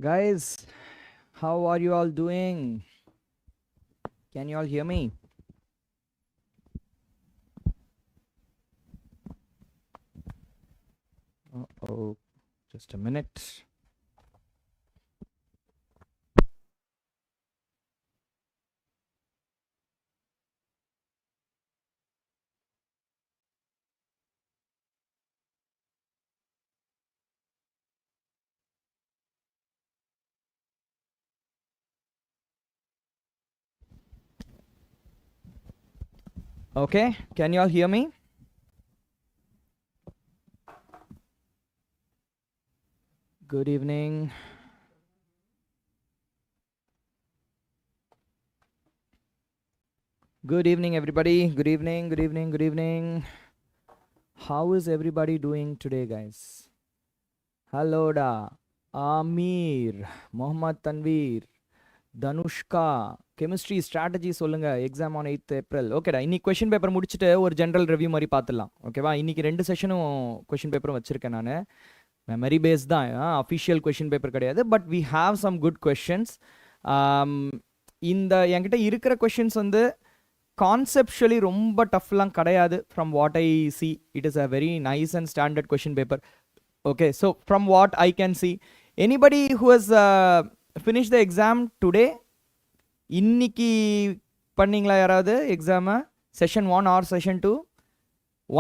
Guys, how are you all doing? Can you all hear me? Uh-oh, just a minute. Okay, can you all hear me? Good evening. Good evening, everybody. Good evening, good evening, good evening. How is everybody doing today, guys? Hello, da. Amir, Mohammad Tanveer, Danushka, chemistry strategy சொல்லுங்க exam on 8th April. ஓகேடா, இன்னைக்கு question paper முடிச்சுட்டு ஒரு general review மாதிரி பார்த்துடலாம். ஓகேவா, இன்னைக்கு 2 செஷனும் question பேப்பரும் வச்சிருக்கேன் நான். மெமரி பேஸ் தான், அஃபிஷியல் கொஸ்டின் பேப்பர் கிடையாது. But we have some good questions. இந்த என்கிட்ட இருக்கிற கொஸ்டின்ஸ் வந்து கான்செப்ஷுவலி ரொம்ப டஃப்லாம் கிடையாது. From what I see it is a very nice and standard question paper. Okay, so from what I can see, anybody who has finish the exam today? இன்னைக்கு பண்ணீங்களா யாராவது எக்ஸாமை? Session 1 or session 2?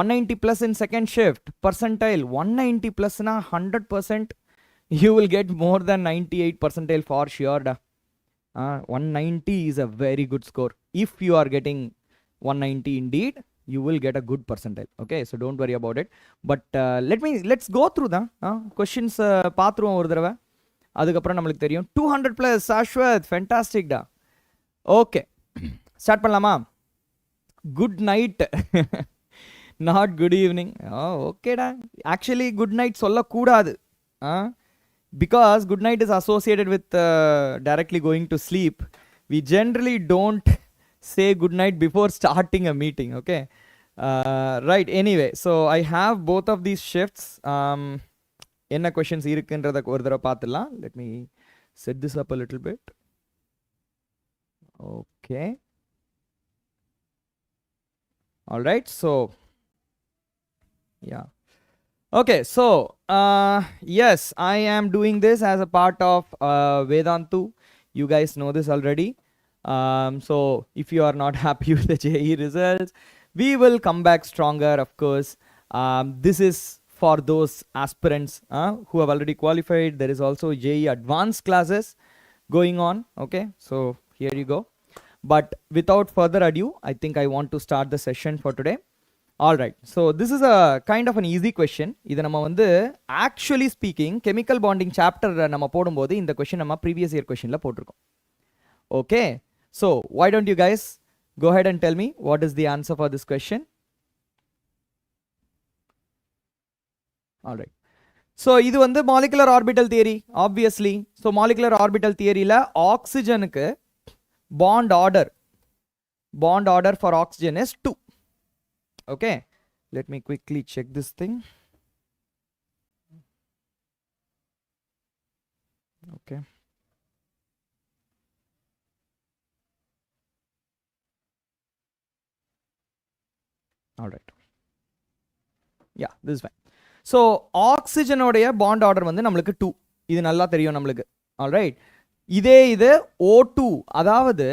190 plus in second shift percentile. 190 plus na 100% you will get more than 98 percentile for sure da. 190 is a very good score. If you are getting 190 indeed, you will get a good percentile. Okay, so don't worry about it. But let's go through the questions. பாத்துருவோம் ஒரு தடவை, அதுக்கப்புறம் நம்மளுக்கு தெரியும். 200 plus Ashwath, fantastic da. Okay, start பண்ணலாமா? Good night, not good evening. ஓகேடா, actually good night சொல்லக்கூடாது, because good night is associated with directly going to sleep. We generally don't say good night before starting a meeting. Okay, right. Anyway, so I have both of these shifts. என்ன questions இருக்குன்றத ஒரு தடவை பார்த்துடலாம். Let me set this up a little bit. Okay, all right, so yeah, okay, so yes, I am doing this as a part of Vedantu. You guys know this already. So if you are not happy with the JEE results, we will come back stronger, of course. This is for those aspirants who have already qualified. There is also JEE advanced classes going on. Okay, so here you go. But without further ado, I think I want to start the session for today. All right, so this is a kind of an easy question. Idu nama vandu actually speaking chemical bonding chapter nama podumbodhu indha question nama previous year question la potirukom. Okay, so why don't you guys go ahead and tell me what is the answer for this question? All right, so idu vandu molecular orbital theory obviously. So molecular orbital theory la oxygen ku bond order for oxygen is 2. Okay, let me quickly check this thing. Okay, all right, yeah, this is fine. So oxygen oda bond order vandu namalukku 2, idu nalla theriyum namalukku. All right, இதே இது O2, அதாவது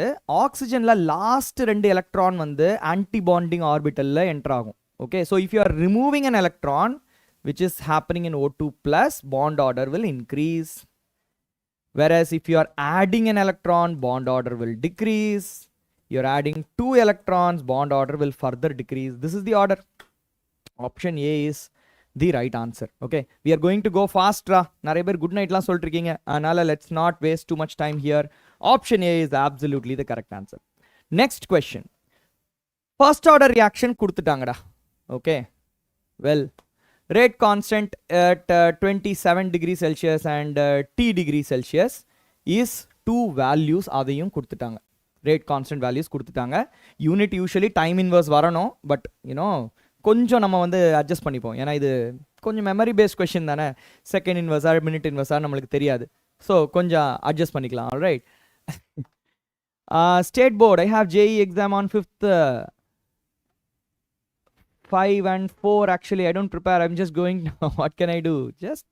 ஆக்சிஜன்ல last 2 electron வந்து anti bonding ஆர்பிட்டல்ல enter ஆகும். Okay, so if you R removing an electron which is happening in O2 plus, bond order will increase. Whereas if you are adding an electron, bond order will decrease. You are adding 2 electrons, bond order will further decrease. This is the order. Option A is the right answer. Okay, we are going to go fast. Nare per good night la solrikeenga, anala let's not waste too much time here. Option A is absolutely the correct answer. Next question, first order reaction kudutanga. Okay, well, rate constant at 27 degrees Celsius and T degrees Celsius is 2 values adayum kudutanga. Rate constant values kudutanga. Unit usually time inverse varano, but you know கொஞ்சம் நம்ம வந்து adjust பண்ணிப்போம், ஏன்னா இது கொஞ்சம் memory based question தானே. Second இன்வர்ஸா minute இன்வர்ஸா நம்மளுக்கு தெரியாது. ஸோ கொஞ்சம் அட்ஜஸ்ட் பண்ணிக்கலாம். Alright. State board, I have JEE exam on 5th, 5 and 4. Actually, I don't prepare. I'm just going now. What can I do? Just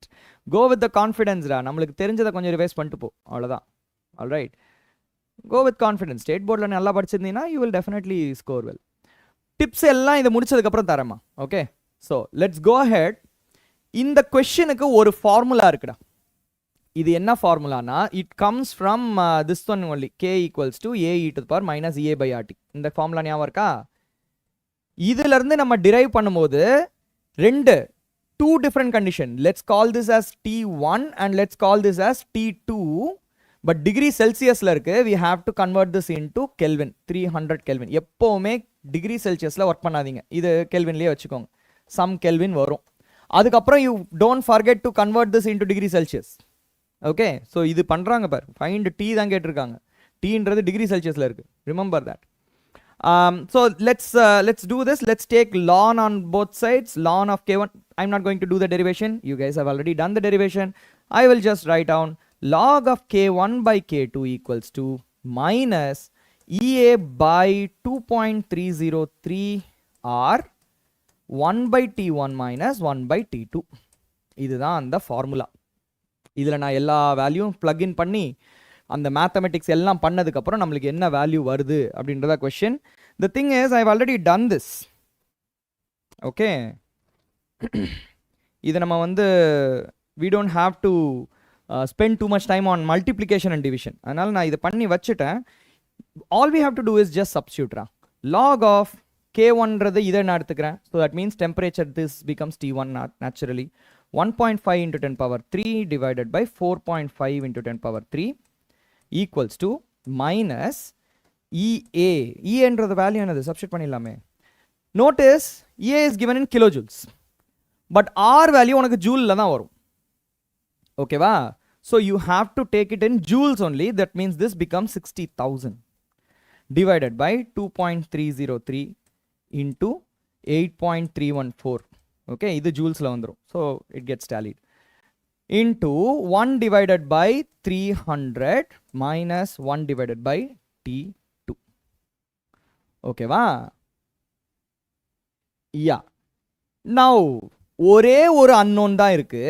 go with the confidence. நம்மளுக்கு தெரிஞ்சதை கொஞ்சம் revise பண்ணிட்டு போ, அவ்வளோதான். Alright, go with confidence. State போர்டில் நல்லா படிச்சிருந்தீங்கன்னா you will definitely score well. Tips எல்லாம் இதை முடிச்சதுக்கப்புறம் தரேம்மா. Okay, so let's go ahead. இந்த கொஷனுக்கு ஒரு ஃபார்முலா இருக்குடா. இது என்ன ஃபார்முலானா, it comes from this one only, k equals to a e to the power minus a by rt. இந்த ஃபார்முலா ஞாபகம் இருக்கா? இதிலிருந்து நம்ம டிரைவ் பண்ணும்போது two different condition. Let's call this as T1 and let's call this as T2. But degree Celsiusல இருக்கு, we have to convert this into Kelvin, 300 Kelvin. எப்போவுமே degree செல்சியஸில் work பண்ணாதீங்க, இது கெல்வின்லேயே வச்சுக்கோங்க. சம் கெல்வின் வரும். அதுக்கப்புறம் you don't forget to convert this into degree Celsius. Okay, so இது பண்ணுறாங்க பார், ஃபைண்ட் டி தான் கேட்டிருக்காங்க. டீன்றது டிகிரி செல்சியஸில் இருக்குது, remember that. So let's do this. Let's take ln on both sides. Ln of k1. I'm not going to do the derivation. You guys have already done the derivation. I will just write down log of k1 by k2 equals to minus EA by 2.303 or 1 by t1 minus 1 by t2. இதுதான் அந்த formula. இதில் நான் எல்லா வேல்யூவும் plug இன் பண்ணி அந்த mathematics எல்லாம் பண்ணதுக்கப்புறம் நம்மளுக்கு என்ன வேல்யூ வருது அப்படின்றத question. The thing is I have already done this. Okay, இது நம்ம வந்து we don't have to spend too much time on multiplication and division. அதனால் நான் இதை பண்ணி வச்சுட்டேன். all we have to do is just substitute. log of k1ன்றது இதை நான் எடுத்துக்கிறேன். so that means temperature this becomes T1 naturally. 1.5 into 10 power 3 divided by 4.5 into 10 power 3 equals to minus EA. EA என்றது value என்னது? Substitute பண்ணிடலாமே. notice EA is given in kilojoules, but R value உனக்கு ஜூல்ல தான் வரும். ஓகேவா? so you have to take it in joules only. that means this becomes 60,000 divided by 2.303 into 8.314. okay, இது ஜூல்ஸ்ல வந்துரும். so it gets tallied into 1 divided by 300 minus 1 divided by T2. ஓகேவா? yeah, now ஒரே ஒரு unknown தான் இருக்கு,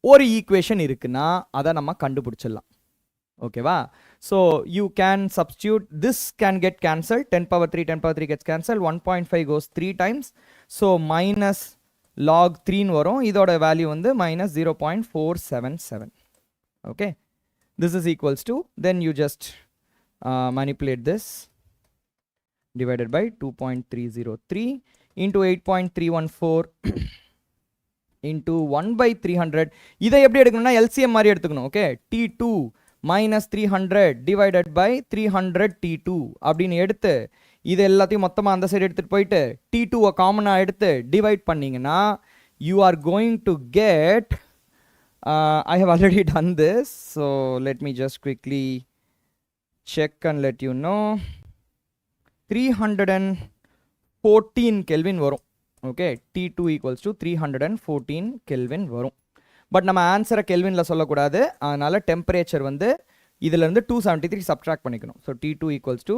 ஒரு equation இருக்குன்னா அதை நம்ம கண்டுபிடிச்சிடலாம். ஓகேவா? so you can substitute, this can get cancelled, 10 power 3 10 power 3 gets cancelled, 1.5 goes 3 times, so minus log 3 வரும். இதோட வேல்யூ வந்து minus 0.477. okay, this is equals to, then you just manipulate this, divided by 2.303 into 8.314 into 1 by 300. இதை எப்படி எடுக்கணும்னா LCM மாதிரி எடுத்துக்கணும். Okay, T2 minus 300 divided by 300 T2 அப்படின்னு எடுத்து இது எல்லாத்தையும் மொத்தமாக அந்த சைடு எடுத்துகிட்டு போயிட்டு T2 காமனாக எடுத்து டிவைட் பண்ணிங்கன்னா you are going to get, I have already done this, so let me just quickly check and let you know. 314 Kelvin வரும். Okay, T2 equals to 314 Kelvin வரும். பட் நம்ம ஆன்சரை கெல்வினில் சொல்லக்கூடாது, அதனால் டெம்பரேச்சர் வந்து இதிலேருந்து 273 சப்ட்ராக்ட் பண்ணிக்கணும். So T2 equals to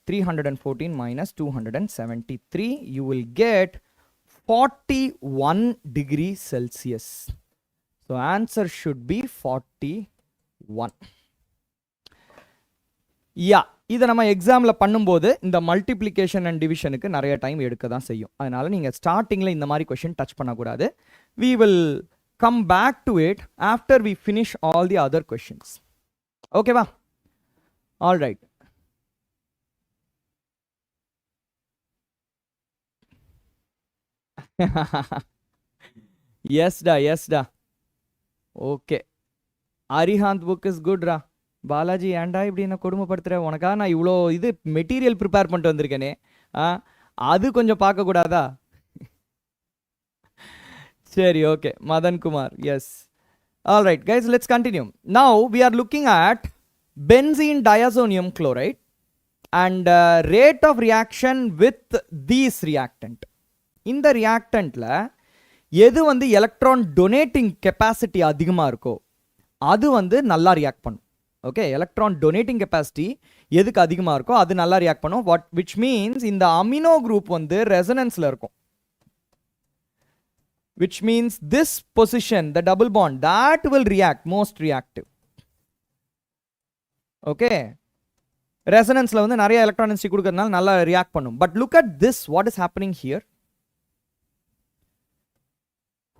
314 minus 273. you will get 41 degree Celsius. so answer should be 41. yeah, இதை நம்ம எக்ஸாமில் பண்ணும்போது இந்த மல்டிப்ளிகேஷன் அண்ட் டிவிஷனுக்கு நிறைய டைம் எடுக்க தான் செய்யும். அதனால் நீங்கள் ஸ்டார்டிங்கில் இந்த மாதிரி கொஷின் டச் பண்ணக்கூடாது. we will come back to it after we finish all the other questions. okay va? all right. yes da okay, Arihant book is good ra. Balaji ஏன்டா இப்படி என்ன கொடுமைப்படுத்துற, உனக்காக நான் இவ்வளோ இது மெட்டீரியல் ப்ரிப்பேர் பண்ணிட்டு வந்திருக்கேனே, அது கொஞ்சம் பார்க்கக்கூடாதா? சரி, okay, Madan Kumar, yes. All right guys, let's continue. Now we are looking at benzene diazonium chloride and rate of reaction with these reactant. இந்த ரியாக்டன்ட்ல எது வந்து எலக்ட்ரான் டொனேட்டிங் கெப்பாசிட்டி அதிகமாக இருக்கோ அது வந்து நல்லா ரியாக்ட் பண்ணும். ஓகே, எலக்ட்ரான் டொனேட்டிங் கெப்பாசிட்டி எதுக்கு அதிகமாக இருக்கோ அது நல்லா ரியாக்ட் பண்ணும். விச் மீன்ஸ் இந்த அமினோ குரூப் வந்து ரெசனன்ஸில் இருக்கும். which means this position, the double bond, that will react most reactive. Okay, resonance la vandu nariya electron density kudukkradanaல நல்லா react பண்ணும். But look at this, what is happening here?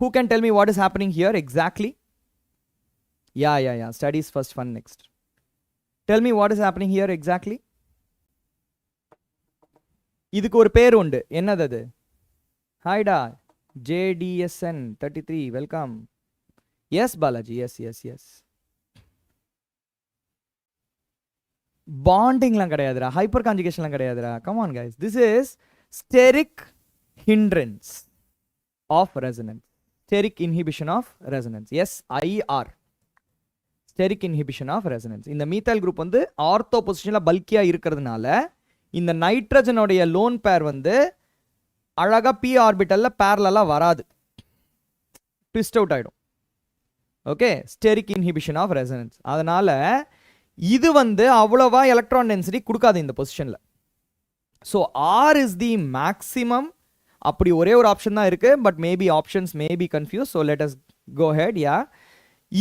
Who can tell me what is happening here exactly? Yeah, studies first, fun next. Tell me what is happening here exactly. இதுக்கு ஒரு பேர் உண்டு, என்னது அது? ஹாய்டா JDSN 33, welcome. Yes Balaji, yes. Bonding lang kadayadra, hyperconjugation lang kadayadra. Come on guys, this is steric hindrance of resonance, steric inhibition of resonance. Yes, IR, steric inhibition of resonance. இந்த methyl group வந்து ortho பொசிஷன்ல பல்கியா இருக்கிறதுனால இந்த நைட்ரஜனோடைய lone pair வந்து அழகா p ஆர்பிட்டல்ல parallel வராது, twist out ஆயிடும். Okay, steric inhibition of resonance. அதனால இது வந்து அவ்வளவா எலக்ட்ரான் டென்சிட்டி கொடுக்காது இந்த பொசிஷன்ல. So R is the maximum. அப்படி ஒரே ஒரு ஆப்ஷன் தான் இருக்கு, but maybe options may be confuse. So let us go ahead. Yeah,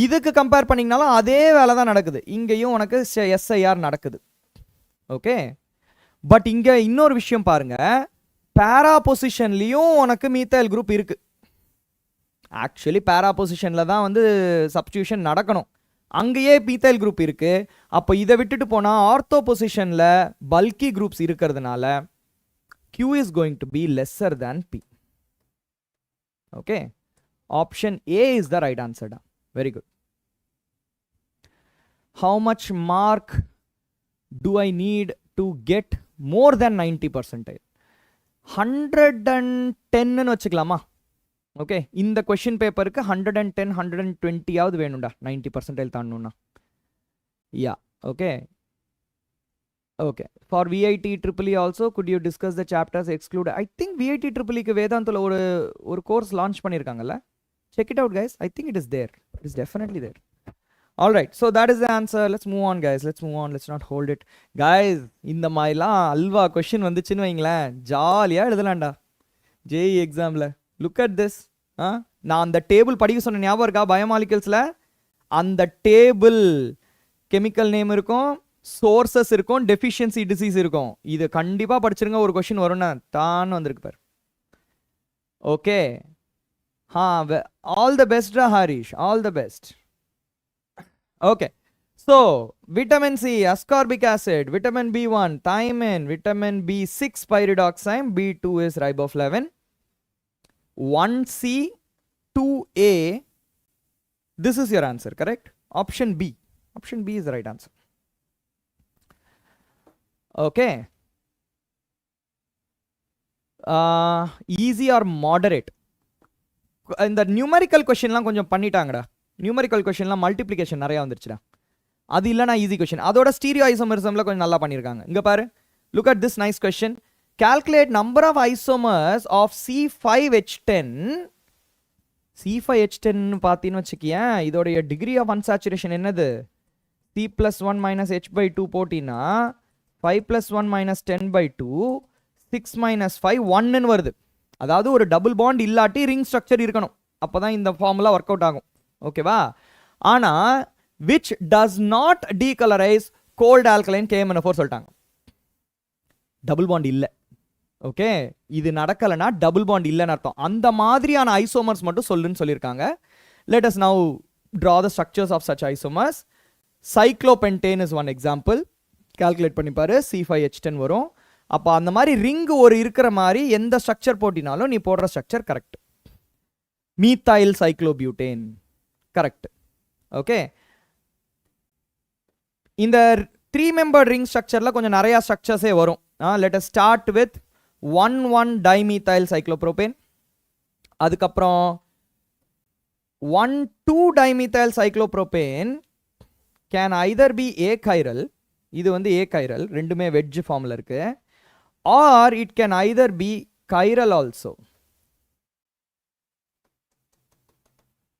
இதுக்கு கம்பேர் பண்ணிங்கனாலும் அதே வேலை தான் நடக்குது. இங்கேயும் உனக்கு எஸ்ஐஆர் நடக்குது. ஓகே, பட் இங்க இன்னொரு விஷயம் பாருங்க, பேரா பொசிஷன்லயும் உனக்கு மீத்தைல் குரூப் இருக்கு. ஆக்சுவலி பேரா பொசிஷன்ல தான் வந்து சப்ஸ்டியூஷன் நடக்கணும், அங்கேயே மீத்தைல் குரூப் இருக்கு. அப்போ இதை விட்டுட்டு போனா ஆர்த்தோ பொசிஷன்ல பல்கி குரூப்ஸ் இருக்கிறதுனால Q is going to be lesser than P. Okay, option A is the right answer. Very good. How much mark do I need to get more than 90%? 110 ன்னு வச்சுக்கலாமா? Okay, இந்த கொஸ்டின் பேப்பருக்கு 110 120 ஆவது வேணும்டா 90% தாண்டணும்னா. Yeah, okay. For VIT-EEE also could you discuss the chapters exclude? I think VIT-EEEக்கு வேதாந்தில் ஒரு கோர்ஸ் லான்ச் பண்ணியிருக்காங்கல்ல. Check it out guys. I think it is there. It is definitely there. All right, so that is the answer. Let's move on guys, let's move on, let's not hold it guys. இந்த மாதிரிலாம் halwa question வந்துச்சுன்னு வைங்களேன், ஜாலியாக எழுதலாம்டா JEE எக்ஸாமில். Look at this. நான் அந்த table படிக்க சொன்ன ஞாபகம் இருக்கா? பயோமாலிகல்ஸில் அந்த டேபிள் கெமிக்கல் நேம் இருக்கும், சோர்சஸ் இருக்கும், டெஃபிஷியன்சி டிசீஸ் இருக்கும். இது கண்டிப்பாக படிச்சிருங்க, ஒரு கொஸ்டின் வரும்னா தான் வந்திருக்கு பார். ஓகே, ஆல் த பெஸ்ட்ரா Harish, all the best. Okay, so vitamin C, ascorbic acid, vitamin B1, thiamine, vitamin B6, pyridoxine, B2 is riboflavin, 1C, 2A. This is your answer, correct? Option B. Option B is the right answer. Okay. Easy or moderate? இந்த numerical கொஸ்டின்லாம் கொஞ்சம் பண்ணிட்டாங்கடா. Numerical கொஸ்டின்லாம் multiplication நிறையா வந்துருச்சுடா. அது இல்லைனா easy question. அதோட ஸ்டீரியோ ஐசோமரிசம்ல கொஞ்சம் நல்லா பண்ணியிருக்காங்க. இங்கே பாரு, look at this nice question. Calculate number of isomers of C5H10. C5H10 பார்த்தீங்கன்னு வச்சுக்கியேன், இதோடைய டிகிரி ஆஃப் அன்சாச்சுரேஷன் என்னது? C+1 - H/2 போட்டினா 5+1 - 10/2, 6 - 5 1ன்னு வருது. அதாவது ஒரு டபுள் பாண்ட் இல்லாட்டி ரிங் ஸ்ட்ரக்சர் இருக்கணும், அப்போதான் இந்த ஃபார்முலா ஒர்க் அவுட் ஆகும். ஓகேவா? ஆனா which does not decolorize cold alkaline KMNO4 சொல்லிட்டாங்க. டபுள் பாண்ட் இல்ல. ஓகே, இது நடக்கலனா டபுள் பாண்ட் இல்லைன்னு அர்த்தம். அந்த மாதிரியான ஐசோமர்ஸ் மட்டும் சொல்லுன்னு சொல்லியிருக்காங்க. Let us now draw the structures of such isomers. Cyclopentane is one example. Calculate பண்ணி பாரு, C5H10 வரும். அப்போ அந்த மாதிரி ரிங் ஒரு இருக்கிற மாதிரி எந்த ஸ்ட்ரக்சர் போட்டினாலும் நீ போடுற structure correct. Methyl cyclobutane correct. Okay, இந்த 3 membered ரிங் ஸ்ட்ரக்சர்ல கொஞ்சம் நிறைய ஸ்ட்ரக்சர்ஸே வரும். Let us start with 1,1 dimethyl cyclopropane. அதுக்கப்புறம் 1,2 dimethyl cyclopropane can either be achiral, இது வந்து ஏ கைரல், ரெண்டுமே வெட்ஜ் ஃபார்ம்ல இருக்கு, or it can either be chiral also.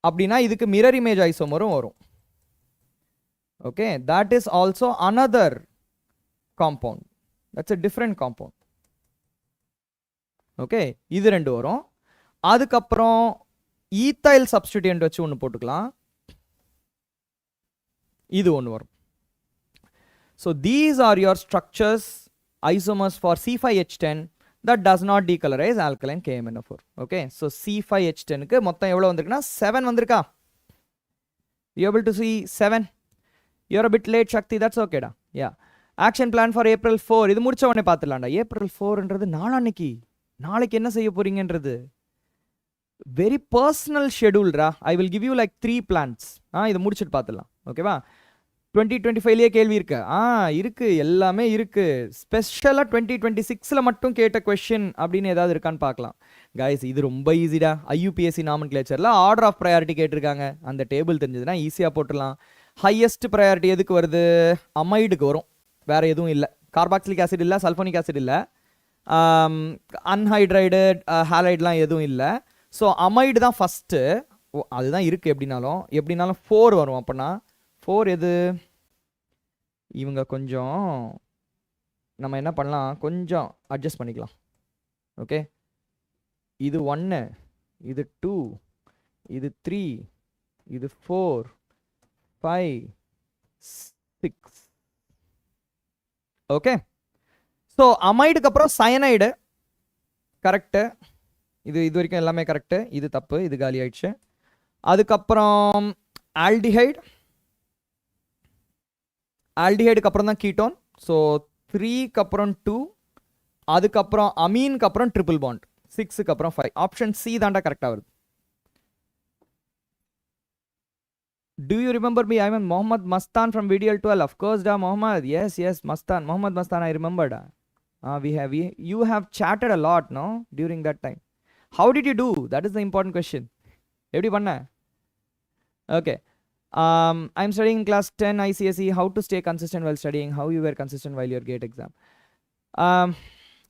அப்படின்னா இதுக்கு மிரர் இமேஜ் ஐசோமரும் வரும். Okay, that is also another compound. That's a different compound. Okay, இது ரெண்டு வரும். அதுக்கப்புறம் ஈத்தைல் சப்ஸ்டிடியூயன்ட் வச்சு ஒன்று போட்டுக்கலாம். இது ஒன்று வரும். So these are your structures, isomers for C5H10 that does not decolorize alkaline KMnO4. Okay, so C5H10 க்கு மொத்தம் எவ்வளவு வந்திருக்குன்னா 7 வந்திருக்கா? You able to see 7? You're a bit late, Shakti. That's okay da. Yeah. Action plan for April 4. இது முடிச்ச உடனே பார்த்துடலாம்டா. April 4ன்றது நாளான்னைக்கு. நாளைக்கு என்ன செய்ய போறீங்கன்றது வெரி பர்சனல் ஷெடியூல்ரா. I will give you like 3 plans. இதை முடிச்சுட்டு பார்த்துடலாம். ஓகேவா? 2025லேயே கேள்வி இருக்கு. இருக்கு, எல்லாமே இருக்கு. ஸ்பெஷலாக 2026ல் மட்டும் கேட்ட கொஷின் அப்படின்னு ஏதாவது இருக்கான்னு பார்க்கலாம். கைஸ், இது ரொம்ப ஈஸிடா. IUPAC நாமன்கிளேச்சரில் ஆர்டர் ஆஃப் ப்ரையாரிட்டி கேட்டிருக்காங்க. அந்த டேபிள் தெரிஞ்சதுன்னா ஈஸியாக போட்டுடலாம். ஹையஸ்ட் ப்ரையாரிட்டி எதுக்கு வருது? அமைடுக்கு வரும். வேற எதுவும் இல்லை. கார்பாக்சிலிக் ஆசிட் இல்லை, சல்ஃபோனிக் ஆசிட் இல்லை, அன்ஹைட்ரைடு ஹாலைட்லாம் எதுவும் இல்லை. ஸோ அமைடு தான் ஃபஸ்ட்டு. அதுதான் இருக்குது. எப்படினாலும் 4 வரும். அப்படின்னா 4 எது? இவங்க கொஞ்சம் நம்ம என்ன பண்ணலாம், கொஞ்சம் அட்ஜஸ்ட் பண்ணிக்கலாம். ஓகே, இது 1, இது 2, இது 3, இது 4, 5, 6. ஓகே, ஸோ அமைடுக்கு அப்புறம் சயனைடு கரெக்டு. இது வரைக்கும் எல்லாமே கரெக்டு. இது தப்பு, இது காலி ஆயிடுச்சு. அதுக்கப்புறம் ஆல்டிஹைடுக்கு அப்புறம் தான் கீட்டோன். ஸோ 3க்கு அப்புறம் 2, அதுக்கப்புறம் அமீனுக்கு அப்புறம் ட்ரிபிள் பாண்ட், 6க்கு அப்புறம் 5. ஆப்ஷன் சி தாண்டா கரெக்டாக வருது. Do you remember me? I am Mohammad Mastan from VDL 12. Of course, da Mohammad. Yes, Mastan. Mohammad Mastan, I remember da. You have chatted a lot, no? During that time. How did you do? That is the important question. Eppadi panna? Okay. I'm studying in class 10 ICSE. How to stay consistent while studying? How you were consistent while your GATE exam?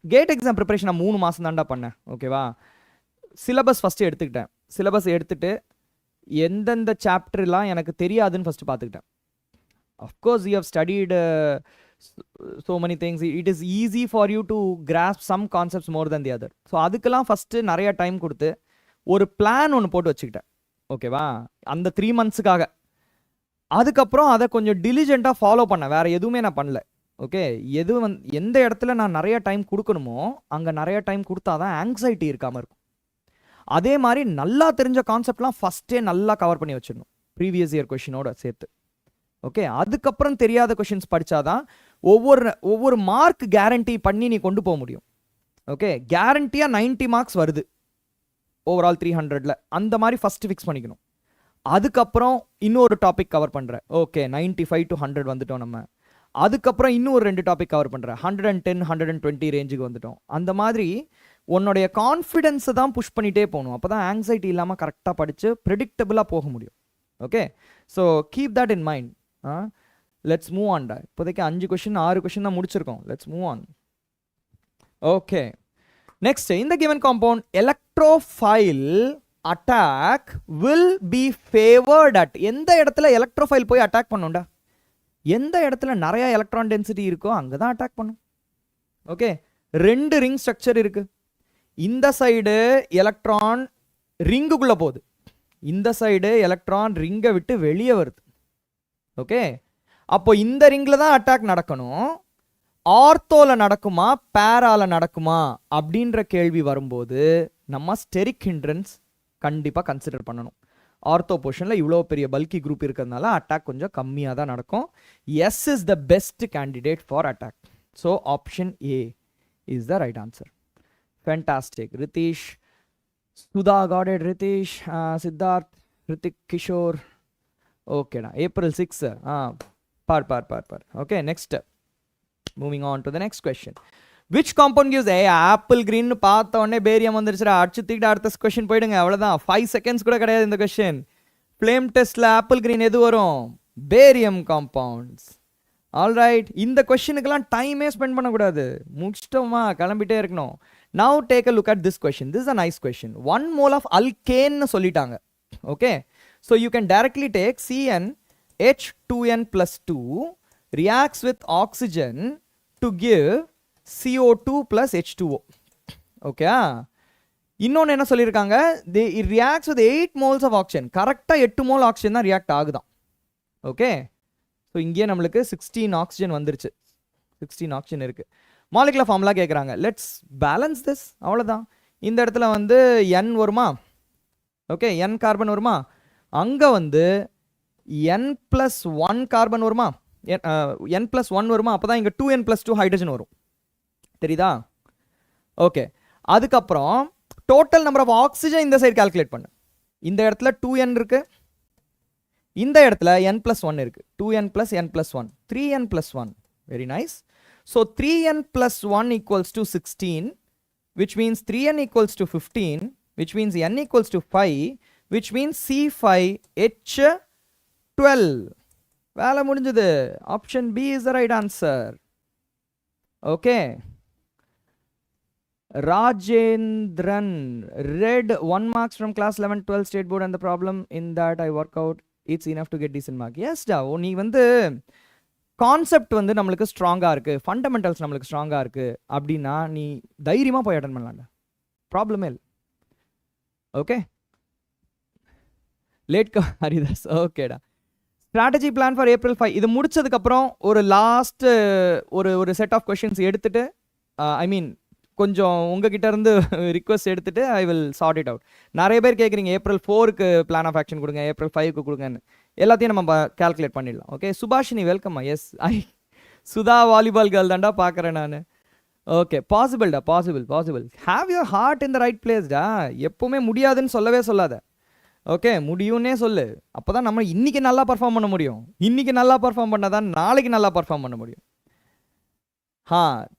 GATE exam preparation நான் 3 மாதம் தாண்டா பண்ணேன். ஓகேவா? Syllabus first எடுத்துக்கிட்டேன். Syllabus எடுத்துகிட்டு எந்தெந்த சாப்டர்லாம் எனக்கு தெரியாதுன்னு ஃபஸ்ட்டு பார்த்துக்கிட்டேன். Of course you have studied so many things. It is easy for you to grasp some concepts more than the other. So அதுக்கெல்லாம் ஃபஸ்ட்டு நிறைய டைம் கொடுத்து ஒரு பிளான் ஒன்று போட்டு வச்சுக்கிட்டேன். ஓகேவா? அந்த 3 மந்த்ஸுக்காக. அதுக்கப்புறம் அதை கொஞ்சம் டிலிஜெண்ட்டாக ஃபாலோ பண்ணேன். வேறு எதுவுமே நான் பண்ணல. ஓகே, எந்த இடத்துல நான் நிறைய டைம் கொடுக்கணுமோ அங்கே நிறைய டைம் கொடுத்தா தான் ஆங்ஸைட்டி இருக்காமல் இருக்கும். அதே மாதிரி நல்லா தெரிஞ்ச கான்செப்ட்லாம் ஃபஸ்ட்டே நல்லா கவர் பண்ணி வச்சிடணும், ப்ரீவியஸ் இயர் கொஷினோட சேர்த்து. ஓகே, அதுக்கப்புறம் தெரியாத கொஷின்ஸ் படித்தாதான் ஒவ்வொரு மார்க் கேரண்டி பண்ணி நீ கொண்டு போக முடியும். ஓகே, கேரண்டியாக 90 மார்க்ஸ் வருது ஓவரால் 300ல். அந்த மாதிரி ஃபஸ்ட்டு ஃபிக்ஸ் பண்ணிக்கணும். அதுக்கப்புறம் இன்னொரு டாபிக் கவர் பண்ணுறேன். ஓகே, 95 to 100 வந்துட்டோம் நம்ம. அதுக்கப்புறம் இன்னொரு 2 டாபிக் கவர் பண்ணுறேன். 110, 120 ரேஞ்சுக்கு வந்துட்டோம். அந்த மாதிரி உன்னுடைய கான்ஃபிடென்ஸை தான் புஷ் பண்ணிகிட்டே போகணும். அப்போ தான் ஆங்ஸைட்டி இல்லாமல் கரெக்டாக படித்து ப்ரெடிக்டபிளாக போக முடியும். Okay, so keep that in mind. Let's move ஆன்டா. இப்போதைக்கு 5 கொஷின் 6 கொஷின் தான் முடிச்சிருக்கோம். Let's move on. Okay, next, இந்த given compound electrophile attack will be favoured at. எந்த இடத்துல எலக்ட்ரோஃபைல் போய் அட்டாக் பண்ணுண்டா? எந்த இடத்துல நிறைய எலக்ட்ரான் டென்சிட்டி இருக்கோ அங்கே தான் அட்டாக் பண்ணும். ஓகே, 2 ரிங் ஸ்ட்ரக்சர் இருக்கு. இந்த சைடு எலக்ட்ரான் ரிங்குக்குள்ள போகுது, இந்த சைடு எலக்ட்ரான் ரிங்கை விட்டு வெளியே வருது. ஓகே, அப்போ இந்த ரிங்ல தான் அட்டாக் நடக்கணும். ஆர்த்தோல நடக்குமா பேரால நடக்குமா அப்படின்ற கேள்வி வரும்போது நம்ம ஸ்டெரிக் ஹிண்ட்ரன்ஸ் கண்டிப்பாக கன்சிடர் பண்ணணும். ஆர்த்தோ போர்ஷனில் இவ்வளோ பெரிய பல்கி குரூப் இருக்கிறதுனால அட்டாக் கொஞ்சம் கம்மியாக தான் நடக்கும். S is the best candidate for attack. So option A is the right answer. Fantastic. Ritheesh, Sudha got it. Ritheesh, Siddharth, Hrithik, Kishore. ஓகேடா, April 6. பார். Okay, next, moving on to the next question. Which compound gives apple green பார்த்த உடனே barium வந்துருச்சுடா. அடிச்சு தூக்கிட்டு அடுத்த question போயிடுங்க. அவ்வளோதான், 5 seconds கூட கிடையாது இந்த கொஸ்டின். ஃப்ளேம் டெஸ்ட்ல ஆப்பிள் கிரீன் எது வரும்? Barium compounds. ஆல்ரைட், இந்த கொஸ்டினுக்கெல்லாம் டைமே ஸ்பெண்ட் பண்ணக்கூடாது. முடிச்சிட்டோமா, கிளம்பிட்டே இருக்கணும். Now take a look at this question. This is a nice question. 1 mole of அல்கேன்னு சொல்லிட்டாங்க. Okay, so you can directly take CN H2n plus 2 reacts with oxygen to give CO2 plus H2O. Okay. இன்னொன்று என்ன சொல்லியிருக்காங்க, it reacts with 8 moles of oxygen. கரெக்டாக 8 mole oxygen தான் react ஆகுதான். Okay, so இங்கே நம்மளுக்கு 16 oxygen வந்துருச்சு, 16 ஆக்சிஜன் இருக்குது. Molecular formula கேட்குறாங்க, லெட்ஸ் பேலன்ஸ் திஸ், அவ்வளோதான். இந்த இடத்துல வந்து n வருமா, ஓகே, n கார்பன் வருமா, அங்கே வந்து n+1 கார்பன் வருமா, n+1 வருமா, அப்போ தான் இங்கே 2n+2 ஹைட்ரஜன் வரும். தெரியுதா? ஓகே, அதுக்கப்புறம் டோட்டல் நம்பர் ஆஃப் ஆக்சிஜன் இந்த சைடு கால்குலேட் பண்ணு. இந்த இடத்துல 2n இருக்கு, இந்த இடத்துல n+1 இருக்கு. 2n plus n+1, 3n+1. Very nice. So 3n+1 equals to 16, which means 3n equals to 15, which means n equals to 5, which means C5H12. வேலை முடிஞ்சது. Option B is the right answer. Okay, Rajendran, read 1 marks from class 11, 12 state board and the problem in that I work out, it's enough to get decent mark. Yes da, நீ வந்து concept வந்து நம்மளுக்கு ஸ்ட்ராங்காக இருக்குது, fundamentals நம்மளுக்கு ஸ்ட்ராங்காக இருக்குது அப்படின்னா நீ தைரியமாக போய் அட்டன் பண்ணலாம்டா, ப்ராப்ளமே இல்லை. ஓகே, லேட் ஹரிதாஸ், ஓகேடா. ஸ்ட்ராட்டஜி பிளான் ஃபார் April 5, இது முடிச்சதுக்கப்புறம் ஒரு லாஸ்ட் ஒரு செட் ஆஃப் கொஷின்ஸ் எடுத்துட்டு, ஐ மீன் கொஞ்சம் உங்ககிட்ட இருந்து ரிக்வஸ்ட் எடுத்துட்டு I will sort it out. நிறைய பேர் கேட்குறீங்க April 4க்கு பிளான் ஆஃப் ஆக்ஷன் கொடுங்க, April 5க்கு கொடுங்கன்னு. எல்லாத்தையும் நம்ம கால்குலேட் பண்ணிடலாம். ஓகே, சுபாஷினி வெல்கம்மா. எஸ், சுதா வாலிபால் கேர்ள் தான்டா பார்க்குறேன் நான். ஓகே, பாசிபிள்டா, possible. Have your heart in the right பிளேஸ்டா. எப்பவுமே முடியாதுன்னு சொல்லவே சொல்லாத. ஓகே, முடியும்னே சொல்லு. அப்போ தான் நம்ம இன்னைக்கு நல்லா பர்ஃபார்ம் பண்ண முடியும். இன்னைக்கு நல்லா பர்ஃபார்ம் பண்ணால் தான் நாளைக்கு நல்லா பர்ஃபார்ம் பண்ண முடியும்.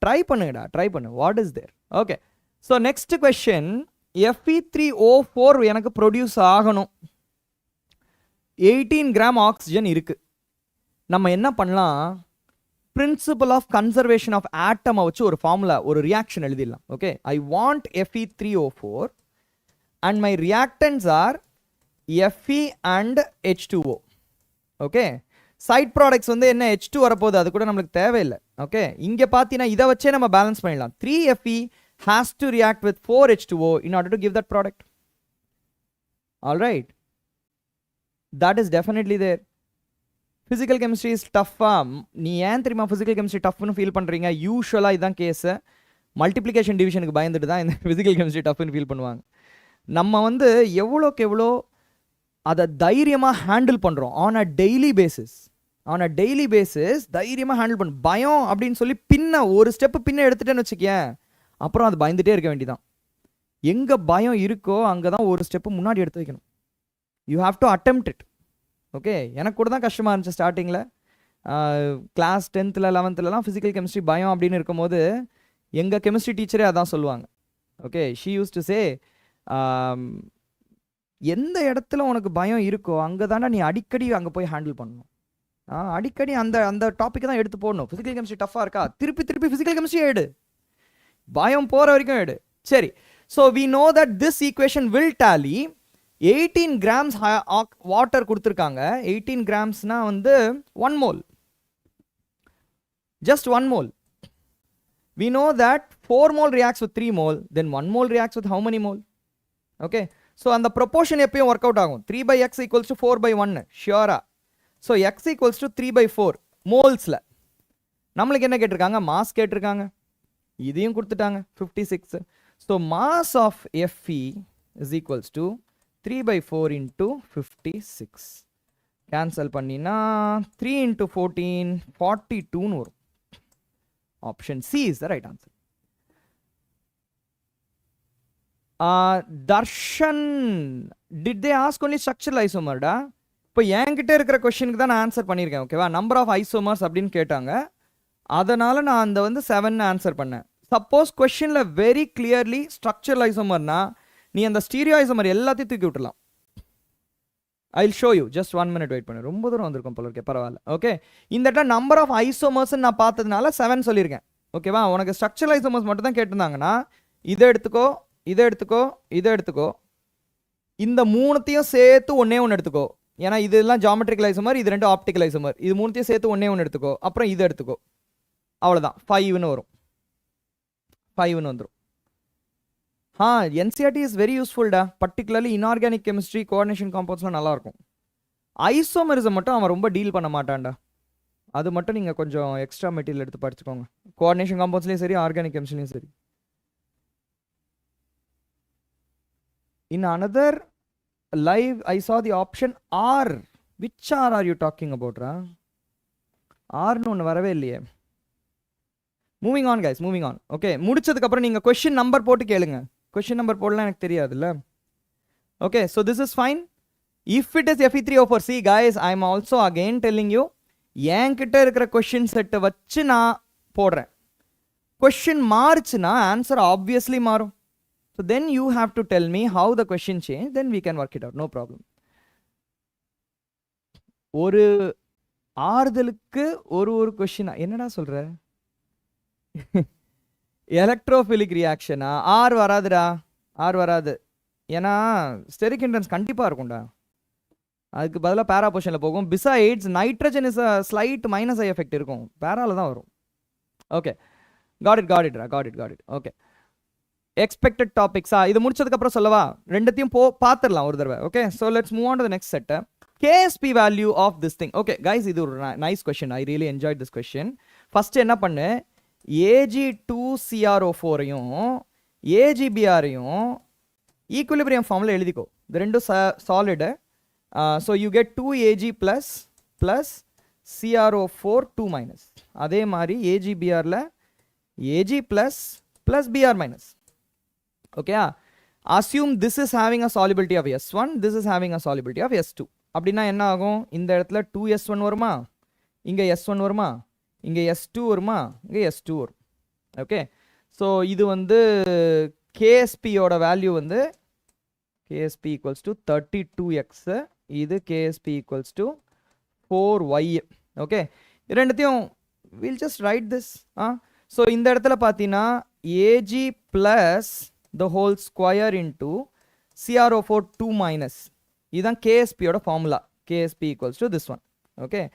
ட்ரை பண்ணுங்கடா, ட்ரை பண்ணு. What is there? Okay, so next question, Fe3O4 எனக்கு ப்ரொடியூஸ் ஆகணும். 18 கிராம் ஆக்சிஜன் இருக்கு. நம்ம என்ன பண்ணலாம், பிரின்சிபல் ஆஃப் கன்சர்வேஷன் ஆஃப் ஆட்டமை வச்சு ஒரு ஃபார்முலா, ஒரு ரியாக்ஷன் எழுதிடலாம். Okay, I want Fe3O4 and my reactants are Fe and H2O. Okay, side products வந்து என்ன H2 வரப்போகுது, அது கூட நம்மளுக்கு தேவையில்லை. ஓகே, இங்கே பார்த்தீங்கன்னா இதை வச்சே நம்ம பேலன்ஸ் பண்ணிடலாம். 3Fe has to react with 4H2O in order to give that product. All right, that is definitely there. Physical chemistry is tough. நீ ஏன் தெரியுமா physical chemistry toughனு ஃபீல் பண்ணுறீங்க? யூஸ்வலாக இதுதான் கேஸு. மல்டிப்ளிகேஷன் டிவிஷனுக்கு பயந்துட்டு தான் இந்த physical chemistry toughனு ஃபீல் பண்ணுவாங்க. நம்ம வந்து எவ்வளோக்கு எவ்வளோ அதை தைரியமாக ஹேண்டில் பண்ணுறோம் ஆன் அ டெய்லி பேசிஸ், தைரியமாக ஹேண்டில் பண்ண. பயம் அப்படின்னு சொல்லி ஒரு ஸ்டெப்பு பின்ன எடுத்துட்டேன்னு வச்சுக்கேன், அப்புறம் அது பயந்துட்டே இருக்க வேண்டியதான். எங்கே பயம் இருக்கோ அங்கே தான் ஒரு ஸ்டெப்பு முன்னாடி எடுத்து வைக்கணும். You have to attempt it. Okay, எனக்கு கூட தான் கஷ்டமாக இருந்துச்சு ஸ்டார்டிங்கில். Class 10th 11th physical chemistry பயம் அப்படின்னு இருக்கும்போது எங்கள் கெமிஸ்ட்ரி டீச்சரே அதான் சொல்லுவாங்க. Okay, she use to say, எந்த இடத்துல உனக்கு பயம் இருக்கோ அங்கே தானே நீ அடிக்கடி அங்கே போய் ஹேண்டில் பண்ணணும். அடிக்கடி அந்த டாப்பிக்கை தான் எடுத்து போடணும். ஃபிசிக்கல் கெமிஸ்ட்ரி டஃப்பாக இருக்கா, திருப்பி ஃபிசிக்கல் கெமிஸ்ட்ரி எடு, பயம் போகிற வரைக்கும் எடு. சரி, so we know that this equation will tally. 18 grams water கொடுத்துருக்காங்க. 18 கிராம்ஸ்னா வந்து 1 mole, just 1 mole. We know that 4 mole reacts with 3 mole, then 1 mole reacts with how many mole? Okay, so அந்த proportion எப்பயும் ஒர்க் அவுட் ஆகும். 3/x equals to 4/1 ஷியோரா. So x equals to 3/4 மோல்ஸில். நம்மளுக்கு என்ன கேட்டிருக்காங்க, மாஸ் கேட்டிருக்காங்க, இதையும் கொடுத்துட்டாங்க 56. So mass of Fe is equals to 3/4 into 56. Cancel பண்ணினா 3 into 14 42ன்னு வரும். Option C is the right answer. Darshan, did they ask only structural ஐசோமர்டா? இப்போ என்கிட்ட இருக்கிற கொஸ்டினுக்கு தான் நான் ஆன்சர் பண்ணியிருக்கேன். ஓகேவா, நம்பர் ஆஃப் ஐசோமர்ஸ் அப்படின்னு கேட்டாங்க, அதனால் நான் அந்த வந்து 7 ஆன்சர் பண்ணேன். சப்போஸ் கொஸ்டினில் வெரி கிளியர்லி ஸ்ட்ரக்சரல் ஐசோமர்னா நீ அந்த ஸ்டீரியோ ஐசோமர் எல்லாத்தையும் தூக்கி விட்டுலாம். I will show you, just 1 minute wait பண்ணு. ரொம்ப தூரம் வந்திருக்கும் போல இருக்கே, பரவாயில்ல. ஓகே, இந்த இடத்துல நம்பர் ஆஃப் ஐசோமர்ஸ் நான் பார்த்ததுனால 7 சொல்லியிருக்கேன். ஓகேவா, உனக்கு ஸ்ட்ரக்சரல் ஐசோமர்ஸ் மட்டும் தான் கேட்டிருந்தாங்கன்னா இதை எடுத்துக்கோ, இதை எடுத்துக்கோ, இதை எடுத்துக்கோ, இந்த மூணுத்தையும் சேர்த்து ஒன்று எடுத்துக்கோ. ஏன்னா இதெல்லாம் ஜாமெட்ரிக்கல் ஐசோமர், இது ரெண்டு ஆப்டிக்கல் ஐசோமர். இது மூணுத்தையும் சேர்த்து ஒன்றே ஒன்று எடுத்துக்கோ, அப்புறம் இதை எடுத்துக்கோ, அவ்வளோதான். 5ன்னு வரும், 5ன்னு வந்துடும். என்சிஆர்டி இஸ் வெரி யூஸ்ஃபுல்டா, பர்டிகுலர்லி இன்ஆர்கானிக் கெமிஸ்ட்ரி, கோஆர்டினேஷன் காம்பவுண்ட்ஸ்லாம் நல்லாயிருக்கும். ஐசோமரிசம் மட்டும் அவன் ரொம்ப டீல் பண்ண மாட்டான்டா, அது மட்டும் நீங்கள் கொஞ்சம் எக்ஸ்ட்ரா மெட்டீரியல் எடுத்து படிச்சுக்கோங்க. கோஆர்டினேஷன் காம்பவுண்ட்ஸ்லேயும் சரி, ஆர்கானிக் கெமிஸ்ட்ரிலையும் சரி. In another live, I saw the option R. Which R are you talking about, ra? R no ஒன்று வரவே இல்லையே. Moving on guys, moving on. Okay, முடிச்சதுக்கப்புறம் நீங்கள் கொஷின் நம்பர் போட்டு கேளுங்க. கொஷின் நம்பர் போடலாம் எனக்கு தெரியாதுல்ல. Okay, so this is fine. If it is Fe3O4, see guys, I am also again telling you, என்கிட்ட இருக்கிற கொஷின் செட்டை வச்சு நான் போடுறேன். கொஷின் மாறுச்சுன்னா ஆன்சர் ஆப்வியஸ்லி மாறும். So then you have to tell me how the question changed, then we can work it out, no problem. ஒரு ஆறுதலுக்கு ஒரு கொஷினா என்னடா சொல்ற? எலக்ட்ரோஃபிலிக் ரியாக்ஷனா? ஆர் வராதுடா, ஆர் வராது. ஏன்னா ஸ்டெரிக் ஹிண்ட்ரன்ஸ் கண்டிப்பாக இருக்கும்டா, அதுக்கு பதிலாக பேரா பொசிஷனில் போகும். Besides nitrogen is a slight minus I effect இருக்கும், பேரால தான் வரும். Okay, got it. Okay, expected டாபிக்ஸா? இது முடிச்சதுக்கப்புறம் சொல்லவா? ரெண்டுத்தையும் பார்த்துடலாம் ஒரு தடவை. Okay, so let's move on to the next set. KSP value of this thing. Okay guys, இது ஒரு nice question, I really enjoy this question. First என்ன பண்ணு, Ag2CrO4ஐயும் AgBrஐயும் ஈக்குலிபிரியம் ஃபார்மில் எழுதிக்கோ. இது ரெண்டும் solid. So you get 2Ag plus CrO4 2-. அதே மாதிரி AgBrல Ag plus Br-. Okay, assume this is having a solubility of S1, this is having a solubility of S2. அப்படின்னா என்ன ஆகும்? இந்த இடத்துல 2S1 வருமா, இங்கே S1 வருமா, இங்கே S2 வருமா, இங்கே S2 வரும். ஓகே, ஸோ இது வந்து KSPயோட வேல்யூ வந்து KSP equals to 32x, இது KSP equals to 4y. Okay, ரெண்டுத்தையும் we'll just write this. So இந்த இடத்துல பார்த்தீங்கன்னா Ag plus the whole square into CrO4 2-. இதுதான் KSP ஓட formula. KSP equals to this one. Okay,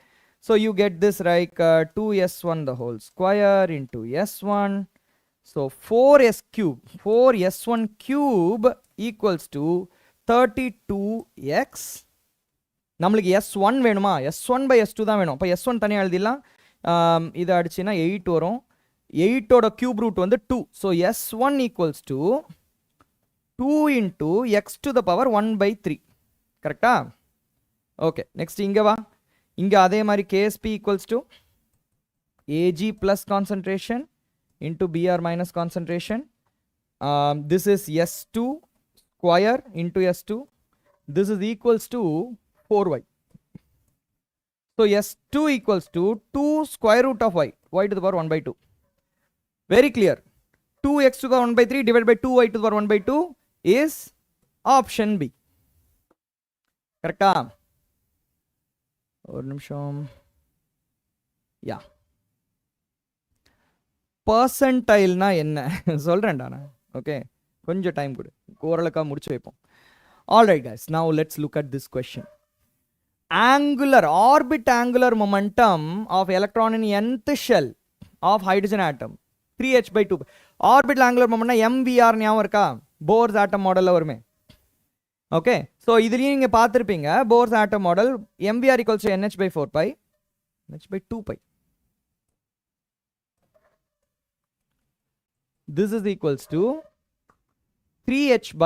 so you get this like 2S1 the whole square into S1. So 4S1 cube equals to 32x. நம்மளுக்கு S1 வேணுமா? S1 by S2 தான் வேணும். அப்போ S1 தனியாக எழுதிடலாம். இதை அடிச்சுன்னா 8 வரும். 8ஓட கியூப் ரூட் வந்து 2. So S1 equals to 2 into x to the power 1/3. கரெக்டா? ஓகே, நெக்ஸ்ட் இங்கே வா. இங்கே அதே மாதிரி KSP equals to Ag plus concentration into Br minus concentration. This is S2 square into S2. This is equals to 4y. So S2 equals to 2 square root of y to the power 1/2. Very clear. 2x to the power 1/3 divided by 2y to the power 1/2 is option B. கரெக்டா? ஒரு நிமிஷம். யா, பர்சன்டைல்னா என்ன சொல்றேன்டா நான். Okay, கொஞ்சம் time கொடு, ஓரளவுக்கா முடிச்சு வைப்போம். Alright guys, now let's look at this question. Orbit angular momentum of electron in nth shell of hydrogen atom 3h/2. Orbital angular momentum MVR ஞாபகம் இருக்கா? போர்ஸ் ஆட்டம் மாடல்ல வருமே. ஓகே, ஸோ இதுலேயும் நீங்கள் பார்த்துருப்பீங்க Bohr's atom model. MVR equals to NH/4π, NH/2π. This is equals to 3h/π.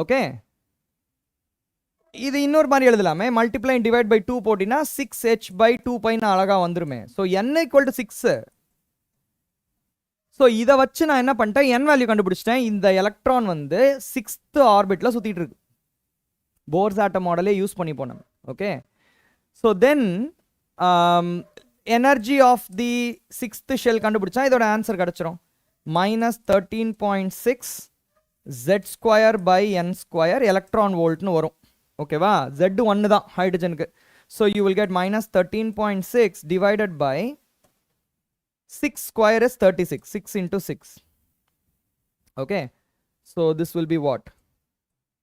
Okay, இது இன்னொரு மாதிரி எழுதலாமே, மல்டிப்ளை டிவைட் பை 2 போட்டினா 6h/2π அழகா வந்துருமே. So n equal to 6. So இதை வச்சு நான் என்ன பண்ணிட்டேன், n வேல்யூ கண்டுபிடிச்சிட்டேன். இந்த எலக்ட்ரான் வந்து 6th ஆர்பிட்ல சுத்திட்டு இருக்கு. போர்ஸ் ஆட்டம் மாடலே யூஸ் பண்ணி போனோம். Okay, so then energy of the 6th shell கண்டுபிடிச்சா இதோட ஆன்சர் கிடைச்சிரும். -13.6 Z² / எலக்ட்ரான் வோல்ட்னு வரும். ஓகேவா? Z 1 தான் ஹைட்ரஜனுக்கு. So you will get -13.6 divided by 6² is 36. 6 into 6. Okay, so this will be what?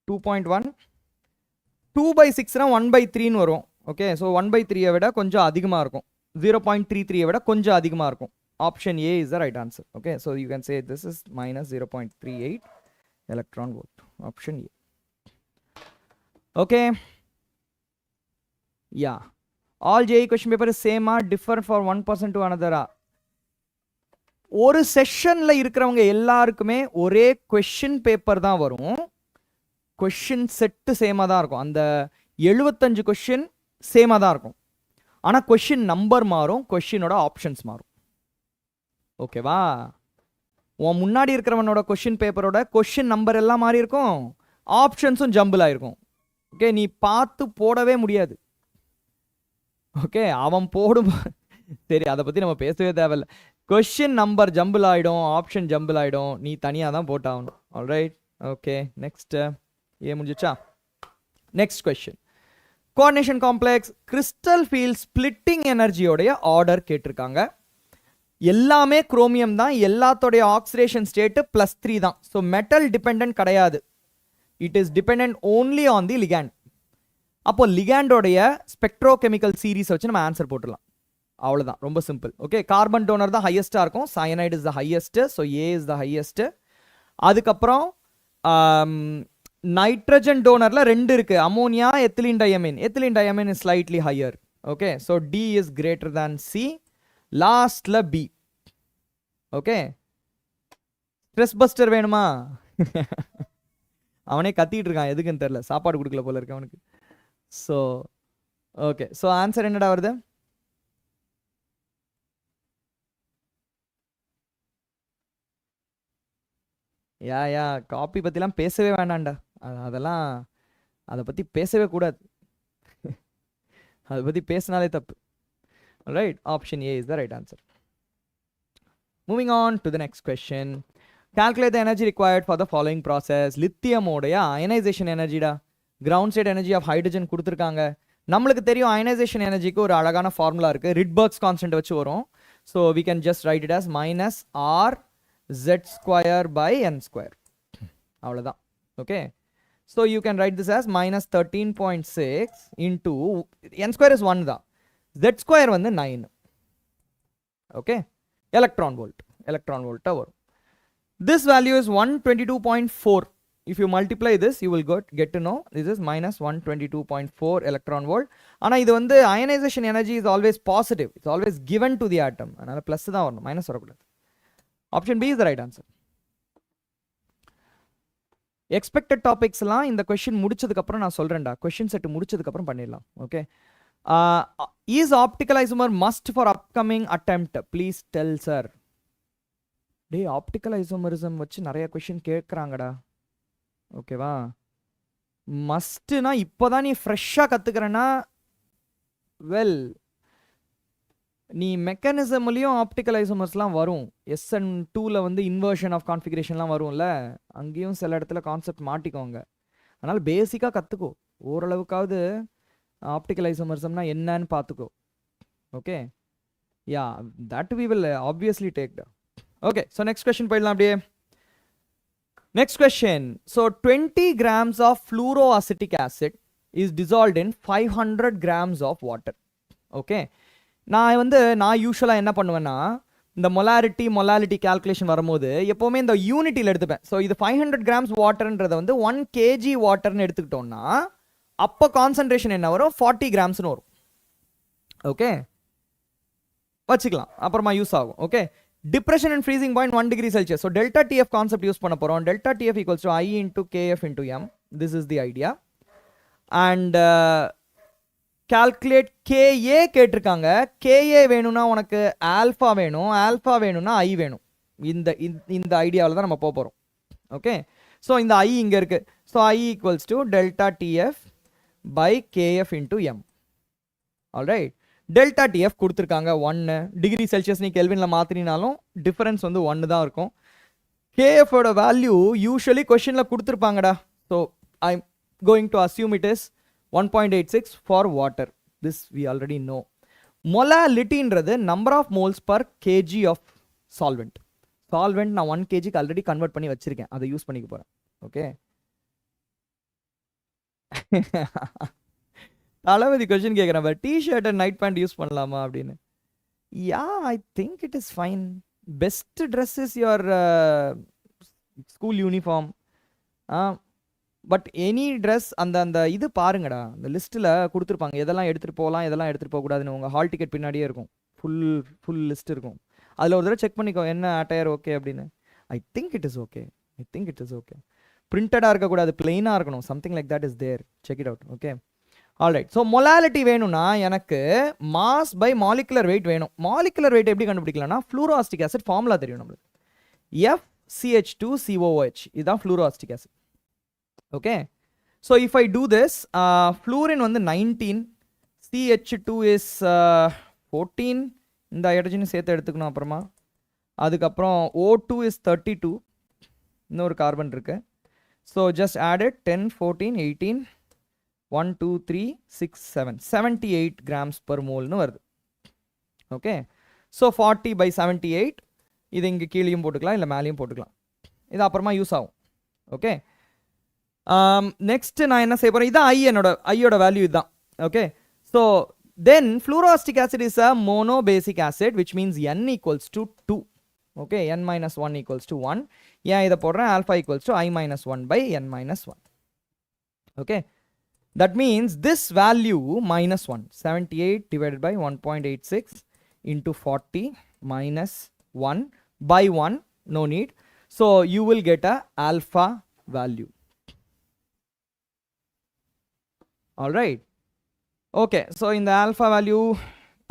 2.1 2/6 1/3 வரும். ஓகே, ஸோ 1/3 விட கொஞ்சம் அதிகமாக இருக்கும். 0.33 விட கொஞ்சம் அதிகமாக இருக்கும். Option A is the right answer. Okay, so you can say this is minus 0.38 electron volt. Option A. Okay. Yeah. All JEE question paper is same or differ for one person to another. ஒரு செஷன்ல இருக்கிறவங்க எல்லாருக்குமே ஒரே question paper தான் வரும். Question set சேமாக தான் இருக்கும். அந்த 75 கொஸ்டின் சேமாக தான் இருக்கும். ஆனால் கொஸ்டின் நம்பர் மாறும், கொஸ்டினோட ஆப்ஷன்ஸ் மாறும். ஓகேவா? உன் முன்னாடி இருக்கிறவனோட கொஸ்டின் பேப்பரோட கொஸ்டின் நம்பர் எல்லாம் மாறி இருக்கும், ஆப்ஷன்ஸும் ஜம்பிள் ஆயிருக்கும். ஓகே, நீ பார்த்து போடவே முடியாது. ஓகே, அவன் போடும். சரி, அதை பற்றி நம்ம பேசவே தேவையில்லை. கொஸ்டின் நம்பர் ஜம்பிள் ஆகிடும், ஆப்ஷன் ஜம்பிள் ஆகிடும், நீ தனியாக தான் போட்டாகணும். Alright, okay. நெக்ஸ்ட் முடிஞ்சிச்சா? Next question. Coordination complex crystal field splitting எனர்ஜியோடைய ஆர்டர் கேட்டிருக்காங்க. எல்லாமே குரோமியம் தான், எல்லாத்தோடைய ஆக்சிடேஷன் ஸ்டேட்டு +3 தான். ஸோ மெட்டல் டிபெண்ட் கிடையாது. It is depend only on the ligand. அப்போ லிகேண்டோடைய ஸ்பெக்ட்ரோகெமிக்கல் சீரீஸ் வச்சு நம்ம ஆன்சர் போட்டுடலாம். அவ்வளோதான், ரொம்ப சிம்பிள். ஓகே, கார்பன் டோனர் தான் ஹையஸ்ட்டாக இருக்கும், cyanide is the highest, so A is the highest. அதுக்கப்புறம் நைட்ரஜன் டோனரில் 2 இருக்கு, ammonia, ethylene diamine. Ethylene diamine is slightly higher. Okay, so D is greater than C. லாஸ்ட்ல பி. ஓகே, ஸ்ட்ரெஸ் பஸ்டர் வேணுமா? அவனே கத்திட்டு இருக்கான், எதுக்குன்னு தெரியல, சாப்பாடு கொடுக்கல போல இருக்கு அவனுக்கு. ஸோ ஓகே, ஸோ ஆன்சர் என்னடா வருது? யா காப்பி பற்றிலாம் பேசவே வேண்டாம்டா. அதெல்லாம் அதை பற்றி பேசவே கூடாது. அதை பற்றி பேசினாலே தப்பு. Right, option A is the right answer. Moving on to the next question. Calculate the energy required for the following process. Lithium உடைய ionization energy டா. Ground state energy of hydrogen கொடுத்திருக்காங்க. நம்மளுக்கு தெரியும் ionization energyக்கு ஒரு அழகான ஃபார்முலா இருக்கு. Rydberg's constant வச்சு வரும். So we can just write it as minus R(Z²/n²). அவ்வளவுதான். Okay. So you can write this as minus 13.6 into n² is 1 தான். Z² வந்து 9. ஓகே, எலக்ட்ரான் வோல்ட் வரும். This value is 122.4. If you multiply this, you will get to know this is minus 122.4 electron volt. ஆனால் இது வந்து ionization energy is always positive. It's always given to the atom. அதனால plus தான் வரணும், minus வரக்கூடாது. Option B is the right answer. Expected டாபிக்ஸ்லாம் இந்த question முடிச்சதுக்கப்புறம் நான் சொல்கிறேன்டா. கொஸ்டின் செட் முடிச்சதுக்கப்புறம் பண்ணிடலாம். Okay, is optical isomer must for upcoming attempt? Please tell sir. டேய், ஆப்டிக்கல் ஐசோமரிசம் வச்சு நிறைய கொஸ்டின் கேட்குறாங்கடா. ஓகேவா? மஸ்ட்னா இப்போதான் நீ ஃப்ரெஷ்ஷாக கற்றுக்கிறேன்னா, வெல், நீ மெக்கானிசம்லேயும் ஆப்டிக்கல் ஐசோமர்ஸ்லாம் வரும். SN2ல வந்து இன்வர்ஷன் ஆஃப் கான்ஃபிகரேஷன்லாம் வரும்ல, அங்கேயும் சில இடத்துல கான்செப்ட் மாட்டிக்கோங்க. அதனால் பேசிக்காக கற்றுக்கோ, ஓரளவுக்காவது ஆப்டிக்கல் ஐசோமரிசம்னா என்னன்னு பார்த்துக்கோ. Okay, yeah, that we will obviously take the. Okay, so next question போயிடலாம் அப்படியே. Next question. So 20 grams of fluoroacetic acid is dissolved in 500 grams of water. Okay, நான் யூஸ்வலாக என்ன பண்ணுவேன்னா, இந்த மொலாலிட்டி கால்குலேஷன் வரும்போது எப்போவுமே இந்த யூனிட்டியில் எடுத்துப்பேன். ஸோ இது 500 grams வாட்டர்ன்றதை வந்து 1 kg வாட்டர்னு எடுத்துக்கிட்டோம்னா அப்போ கான்சன்ட்ரேஷன் என்ன வரும்? 40 grams வரும். ஓகே, வச்சுக்கலாம், அப்புறமா யூஸ் ஆகும். Okay, depression and freezing point 1 degree Celsius. So delta TF concept use பண்ண போகிறோம். Delta TF equals to I into KF into M. This is the idea. And calculate KA கேட்டிருக்காங்க. KA வேணும்னா உனக்கு alpha வேணும், alpha வேணும்னா I வேணும். இந்த ஐடியாவில் தான் நம்ம போக போகிறோம். ஓகே, ஸோ இந்த I இங்கே இருக்கு. So I equals to delta TF by KF into M. Alright, delta TF கொடுத்துருக்காங்க 1 டிகிரி செல்சியஸ். நீ கெல்வினில் மாற்றினாலும் டிஃபரன்ஸ் வந்து 1 தான் இருக்கும். கேஎஃபோட வேல்யூ யூஸ்வலி கொஸ்டினில் கொடுத்துருப்பாங்கடா. So I am going to assume it is 1.86 for water. This we already know. மொலாலிட்டின்றது number of moles per kg of solvent. நான் 1 kgக்கு ஆல்ரெடி கன்வெர்ட் பண்ணி வச்சிருக்கேன், அதை யூஸ் பண்ணிக்க போகிறேன். ஓகே, தளபதி கொஸ்டின் கேட்குறேன், T-shirt and night pant use பண்ணலாமா அப்படின்னு. Yeah, I think it is fine. Best dress is your school uniform. But any dress அந்த இது பாருங்கடா, அந்த லிஸ்ட்டில் கொடுத்துருப்பாங்க எதெல்லாம் எடுத்துகிட்டு போகலாம் எதெல்லாம் எடுத்துகிட்டு போகக்கூடாதுன்னு. உங்கள் ஹால் டிக்கெட் பின்னாடியே இருக்கும், ஃபுல் லிஸ்ட் இருக்கும். அதில் ஒரு தடவை செக் பண்ணிக்கோ என்ன அட்டையர் ஓகே அப்படின்னு. I think it is okay. பிரிண்டடாக இருக்கக்கூடாது, பிளெயினாக இருக்கணும். Something like that is there. Check it out. Okay, alright. So molality வேணும்னா எனக்கு மாஸ் பை மாலிகுலர் வெயிட் வேணும். மாலிகுலர் வெயிட் எப்படி கண்டுபிடிக்கலாம்னா ஃப்ளூரோஆஸ்டிக் ஆசிட் ஃபார்முலா தெரியும் நம்மளுக்கு. FCH2COOH இதுதான் fluoroacetic acid. Okay, so if I do this, fluorine வந்து 19, CH2 is 14, இந்த ஹைட்ரஜன் சேர்த்து எடுத்துக்கணும். அப்புறமா அதுக்கப்புறம் O2 இஸ் 32, இன்னொரு கார்பன் இருக்கு. So just add it 10, 14, 18, 1, 2, 3, 6, 7, 78 grams per mole வருது. ஓகே, ஸோ 40/78 இது இங்கே கீழேயும் போட்டுக்கலாம் இல்லை மேலேயும் போட்டுக்கலாம். இது அப்புறமா யூஸ் ஆகும். ஓகே, நெக்ஸ்ட் நான் என்ன செய்ய போகிறேன், இதான் ஐயோட வேல்யூ இதுதான். Okay, so then fluoroacetic acid is a monobasic acid which means n equals to 2. Okay, n minus 1 equals to 1. ஏன் இதை போடுறேன், alpha equals to I minus 1 by n minus 1. Okay, that means this value minus 1, 78 divided by 1.86 into 40 minus 1 by 1, no need. So you will get a alpha value. All right. Okay, so in the alpha value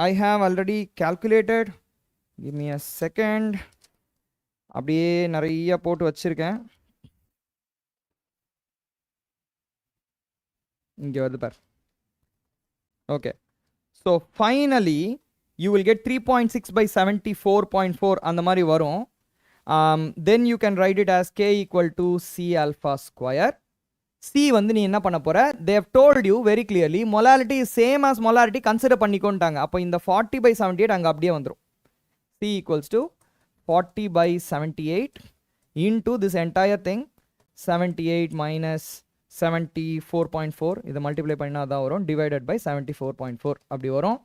I have already calculated. Give me a second. அப்படியே நிறைய போட்டு வச்சிருக்கேன். இங்கே வருது பார். Okay, so finally you will get 3.6/74.4 அந்த மாதிரி வரும். Then you can write it as K equal to C alpha square. C வந்து நீ என்ன பண்ண போற, they have told you very clearly molality is same as molarity consider பண்ணிக்கோன்ட்டாங்க. அப்போ இந்த 40/78 அங்கே அப்படியே வந்துடும். C equals to 40/78 into this entire thing 78 minus 74.4 இதை மல்டிப்ளை பண்ணால் தான் வரும், டிவைடட் பை 74.4 அப்படி வரும்.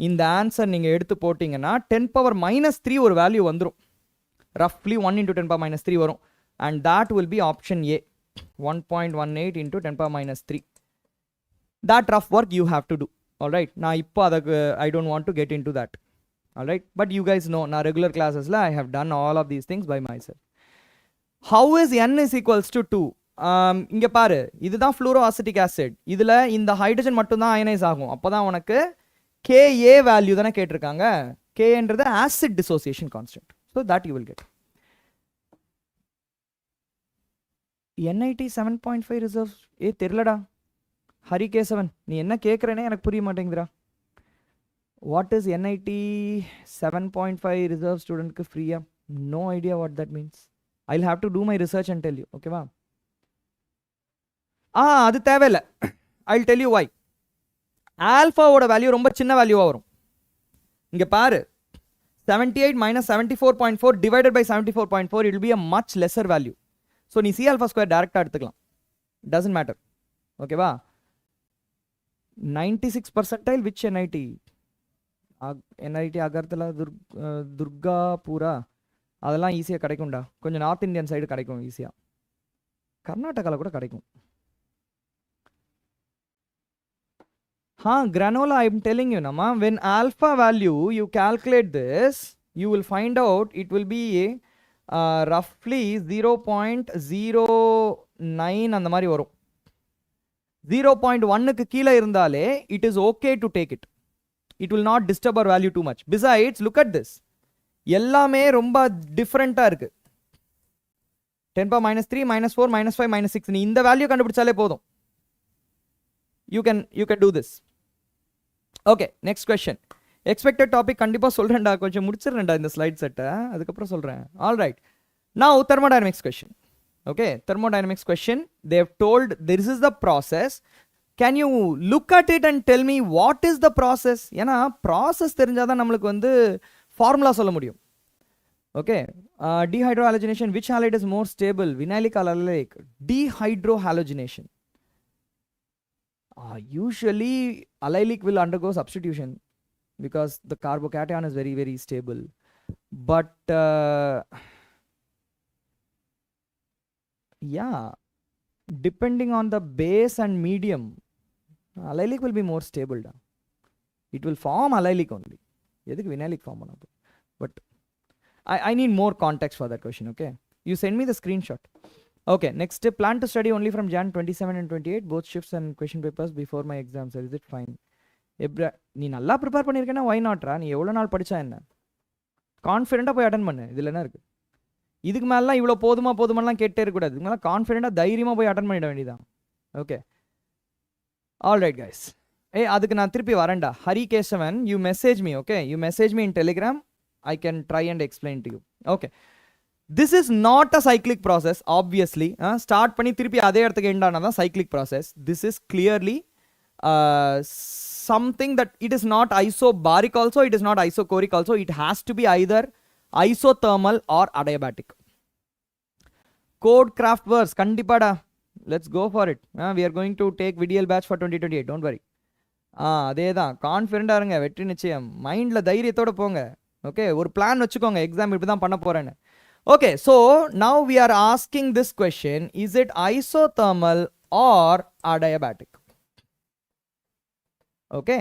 இந்த ஆன்சர் நீங்கள் எடுத்து போட்டிங்கன்னா 10⁻³ ஒரு வேல்யூ வந்துடும். ரஃப்லி 1 into 10⁻³ வரும். And that will be option A, 1.18 into 10⁻³. that rough work you have to do. Alright, நான் இப்போ அதுக்கு I don't want to get into that. Alright, but you guys know நான் regular classes I have done all of these things by myself. How is n is equals to 2? இங்கே பாரு, இதுதான் ஃப்ளூரோஆசிட்டிக் acid. இதில் இந்த hydrogen மட்டும்தான் அயனைஸ் ஆகும். அப்போ தான் உனக்கு Ka வேல்யூ தானே கேட்டிருக்காங்க. Kன்றது acid dissociation constant. So that you will get. NIT 7.5 reserves தெரியலடா ஹரிகேசவன், நீ என்ன கேட்குறேனே எனக்கு புரிய மாட்டேங்குதுடா. வாட் இஸ் NIT 7.5 ரிசர்வ் ஸ்டூடெண்ட்க்கு ஃப்ரீயா? No idea what that means. I will have to do my research and tell you. ஓகேவா? அது தேவையில்லை. I will tell you why. ஆல்ஃபாவோட வேல்யூ ரொம்ப சின்ன வேல்யூவாக வரும். இங்கே பாரு, 78 minus 74.4 divided by 74.4, it will be a much lesser value. So நீ C alpha square டைரக்டாக எடுத்துக்கலாம். Doesn't matter. ஓகேவா? 96 percentile which NIT? NIT Agartala, துர்காபூரா, அதெல்லாம் ஈஸியாக கிடைக்கும்டா. கொஞ்சம் நார்த் இந்தியன் சைடு கிடைக்கும் ஈஸியாக. கர்நாடகாவில் கூட கிடைக்கும். Granola, I am telling you, Nama, when alpha value you calculate this, you will find out it will be roughly 0.09 அந்த மாதிரி வரும். 0.1க்கு கீழே இருந்தாலே it is okay to take it. It will not disturb our value too much. Besides, look at this. எல்லாமே ரொம்ப டிஃப்ரெண்ட்டாக இருக்கு. 10⁻³ -4 -5 -6 நீ இந்த வேல்யூ கண்டுபிடிச்சாலே போதும். You can do this. Okay, next question. Expected topic கண்டிப்பாக சொல்கிறேன்டா, கொஞ்சம் முடிச்சிடுறேன்டா இந்த ஸ்லைட் செட்டை, அதுக்கப்புறம் சொல்கிறேன். All right. Now thermodynamics question. Okay, thermodynamics question. They have told this is the process. Can you look at it and tell me what is the process? ஏன்னா process தெரிஞ்சாதான் நம்மளுக்கு வந்து ஃபார்முலா சொல்ல முடியும். Okay, dehydrohalogenation. Which halide is more stable? Vinylic or allylic? Dehydrohalogenation. Usually allylic will undergo substitution because the carbocation is very, very stable. But yeah, depending on the base and medium, allylic will be more stable. It will form allylic only. Vinylic form. But I need more context for that question, okay? You send me the screenshot. Okay, next step, plan to study only from Jan 27 and 28, both shifts and question papers before my exam, sir. Is it fine? நீ நல்லா prepare பண்ணியிருக்கேன்னா Y நாட்ரா? நீ எவ்வளோ நாள் படித்தா என்ன? கான்ஃபிடென்ட்டாக போய் அட்டன் பண்ணு. இதில் என்ன இருக்குது? இதுக்கு மேலாம் இவ்வளோ போதுமாலாம் கேட்டே இருக்கக்கூடாது. இதுக்கு மேலே கான்ஃபிடென்ட்டாக தைரியமாக போய் அட்டன் பண்ணிட வேண்டியதான். Okay, all right guys. அதுக்கு நான் திருப்பி வரேன்டா. Hari Kesavan, you message me, okay? You message me in Telegram. I can try and explain to you. Okay. This is not a cyclic process, obviously. Start பண்ணி திருப்பி அதே இடத்துக்கு end ஆனதான் cyclic process. This is clearly something that it is not isobaric also, it is not isochoric also. It has to be either isothermal or adiabatic. Code craft verse, kandipada. Let's go for it. We are going to take VDL batch for 2028. Don't worry. அதே தான். கான்ஃபிடென்ட்டாக இருங்க, வெற்றி நிச்சயம். மைண்டில் தைரியத்தோடு போங்க. Okay, ஒரு பிளான் வச்சுக்கோங்க, எக்ஸாம் இப்படி தான் பண்ண போகிறேன்னு. Okay, so now we are asking this question, is it isothermal or adiabatic? Okay,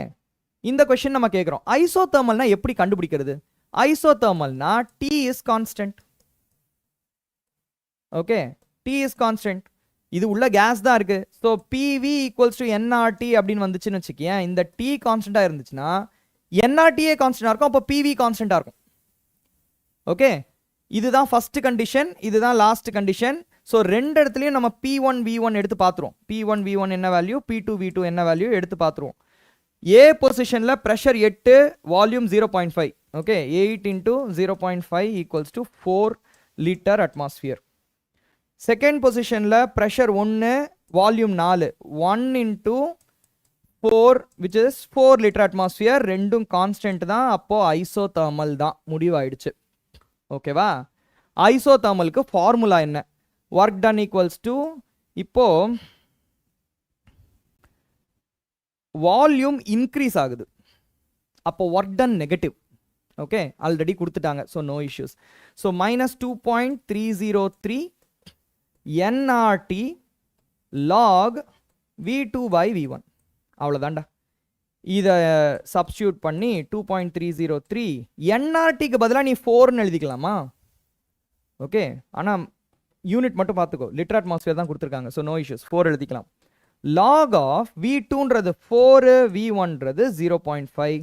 இந்த கொஸ்டின் நம்ம கேட்குறோம். ஐசோதர்மல்னா எப்படி கண்டுபிடிக்கிறது? ஐசோதர்மல்னா T is constant. Okay, T is constant. இது உள்ள கேஸ் தான் இருக்கு. So PV equals to NRT அப்படின்னு வந்துச்சுன்னு வச்சுக்கேன். இந்த T கான்ஸ்டன்டாக இருந்துச்சுன்னா NRTA கான்ஸ்டன்டாக இருக்கும், அப்போ PV கான்ஸ்டன்டாக இருக்கும். ஓகே, இதுதான் ஃபர்ஸ்ட் கண்டிஷன், இதுதான் லாஸ்ட் கண்டிஷன். ஸோ ரெண்டு இடத்துலையும் நம்ம P1 V1 எடுத்து பார்த்துருவோம். P1 V1 என்ன வேல்யூ, P2 V2 என்ன வேல்யூ எடுத்து பார்த்துருவோம். ஏ பொசிஷனில் pressure 8, volume 0.5. Okay, 8 × 0.5 equals to 4 litre atmosphere. Second பொசிஷனில் pressure 1, volume 4, 1 × 4 which is 4 litre atmosphere. ரெண்டும் கான்ஸ்டன்ட் தான், அப்போ ஐசோதர்மல் தான், முடிவாயிடுச்சு. ஓகேவா? ஐசோதர்மலுக்கு ஃபார்முலா என்ன? ஒர்க் டன் ஈக்குவல்ஸ் டு, இப்போ வால்யூம் இன்க்ரீஸ் ஆகுது, அப்போ work done negative. Okay, already கொடுத்துட்டாங்க, so no issues. So -2.303 NRT log V2/V1. அவ்வளோதாண்டா. இதை சப்ஸ்டியூட் பண்ணி 2.303 NRTக்கு பதிலாக நீ 4ன்னு எழுதிக்கலாமா? ஓகே, ஆனால் யூனிட் மட்டும் பார்த்துக்கோ, லிட்டர் அட்மாஸ்பியர் தான் கொடுத்துருக்காங்க, ஸோ நோ இஷ்யூஸ், 4 எழுதிக்கலாம். லாக் ஆஃப் V2ன்றது 4, V1ன்றது 0.5.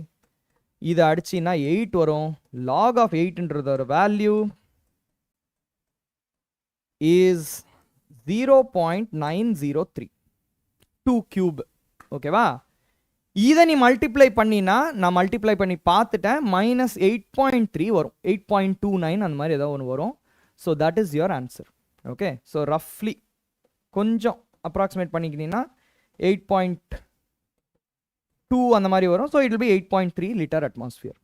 இதை அடிச்சின்னா 8 வரும். லாக் ஆஃப் 8ன்றதோட வேல்யூ இஸ் 0.903 2 cube. ஓகேவா? இதை நீ மல்டிப்ளை பண்ணினா, நான் மல்டிப்ளை பண்ணி பார்த்துட்டேன், -8.3 வரும், 8.29 அந்த மாதிரி ஏதோ ஒன்று வரும். So that is your answer. Okay, so ரஃப்லி கொஞ்சம் அப்ராக்சிமேட் பண்ணிக்கிட்டீங்கன்னா 8.2 அந்த மாதிரி வரும். So it will be 8.3 litre atmosphere.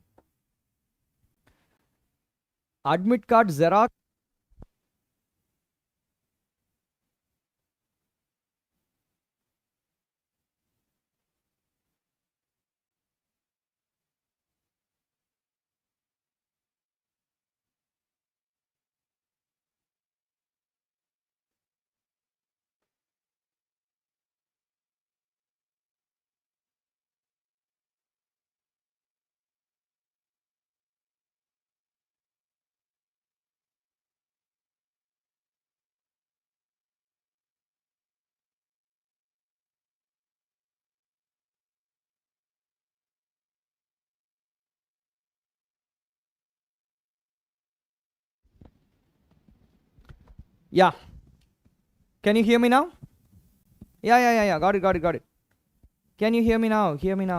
Admit card xerox Yeah. Can you hear me now? Yeah. Got it. Can you hear me now? Hear me now.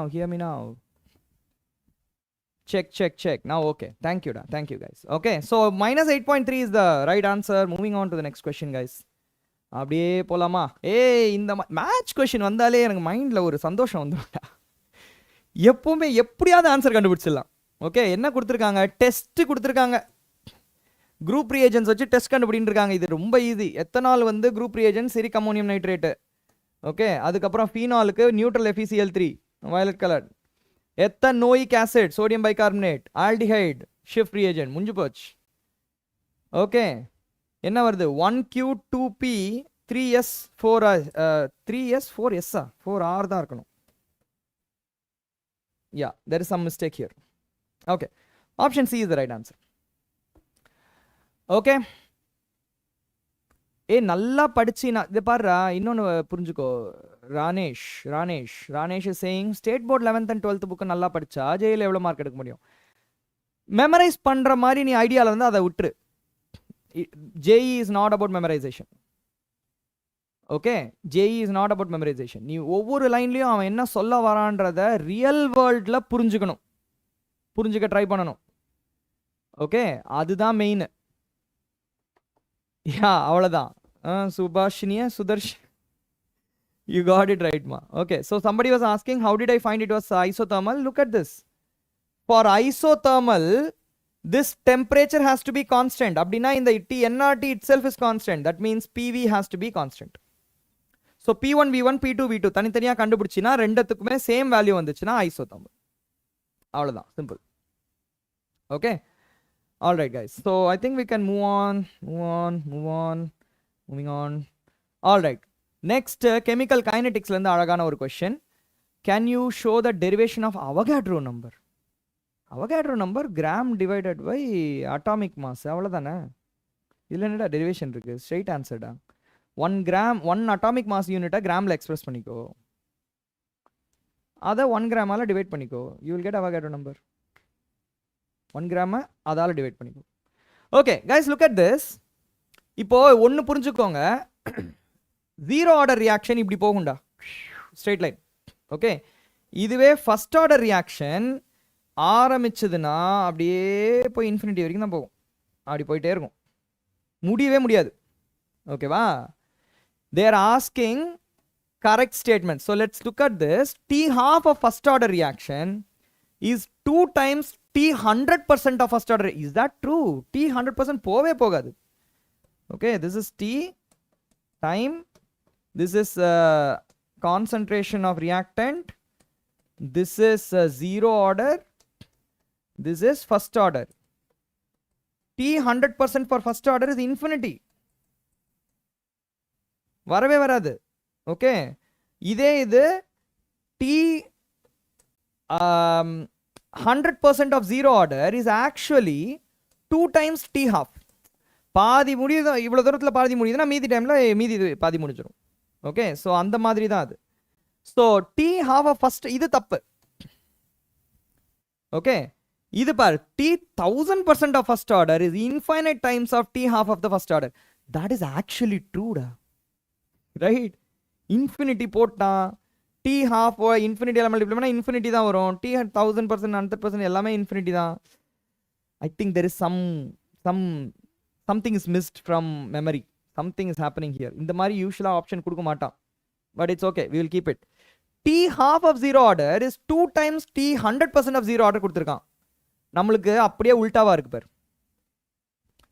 Check. Now, okay. Thank you, guys. Okay, so -8.3 is the right answer. Moving on to the next question, guys. அப்படியே போலாமா? இந்த match question வந்தாலே எனக்கு மைண்டில் ஒரு சந்தோஷம் வந்துட்டா. எப்பவுமே எப்படியாவது ஆன்சர் கண்டுபிடிச்சிடலாம். ஓகே, என்ன கொடுத்துருக்காங்க? டெஸ்ட் கொடுத்துருக்காங்க. குரூப் ரியேஜன்ஸ் வச்சு டெஸ்ட் கண்டுபிடின்னு இருக்காங்க. இது ரொம்ப ஈஸி. எத்தனால் வந்து group reagent, ceric ammonium nitrate. Okay, அதுக்கப்புறம் ஃபீனாலுக்கு neutral FeCl3 violet colour. ethanoic acid sodium bicarbonate aldehyde shift reagent முடிஞ்சு போச்சு. ஓகே, என்ன வருது 1Q2P 3S4 3S4S 4R தான் இருக்கணும். Yeah, there is some mistake here. Okay, option C is the right answer. Okay, நல்லா படிச்சு இது பாருடா, இன்னொன்று புரிஞ்சுக்கோ. Ranesh is saying state board 11th and 12th book நல்லா படிச்சா ஜேயில் எவ்வளோ மார்க் எடுக்க முடியும்? மெமரைஸ் பண்ணுற மாதிரி நீ ஐடியாவில் வந்து அதை விட்டுரு. JEE is not about memorization. Okay, JEE is not about memorization. நீ ஒவ்வொரு லைன்லையும் அவன் என்ன சொல்ல வரான்றத ரியல் வேர்ல்டில் புரிஞ்சுக்க ட்ரை பண்ணணும். ஓகே, அதுதான் மெயின். யா, அவ்வளோதான். சுபாஷினியா சுதர்ஷ், you got it right, ma. Okay, so somebody was asking how did I find it was isothermal? Look at this. For isothermal, this temperature has to be constant. Abdina in the nRT itself is constant. That means PV has to be constant. So P1 V1 P2 V2 தனித்தனியா கண்டுபிடிச்சினா ரெண்டுத்துக்குமே same value வந்துச்சுனா isothermal. அவ்வளவுதான், simple. Okay, all right guys, so I think we can move on. All right, next chemical kinetics la irundha alagana or question. Can you show the derivation of Avogadro number? Avogadro number gram divided by atomic mass, avladana. Idhula enna derivation irukku? Straight answer da. 1 gram 1 atomic mass unit gram la express paniko, adha 1 gram ala divide paniko, you will get Avogadro number. 1 gram அதால divide பண்ணிக்கோ. Okay guys, look at this. இப்போ ஒன்று புரிஞ்சுக்கோங்க, zero order reaction இப்படி போகும்டா, straight line. Okay, இதுவே first order reaction ஆரம்பிச்சதுன்னா அப்படியே போய் infinity வரைக்கும் தான் போகும், அப்படி போயிட்டே இருக்கும், முடியவே முடியாது. ஓகேவா? They're asking correct statement. So let's look at this. T half of first order reaction is 2 times T 100% of first order. Is that true? T 100% pove pogadu. Okay, this is T time, this is concentration of reactant, this is zero order, this is first order. T 100% for first order is infinity, varave varadu. Okay, இது T 100% of zero order is actually 2 times T half. பாதி முடியுது, இவ்வளோ தூரத்தில் பாதி முடியுதுன்னா மீதி டைமில் மீதி பாதி முடிஞ்சிடும். ஓகே, ஸோ அந்த மாதிரி தான் அது. So T half of first, இது தப்பு. ஓகே, இது பாரு, T 1000% of first order is infinite times of T half of the first order. That is actually true da, right? Infinity போட்டா T half infinity எல்லாம் மல்டிப்ளை பண்ணா infinity தான் வரும். T 1000% 100% எல்லாமே infinity தான். I think there is something is missed from memory. Something is happening here. இந்த மாதிரி யூஷுவலா option கொடுக்க மாட்டான், but it's okay, we will keep it. T half of zero order is 2 times T 100% of zero order கொடுத்திருக்கான். நம்மளுக்கு அப்படியே உல்டாவா இருக்கு பாரு,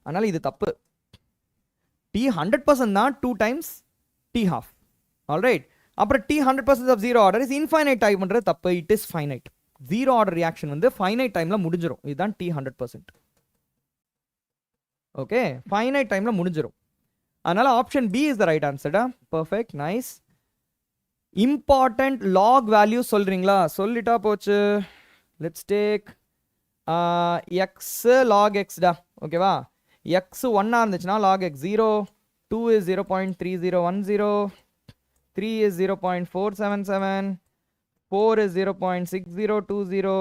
அதனால இது தப்பு. T 100% தான் 2 times T half. All right, அப்புறம் T 100% of zero order is infinite time பண்றது தப்பு. It is finite. Zero order reaction வந்து finite timeல முடிஞ்சிரும். இதுதான் T 100%. ஓகே, finite timeல முடிஞ்சிரும். அதனால option B is the right answer டா. Perfect, nice. Important log value சொல்றீங்களா? சொல்லிட்டா போச்சு. Let's take x log x டா. ஓகேவா? x 1 இருந்துச்சுன்னா log x 0, 2 is 0.3010, 3 is 0.477, 4 is 0.6020,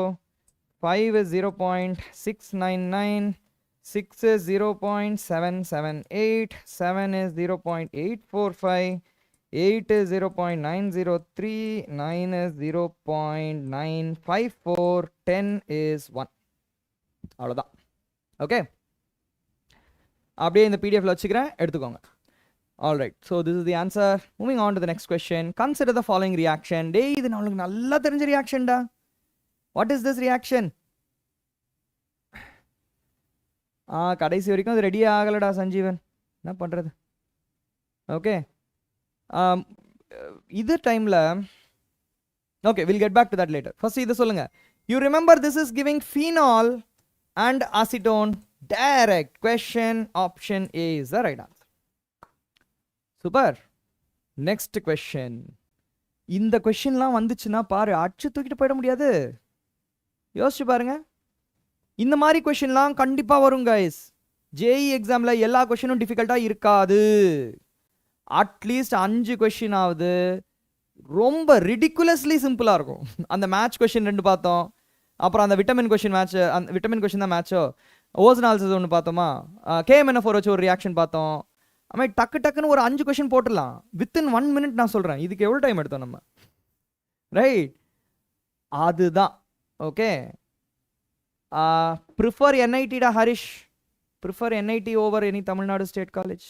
5 is 0.699, 6 is 0.778, 7 is 0.845, 8 is 0.903, 9 is 0.954, 10 is 1. அவ்வளோதான். ஓகே, அப்படியே இந்த பிடிஎஃப்ல வச்சுக்கிறேன், எடுத்துக்கோங்க. All right, so this is the answer. Moving on to the next question. Consider the following reaction. Dey, இது நம்மளுக்கு நல்லா தெரிஞ்ச reaction டா. What is this reaction? கடைசி வரைக்கும் அது ரெடி ஆகலடா சஞ்சீவன், என்ன பண்றது? ஓகே, இது டைமில் okay, we'll get back to that later. First இது சொல்லுங்க. You remember this is giving phenol and acetone. Direct question, option A is the right answer. Super. Next question. இந்த கொஸ்டின்லாம் வந்துச்சுன்னா பாரு அடிச்சு தூக்கிட்டு போயிட முடியாது. யோசிச்சு பாருங்க. இந்த மாதிரி கொஸ்டின்லாம் கண்டிப்பாக வரும் கைஸ். JEE எக்ஸாமில் எல்லா கொஸ்டினும் டிஃபிகல்ட்டாக இருக்காது. அட்லீஸ்ட் 5 கொஸ்டின் ஆகுது ரொம்ப ரிடிகுலஸ்லி சிம்பிளாக இருக்கும். அந்த மேட்ச் கொஸ்டின் 2 பார்த்தோம், அப்புறம் அந்த விட்டமின் கொஸ்டின் மேட்ச், அந்த விட்டமின் கொஸ்டின் தான் மேட்சோ, ஓசனால்சிஸ் ஒன்று பார்த்தோமா, KMNF4 வச்சு ஒரு ரியாக்ஷன் பார்த்தோம். அதுமாதிரி டக்கு டக்குன்னு ஒரு 5 கொஸ்டின் போட்டுடலாம் வித்தின் 1 மினிட். நான் சொல்கிறேன் இதுக்கு எவ்வளோ டைம் எடுத்தோம் நம்ம, ரைட்? அதுதான். ஓகே, ப்ரிஃபர் NITடா Harish, prefer NIT over any Tamil Nadu state college.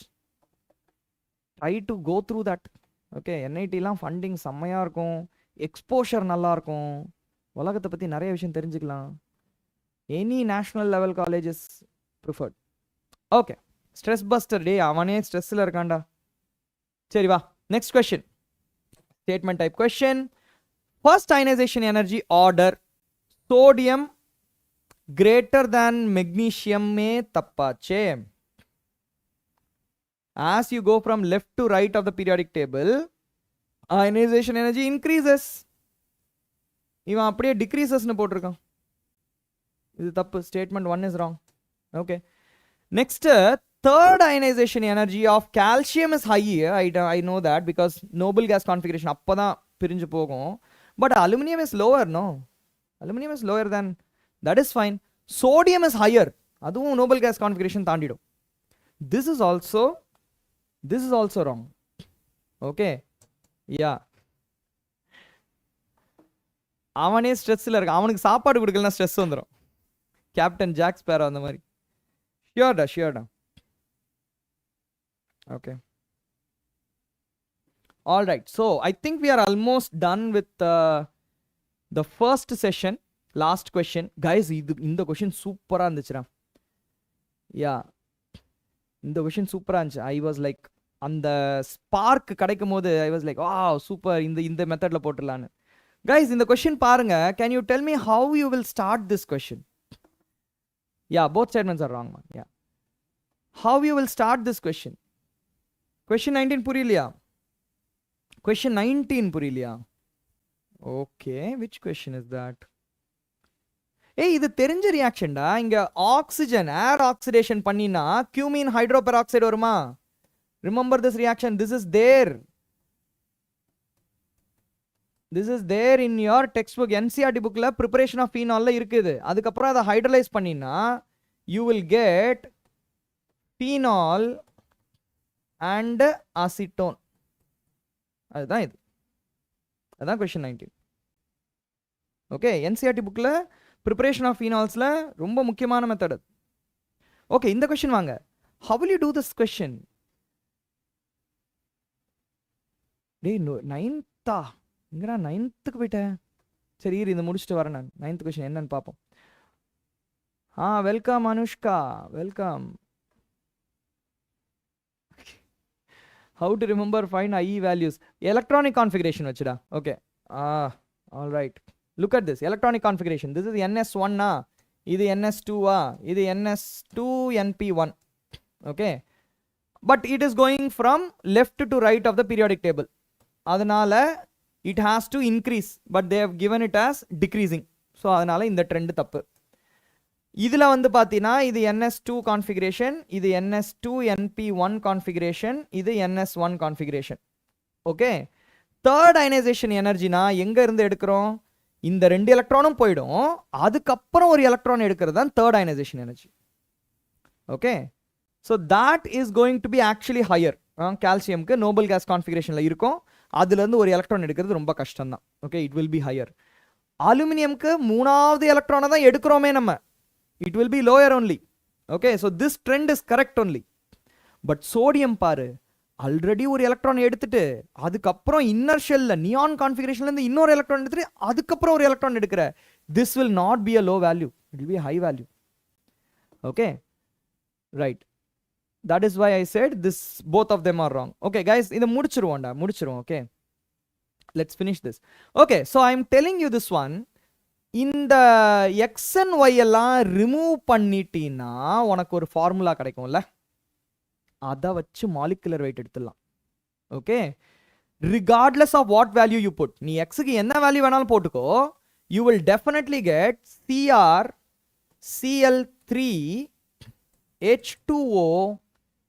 Try to go through that. Okay, NITலாம் ஃபண்டிங் செம்மையாக இருக்கும், எக்ஸ்போஷர் நல்லாயிருக்கும், உலகத்தை பற்றி நிறைய விஷயம் தெரிஞ்சுக்கலாம். Any national level colleges preferred. Okay, stress buster. டே அவனே ஸ்ட்ரெஸ்ஸில் இருக்காண்டா. சரி வா, next question. Statement type question. First ionisation energy order sodium greater than மெக்னீஷியமே தப்பாச்சே. As you go from left to right of the periodic table, ionization energy increases. இவன் அப்படியே decreasesனு போட்டிருக்கான். இது தப்பு. Statement 1 is wrong. Okay. Next, third ionization energy of calcium is higher. I know that because noble gas configuration அப்பதான் பிரிஞ்சு போகும். But aluminum is lower, no? Aluminum is lower than, that is fine. Sodium is higher. அதுவும் noble gas configuration தாண்டிடும். This is also wrong. Okay, yeah. அவனே ஸ்ட்ரெஸ்ல இருக்கான். அவனுக்கு சாப்பாடு கொடுக்கலனா stress வந்துடும். Captain jack Sparrow அந்த மாதிரி. ஷியோர்டா. Okay. All right. So I think we are almost done with the first session. Last question, guys. இந்த question சூப்பரா இருந்துச்சுடா. Yeah. இந்த கொஷின் சூப்பராக இருந்துச்சு. ஐ வாஸ் லைக், அந்த ஸ்பார்க் கிடைக்கும் போது I was like, wow super, இந்த மெத்தடில் போட்டுடலான்னு. கைஸ், இந்த கொஷின் பாருங்க. Can you tell me how you will start this question? Yeah, both statements are wrong. Yeah, how you will start this question? Question 19 புரியலையா? Question 19 புரியலையா? Okay, which question is that? ஏய், இது தெரிஞ்ச ரியாக்ஷன்டா. இங்க oxygen ஏர் oxidation பண்ணினா கியூமீன் hydroperoxide வருமா? Remember this reaction. This is there in your textbook. NCERT புக்ல preparation of ஃபீனால்ல இருக்குது. அதுக்கப்புறம் அதை ஹைட்ரலைஸ் பண்ணினா you will get phenol and acetone. அதுதான் இது. அதுதான் கொஸ்டின் 19. ஓகே, NCERT புக்ல ப்ரிப்பரேஷன் ஆஃப் ஃபீனால்ஸில் ரொம்ப முக்கியமான மெத்தட். ஓகே, இந்த கொஸ்டின் வாங்க. How will you do this question? டேய், 9th இங்கடா 9th போயிட்டேன். சரி, இது முடிச்சுட்டு வரேன் நான். 9th கொஸ்டின் என்னன்னு பார்ப்போம். Welcome Anushka, welcome. How to remember find IE values? Electronic configuration வச்சுடா. Okay, all right. Look at this electronic configuration. This is NS1 இது NS2 இது NS2NP1. Okay, but it is going from left to right of the periodic table. அதனால it has to increase, but they have given it as decreasing. So அதனால இந்த trend தப்பு. இதுல வந்து பாத்தீனா இது NS2 configuration, இது NS2NP1 configuration, இது NS1 configuration. Okay, third ionization energy எங்க இருந்து எடுக்கிறோம்? இந்த 2 எலக்ட்ரானும் போயிடும், அதுக்கப்புறம் ஒரு எலக்ட்ரான் எடுக்கிறது தான் third ionisation energy. Okay, so that is going to be actually higher. கால்சியம்க்கு நோபல் கேஸ் கான்ஃபிகரேஷனில் இருக்கும், அதுலேருந்து ஒரு எலக்ட்ரான் எடுக்கிறது ரொம்ப கஷ்டம் தான். Okay, it will be higher. அலுமினியம்க்கு 3வது எலக்ட்ரானை தான் எடுக்கிறோமே நம்ம, it will be lower only. Okay, so this trend is correct only. But sodium பாரு, ஆல்ரெடி ஒரு எலக்ட்ரான் எடுத்துட்டு அதுக்கப்புறம் இன்னர் ஷெல்ல நியான் கான்ஃபிகரேஷன்ல இருந்து இன்னொரு எலக்ட்ரான் எடுத்துட்டு அதுக்கப்புறம் ஒரு எலக்ட்ரான் எடுக்கிற. This will not be a low value, it will be high value. Okay, right. That is why I said this both of them are wrong. Okay guys, இதை முடிச்சிருவோம். ஓகே, let's finish this. Okay, so I'm telling you this one. இந்த x and y எல்லாம் remove பண்ணிட்டீன்னா உனக்கு ஒரு formula கிடைக்கும்ல, அதை வச்சு மாலிகுலர் வெயிட் எடுத்துடலாம். Okay, regardless of what value you put, நீ x க்கு என்ன வேல்யூ வேணாலும் போட்டுக்கோ, you will definitely get CrCl3 H2O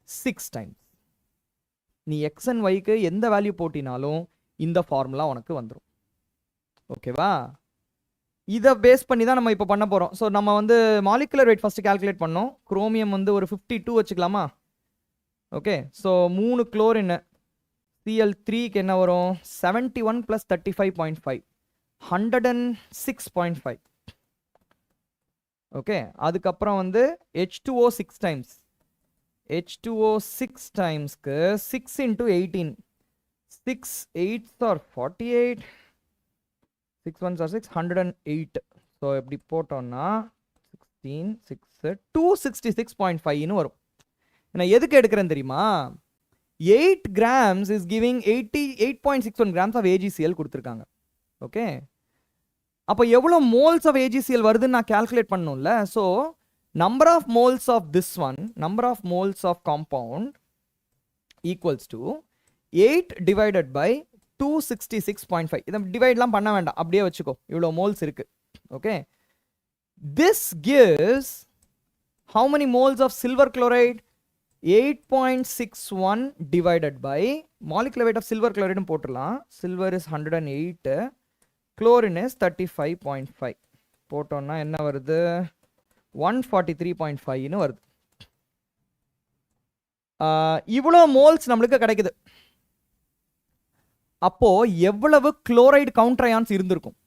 6 times. நீ x and y க்கு எந்த வேல்யூ போட்டினாலும் இந்த ஃபார்முலா உனக்கு வந்துடும். ஓகேவா? இதை பேஸ் பண்ணி தான் நம்ம இப்போ பண்ண போகிறோம். ஸோ நம்ம வந்து மாலிகுலர் வெயிட் ஃபஸ்ட்டு கால்குலேட் பண்ணோம். குரோமியம் வந்து ஒரு 52 வச்சுக்கலாமா? ஓகே, ஸோ 3 குளோரின் Cl3க்கு என்ன வரும்? 71 + 35.5 106.5. ஓகே, அதுக்கப்புறம் வந்து H2O 6 times. H2O 6 டைம்ஸ்க்கு 6 × 18 6 8s are 48 6 1s are 6 108. So எப்படி போட்டோம்னா 16 6 266.5 வரும். நான் எதுக்கு எடுக்கிறேன்னு தெரியுமா? 8 grams is giving 88.61 grams of AgCl கொடுத்துருக்காங்க. ஓகே, அப்போ எவ்வளோ மோல்ஸ் ஆஃப் AgCl வருதுன்னு நான் கால்குலேட் பண்ணணும்ல. So number of moles of this one, number of moles of compound equals to 8 divided by 266.5. இதை டிவைட்லாம் பண்ண வேண்டாம், அப்படியே வச்சுக்கோ, இவ்வளோ மோல்ஸ் இருக்கு. Okay, this gives how many moles of silver chloride? 8.61 divided by molecular weight of silver chloride போட்டுடலாம். silver is 108, chlorine is 35.5. போட்டோம்னா என்ன வருது? 143.5 வருது. இவ்வளோ மோல்ஸ் நம்மளுக்கு கிடைக்குது. அப்போ எவ்வளவு குளோரைடு கவுண்டரையான்ஸ் இருந்திருக்கும்?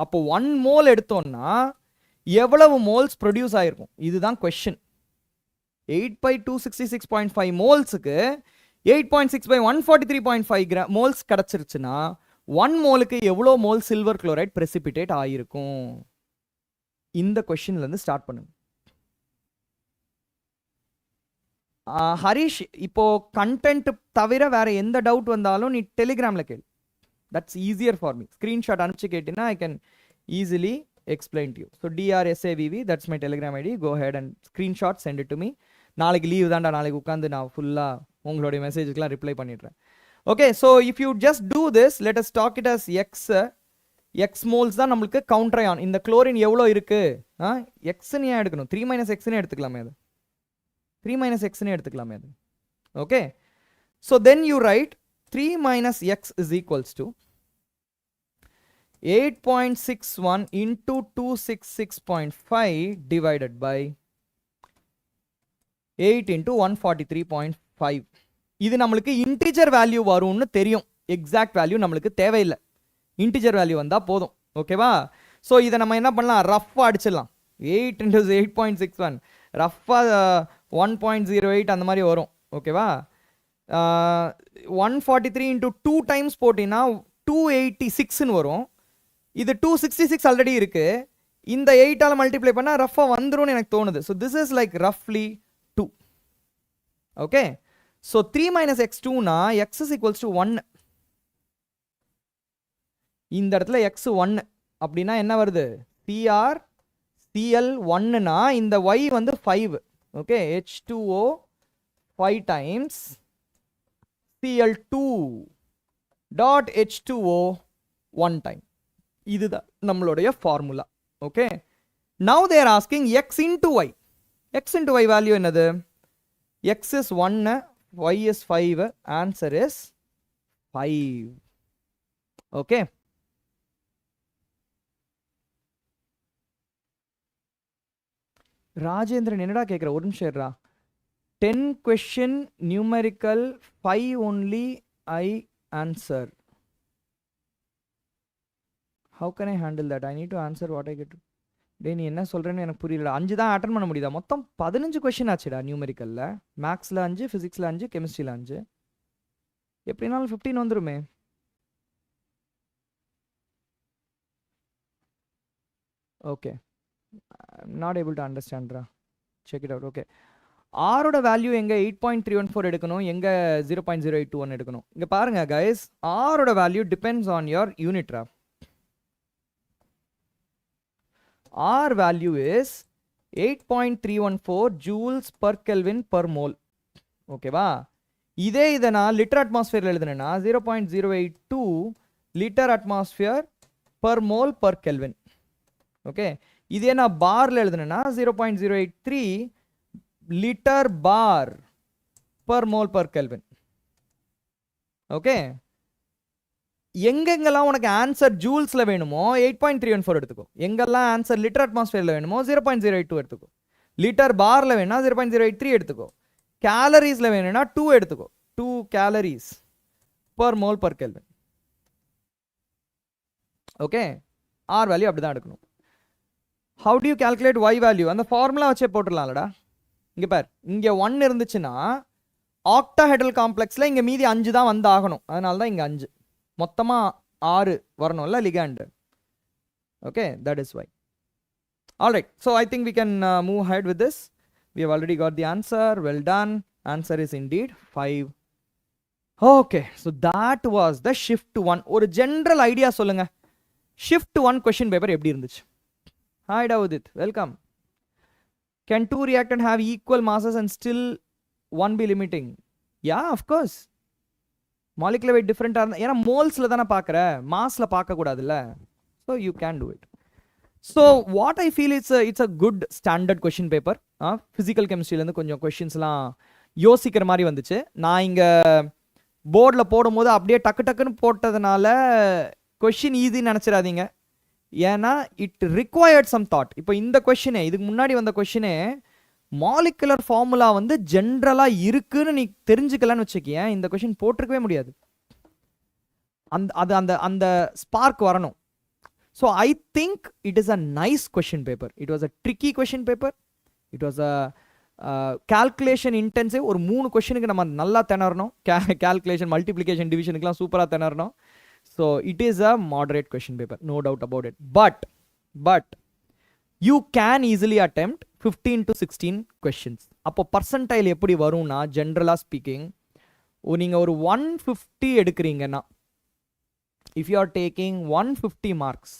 அப்போ 1 மோல் எடுத்தோம்னா எவ்வளவு மோல்ஸ் ப்ரொடியூஸ் ஆயிருக்கும்? இதுதான் கொஸ்டின். 8/266.5 மோல்ஸுக்கு 8.6/143.5 மோல்ஸ் கிடைச்சிருச்சுன்னா 1 மோலுக்கு எவ்வளோ மோல் சில்வர் குளோரைட் பிரசிபிடேட் ஆயிருக்கும்? இந்த கொஸ்டின்ல இருந்து ஸ்டார்ட் பண்ணுங்க. ஹரிஷ், இப்போ கண்டென்ட் தவிர வேற எந்த டவுட் வந்தாலும் நீ டெலிகிராம்ல கேளு. That's easier for me. Screenshot அனுப்பிச்சு கேட்டீங்கன்னா I can easily explain to you. So DRSAVV, that's my telegram ID. Go ahead and screenshot, send it to me. நாளைக்கு லீவ் தான்டா, நாளைக்கு உட்காந்து நான் ஃபுல்லாக உங்களுடைய மெசேஜுக்கெலாம் ரிப்ளை பண்ணிடுறேன். Okay, so if you just do this, let us take it as X moles தான் நம்மளுக்கு கவுண்டரையான். இந்த குளோரின் எவ்வளோ இருக்கு? எக்ஸ்ன்னு ஏன் எடுக்கணும்? 3 - எக்ஸ்னே எடுத்துக்கலாமே, அது 3 - எக்ஸ்னே எடுத்துக்கலாமே அது. Okay, so then you right 3 - x is equals to 8.61 into 266.5 divided by 8 into 143.5. இது நம்மளுக்கு இன்டிஜர் வேல்யூ வரும்னு தெரியும். எக்ஸாக்ட் வேல்யூ நம்மளுக்கு தேவையில்லை, இன்டிஜர் வேல்யூ வந்தால் போதும். ஓகேவா? ஸோ இதை நம்ம என்ன பண்ணலாம்? ரஃப்பாக அடிச்சிடலாம். 8 into 8.61 ரஃப்பாக 1.08 அந்த மாதிரி வரும். ஓகேவா? 143 into 2 டைம்ஸ் போட்டிங்கன்னா 286ன்னு வரும். இது 266 ஆல்ரெடி இருக்கு. இந்த 8ஆல் மல்டிப்ளை பண்ணால் ரஃபாக வந்துரும்னு எனக்கு தோணுது. ஸோ திஸ் இஸ் லைக் ரஃப்லி 2. ஓகே, ஸோ 3 - x2னா x is equals to 1. இந்த இடத்துல x 1 அப்படின்னா என்ன வருது? CR CL 1னா இந்த y வந்து 5. Okay, H2O 5 times Cl2 dot H2O 1 time. இதுதான் நம்மளுடைய formula. Okay, now they're asking x into y. x into y value என்னது? x is 1, y is 5, answer is 5. Okay, Rajendran என்னடா கேட்குற? ஒரு நிமிஷம் இருடா. 10 question numerical 5 only I answer. How can I handle that? I need to answer what I get to. டே, நீ என்ன சொல்கிறேன்னு எனக்கு புரியல. 5 தான் அட்டன் பண்ண முடியுதா? மொத்தம் 15 கொஷின் ஆச்சுடா நியூமெரிக்கலில். மேக்ஸில் 5, ஃபிசிக்ஸில் 5, கெமிஸ்ட்ரியில் 5. எப்படினாலும் 15 வந்துருமே. Okay, I'm not able to understand. Check it out. Okay. ஆரோட வேல்யூ எங்க 8.314 எடுக்கணும், எங்க 0.0821 எடுக்கணும். இங்க பாருங்க guys, ஆரோட value depends on your unit ref. R value is 8.314 joules per Kelvin per mole. ஓகேவா? இதே இதை நான் லிட்டர் அட்மாஸ்பியர்ல எழுதுனேன்னா 0.082 litre atmosphere per mole per Kelvin. Okay, இதே நான் பார்ல எழுதுனேன்னா 0.083 litre bar per mole per Kelvin. Okay, எங்கெங்கெல்லாம் உனக்கு ஆன்சர் ஜூல்ஸ்ல வேணுமோ 8.314 எடுத்துக்கோ. எங்கெல்லாம் ஆன்சர் லிட்டர் அட்மாஸ்பியர்ல வேணுமோ 0.082 எடுத்துக்கோ. லிட்டர் பார்ல வேணா 0.083 எடுத்துக்கோ. கேலரிஸ்ல வேணும்னா 2 எடுத்துக்கோ. 2 calories per mole per Kelvin. Okay, R value அப்படிதான் எடுக்கணும். How do you calculate Y value? அந்த ஃபார்முலா வச்சே போட்டுடலாம்லடா. இங்க பார், இங்க 1 இருந்துச்சுன்னா ஆக்டாஹெட்ரல் காம்ப்ளெக்ஸ்ல இங்க மீதி 5 தான் வந்து ஆகணும். அதனால தான் இங்க 5, மொத்தமா 6 வரணும்ல ligand. Okay, that is why. All right, so I think we can move ahead with this. We have already got the answer. Well done. Answer is indeed 5. Okay, so that was the shift 1. ஒரு general idea சொல்லுங்க. shift 1 question paper எப்படி இருந்துச்சு? Hi Davudit, welcome. Can two reactants have equal masses and still one be limiting? Yeah, of course. Molecular weight different ஆ, ஏன்னா மோல்ஸ்ல தானே பார்க்குற, மாஸ்ல பார்க்க கூடாதுல்ல. So you can do it. So what I feel it's a good standard question paper. Physical chemistry இருந்து கொஞ்சம் கொஸ்டின்ஸ்லாம் யோசிக்கிற மாதிரி வந்துச்சு. நான் இங்கே போர்டில் போடும்போது அப்படியே டக்கு டக்குன்னு போட்டதுனால கொஷின் ஈஸின்னு நினச்சிடாதீங்க. ஏன்னா இட் ரிக்வயர்ட் சம் தாட். இப்போ இந்த கொஷினே, இதுக்கு முன்னாடி வந்த கொஷினே மாலிகுலர் ஃபார்முலா வந்து ஜென்ரலாக இருக்குன்னு நீ தெரிஞ்சுக்கலான்னு வச்சுக்கேன், இந்த கொஷின் போட்டிருக்கவே முடியாது. அந்த ஸ்பார்க் வரணும். So I think it is a nice question paper. It was a tricky question paper. It was a calculation intensive. ஒரு 3 கொஸ்டினுக்கு நம்ம நல்லா திணறணும். calculation, multiplication, divisionக்குலாம் சூப்பராக திணறணும். So it is a moderate question paper, no doubt about it. But you can easily attempt 15 to 16 questions. அப்போ percentile எப்படி வரும்னா, generally speaking, நீங்க ஒரு 150 எடுக்கிறீங்கன்னா, if you are taking 150 marks,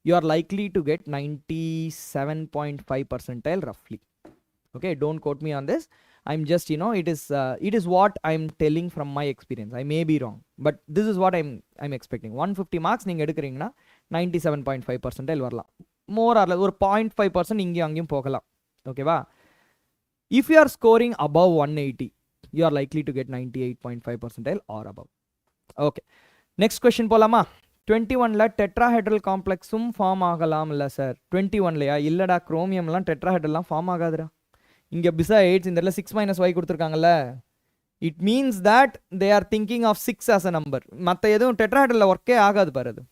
you are likely to get 97.5 percentile roughly. Okay, don't quote me on this. I'm just, it is what I'm telling from my experience. I may be wrong, but this is what I'm expecting. 150 marks நீங்க எடுக்கிறீங்கன்னா 97.5 percentile வரலாம். More or less ஒரு 0.5% இங்கேயும் அங்கேயும் போகலாம். ஓகேவா? If you are scoring above 180, you are likely to get 98.5 percentile or above. Okay. Next question போலாமா? 21ல tetrahedral காம்ப்ளெக்ஸும் form ஆகலாம் இல்லை சார்? 21லையா? இல்லைடா, குரோமியம்லாம் டெட்ராஹெட்ரல்லாம் ஃபார்ம் ஆகாதுடா. இங்கே பிசைட்ஸ் இந்த இடத்துல 6 - y கொடுத்துருக்காங்கல்ல, it means that they are thinking of 6 as a number. மற்ற எதுவும் டெட்ராஹெட்ரலில் ஒர்க்கே ஆகாது பாரு அது.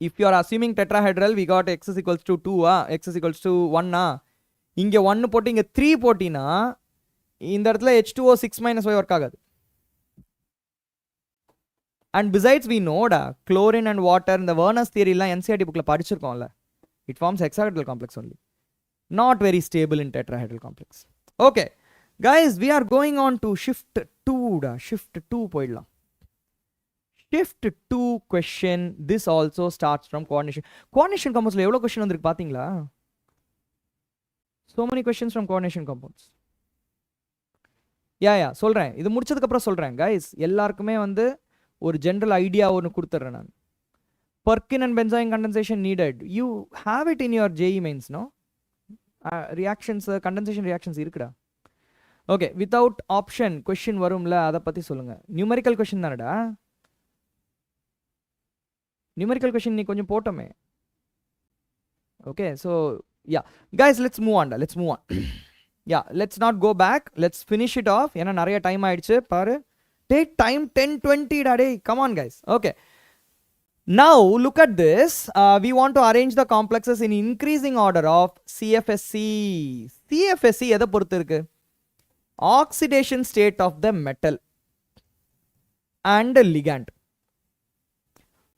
If you are assuming tetrahedral, we got x = 2, x = 1, இங்கே 1 போட்டு இங்கே 3 போட்டினா இந்த இடத்துல H2O 6 - y ஒர்க் ஆகாது. And besides, we know chlorine and water in the Werner's theory la NCERT book la padichirkomla, it forms hexahedral complex only, not very stable in tetrahedral complex. Okay guys, we are going on to shift 2 shift 2 poidlam. Shift 2 question, this also starts from coordination compounds la evlo question vandirukku pathingala? So many questions from coordination compounds. yeah solren, idu mudichadukku apra solren guys, ellarkume vandu ஒரு general idea ஒன்று கொடுத்துட்றேன் நான். Perkin and benzoin condensation needed. You have it in your JEE Mains, no? Reactions, condensation reactions இருக்குடா. Okay, without option question வரும்ல, அதை பற்றி சொல்லுங்கள். Numerical question தானடா? நியூமரிக்கல் கொஸ்டின் நீ கொஞ்சம் போட்டோமே. Okay, so yeah guys, let's move on. Yeah, let's not go back, let's finish it off. ஏன்னா நிறைய டைம் ஆயிடுச்சு பாரு. Take time, 10-20 day. Come on guys. Okay, now look at this. We want to arrange the complexes in increasing order of CFSC. CFSC எதை பொறுத்து இருக்கு? Oxidation state of the metal and ligand.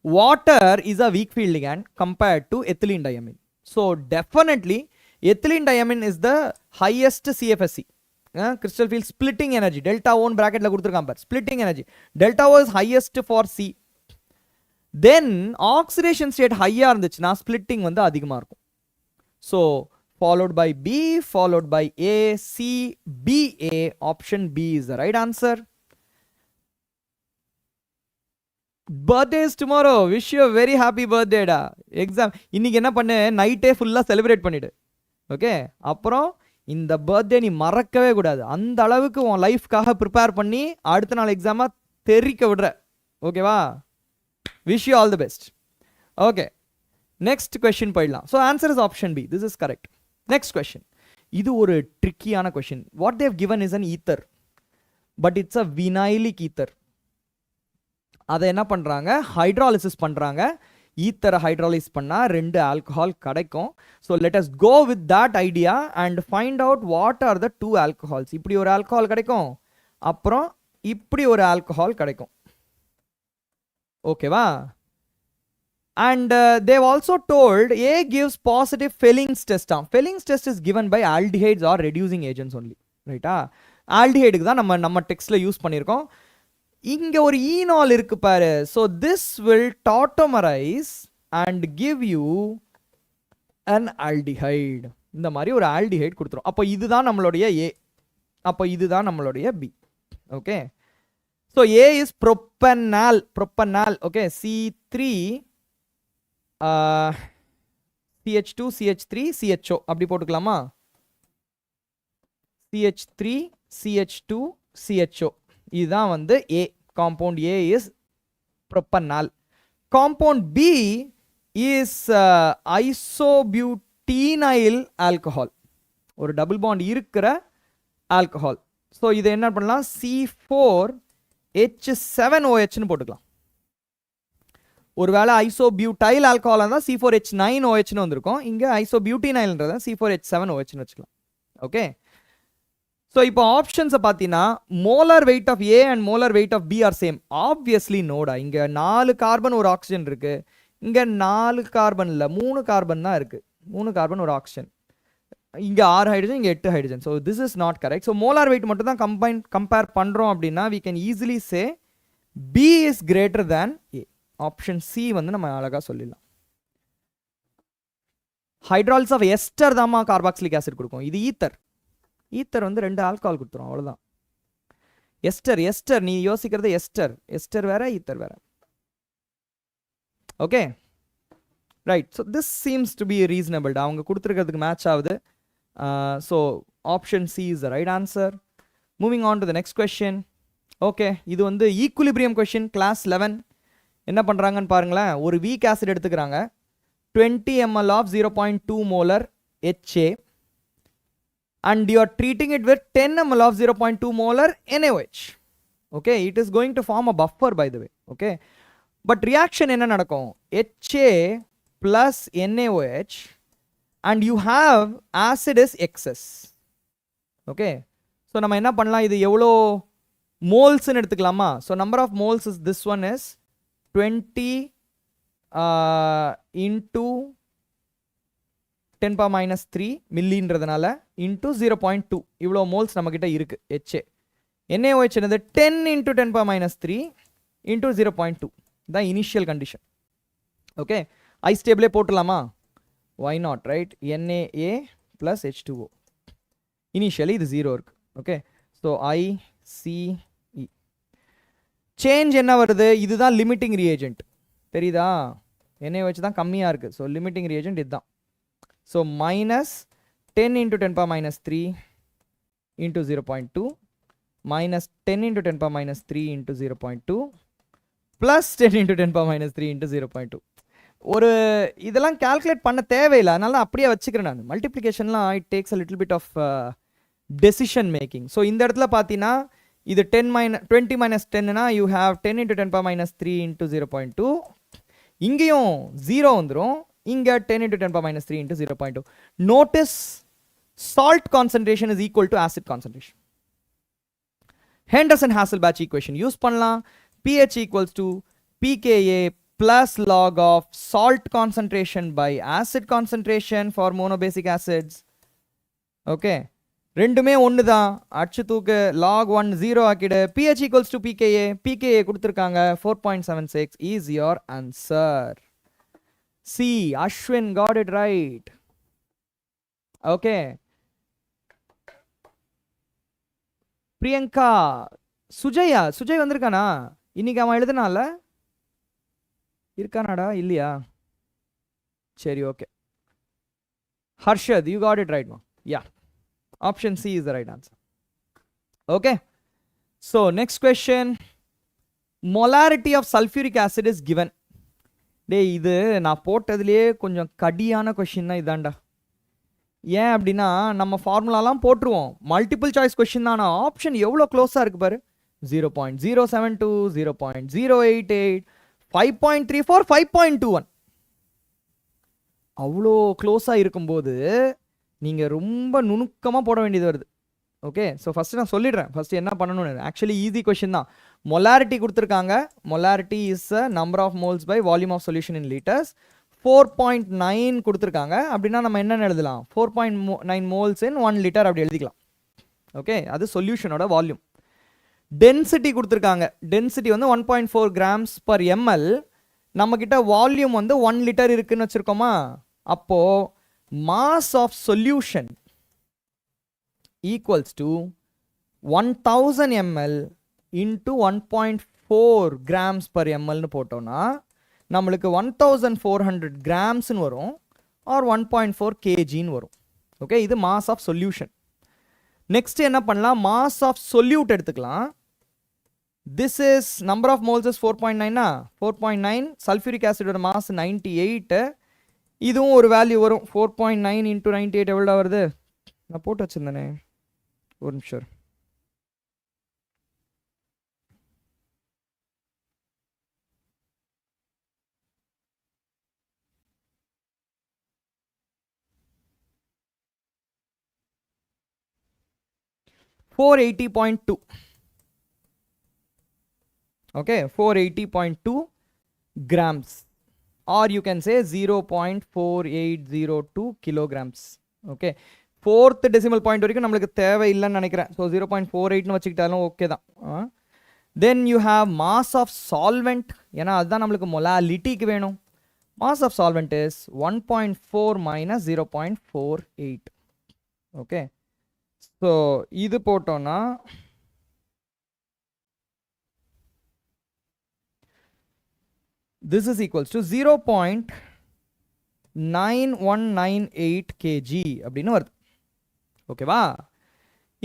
Water is a weak field ligand compared to ethylene diamine. So definitely ethylene diamine is the highest CFSC. Crystal field splitting energy. Delta O bracket la kuduthirukam par. Splitting energy. Delta O is highest for C. Then oxidation state high ah irundhuchna splitting வந்து அதிகமா இருக்கும். So followed by B, followed by A, C, B, A. Option B is the right answer. Birthday is tomorrow. Wish you a very happy birthday da. Exam இன்னைக்கு என்ன பண்ணு, நைட்டே ஃபுல்லா celebrate பண்ணிடு. Okay, அப்புறம் இந்த பர்த்டே நீ மறக்கவே கூடாது. அந்த அளவுக்கு உன் லைஃப்காக ப்ரிப்பேர் பண்ணி அடுத்த நாள் எக்ஸாமை தெரிக்க விடுற. ஓகேவா? Wish you all the best. Okay, next question போயிடலாம். So answer is option B. This is correct. Next question. இது ஒரு ட்ரிக்கியான question. What they've given is an ether, but it's a vinylic ether. அதை என்ன பண்ணுறாங்க, ஹைட்ராலிசிஸ் பண்ணுறாங்க. ஈத்தரை hydrolysis பண்ணால் 2 alcohol கிடைக்கும். So let us go with that idea and find out what are the 2 alcohols. இப்படி ஒரு ஆல்கஹால் கிடைக்கும், அப்புறம் இப்படி ஒரு ஆல்கஹால் கிடைக்கும். ஓகேவா? And they've also told A gives positive Felling's test. Felling's test is given by aldehydes or reducing agents only. ரைட்டா? ஆல்டிஹைடுக்கு தான் நம்ம டெக்ஸ்ட்ல யூஸ் பண்ணியிருக்கோம். இங்க ஒரு ஈனால் இருக்கு பாரு. so this will tautomerize and give you an aldehyde. இந்த மாதிரி ஒரு ஆல்டிஹைட் கொடுத்துரும். அப்போ இதுதான் நம்மளுடைய A, அப்போ இதுதான் நம்மளுடைய B. Okay, so A is propanal. Okay, C3 CH2 CH3 CHO அப்படி போட்டுக்கலாமா? CH3 CH2 CHO இதுதான் வந்து A. Compound A is propanal. Compound B is isobutynyl alcohol. ஒரு டபுள் பாண்ட் இருக்கிற ஆல்கஹால். ஸோ இதை என்ன பண்ணலாம், C4H7OH னு போட்டுக்கலாம். ஒருவேளை ஐசோபியூட்டைல் ஆல்கஹால் இருந்தால் C4H9OH னு வந்திருக்கும். இங்கே ஐசோபியூட்டினைல்ன்றத C4H7OH னு வச்சுக்கலாம். ஓகே, ஸோ இப்போ ஆப்ஷன்ஸை பார்த்தீங்கன்னா molar weight of A and molar weight of B are same. Obviously நோடா. இங்கே 4 கார்பன் ஒரு ஆக்சிஜன் இருக்கு. இங்கே 4 கார்பன் இல்லை, 3 கார்பன் தான் இருக்கு. 3 கார்பன் ஒரு ஆக்சிஜன். இங்கே 6 ஹைட்ரஜன், இங்கே 8 hydrogen. So this is not correct. So molar weight மட்டும் தான் கம்பேர் பண்ணுறோம் அப்படின்னா we can easily say B is greater than A. Option C வந்து நம்ம அழகாக சொல்லிடலாம். Hydrolysis of ester Dhama carboxylic acid கொடுக்கும். இது ஈத்தர். ஈத்தர் வந்து 2 ஆல்கஹால் கொடுத்துரும், அவ்வளோதான். எஸ்டர் நீ யோசிக்கிறது எஸ்டர் வேற, ஈத்தர் வேற. Okay, right. So this seems to be reasonable. அவங்க கொடுத்துருக்கிறதுக்கு மேட்ச் ஆகுது. So option C is the right answer. Moving on to the next question. Okay, இது வந்து ஈக்குலிபிரியம் கொஸ்டின், கிளாஸ் 11. என்ன பண்ணுறாங்கன்னு பாருங்களேன். ஒரு வீக் ஆசிட் எடுத்துக்கிறாங்க. 20 ml of 0.2 molar HA. And you are treating it with 10 ml of 0.2 molar NaOH. Okay, it is going to form a buffer, by the way. Okay, but reaction enna nadakum, HA plus NaOH and you have acid is excess. Okay, so nama enna pannalam, idu evlo moles nu edutukalama. So number of moles is this one is 20 into 10⁻³ மில்லின்றதுனால into 0.2 இவ்வளோ moles நம்மக்கிட்ட இருக்கு HA. NaOH என்னது 10 into 10⁻³ into 0.2 தான் initial condition. Okay, ice டேபிளே போட்டுலாமா? why not, right? NaA plus H2O. Initially இது 0 இருக்கு. Okay, so ICE. Change என்ன வருது? இதுதான் லிமிட்டிங் ரியேஜென்ட். தெரியுதா? NaOH தான் கம்மியாக இருக்கு. ஸோ லிமிட்டிங் ரியேஜென்ட் இதுதான். So minus 10 into 10⁻³ into 0.2 minus 10 into 10⁻³ into 0.2 plus 10 into 10⁻³ into 0.2. ஒரு இதெல்லாம் கால்குலேட் பண்ண தேவையில்லை, அதனால அப்படியே வச்சுக்கிறேன் நான். மல்டிப்ளிகேஷன்லாம் it takes a little bit of decision making. So இந்த இடத்துல பார்த்தீங்கன்னா இது 20 minus 10னா யூ ஹாவ் 10 into 10⁻³ into 0.2. இங்கேயும் 0 வந்துடும். இங்க 10 into 10⁻³ into 0.2. Notice salt concentration is equal to acid concentration. Henderson-Hasselbalch equation use பண்ணலாம். pH equals to pKa plus log of salt concentration by acid concentration for monobasic acids. Okay, ரெண்டுமே ஒன்று தான். அடிச்சு தூக்கு, log 1 0 ஆக்கிடு. pH equals to pKa. pKa கொடுத்துருக்காங்க 4.76 is your answer. C. Ashwin got it right. Okay. Priyanka, Sujay வந்திருக்கானா? இன்னைக்கு அவன் எழுதுனால இருக்கானாடா இல்லையா? சரி, okay. Harshad, you got it right, ma. Yeah. Option C is the right answer. Okay. So, next question. Molarity of sulfuric acid is given. டேய், இது நான் போட்டதுலேயே கொஞ்சம் கடியான question தான் இதாண்டா. ஏன் அப்படின்னா நம்ம ஃபார்முலாலாம் போட்டுருவோம், மல்டிபிள் சாய்ஸ் கொஷின் தான். ஆப்ஷன் எவ்வளோ க்ளோஸாக இருக்குது பாரு. 0.072, 0.088, 5.34, 5.21. அவ்வளோ க்ளோஸாக இருக்கும்போது நீங்கள் ரொம்ப நுணுக்கமாக போட வேண்டியது வருது. ஓகே, ஸோ ஃபஸ்ட்டு நான் சொல்லிடுறேன் ஃபஸ்ட்டு என்ன பண்ணணும்னு. ஆக்சுவலி ஈஸி கொஷின் தான். மொலாரிட்டி கொடுத்துருக்காங்க. Molarity is a number of moles by volume of solution in litres. 4.9 கொடுத்துருக்காங்க. அப்படின்னா நம்ம என்னென்னு எழுதலாம்? 4.9 மோல்ஸ் இன் 1 லிட்டர் அப்படி எழுதிக்கலாம். ஓகே, அது சொல்யூஷனோட வால்யூம். டென்சிட்டி கொடுத்துருக்காங்க. டென்சிட்டி வந்து 1.4 grams per ml. நம்மக்கிட்ட வால்யூம் வந்து 1 லிட்டர் இருக்குன்னு வச்சுருக்கோமா? அப்போது mass of solution equals to 1000 ml into 1.4 grams per mlன்னு போட்டோன்னா நம்மளுக்கு 1400 கிராம்ஸ்ன்னு வரும், ஆர் 1.4 kgன்னு வரும். ஓகே, இது மாஸ் ஆஃப் சொல்யூஷன். நெக்ஸ்ட் என்ன பண்ணலாம்? மாஸ் ஆஃப் சொல்யூட் எடுத்துக்கலாம். This is number of moles is 4.9. 4.9 sulphuric ஆசிடோட மாஸ் 98. இதுவும் ஒரு வேல்யூ வரும். 4.9 இன்ட்டு 98 எவ்வளோ வருது? நான் போட்டு வச்சுருந்தேனே, ஒரு நிமிஷம். $480.2. Okay, 480.2 grams, or you can say 0.4802 kilograms. Okay, fourth decimal point வரைக்கும் நம்மளுக்கு தேவை இல்லைன்னு நினைக்கிறேன். ஸோ 0.48ன்னு வச்சுக்கிட்டாலும் ஓகே தான். Then you have mass of solvent. ஏன்னா அதுதான் நம்மளுக்கு மொலாலிட்டிக்கு வேணும். Mass of solvent is 1.4 minus 0.48. Okay, so இது போட்டோன்னா this is equals to 0.9198 kg அப்படின்னு வருது. ஓகேவா?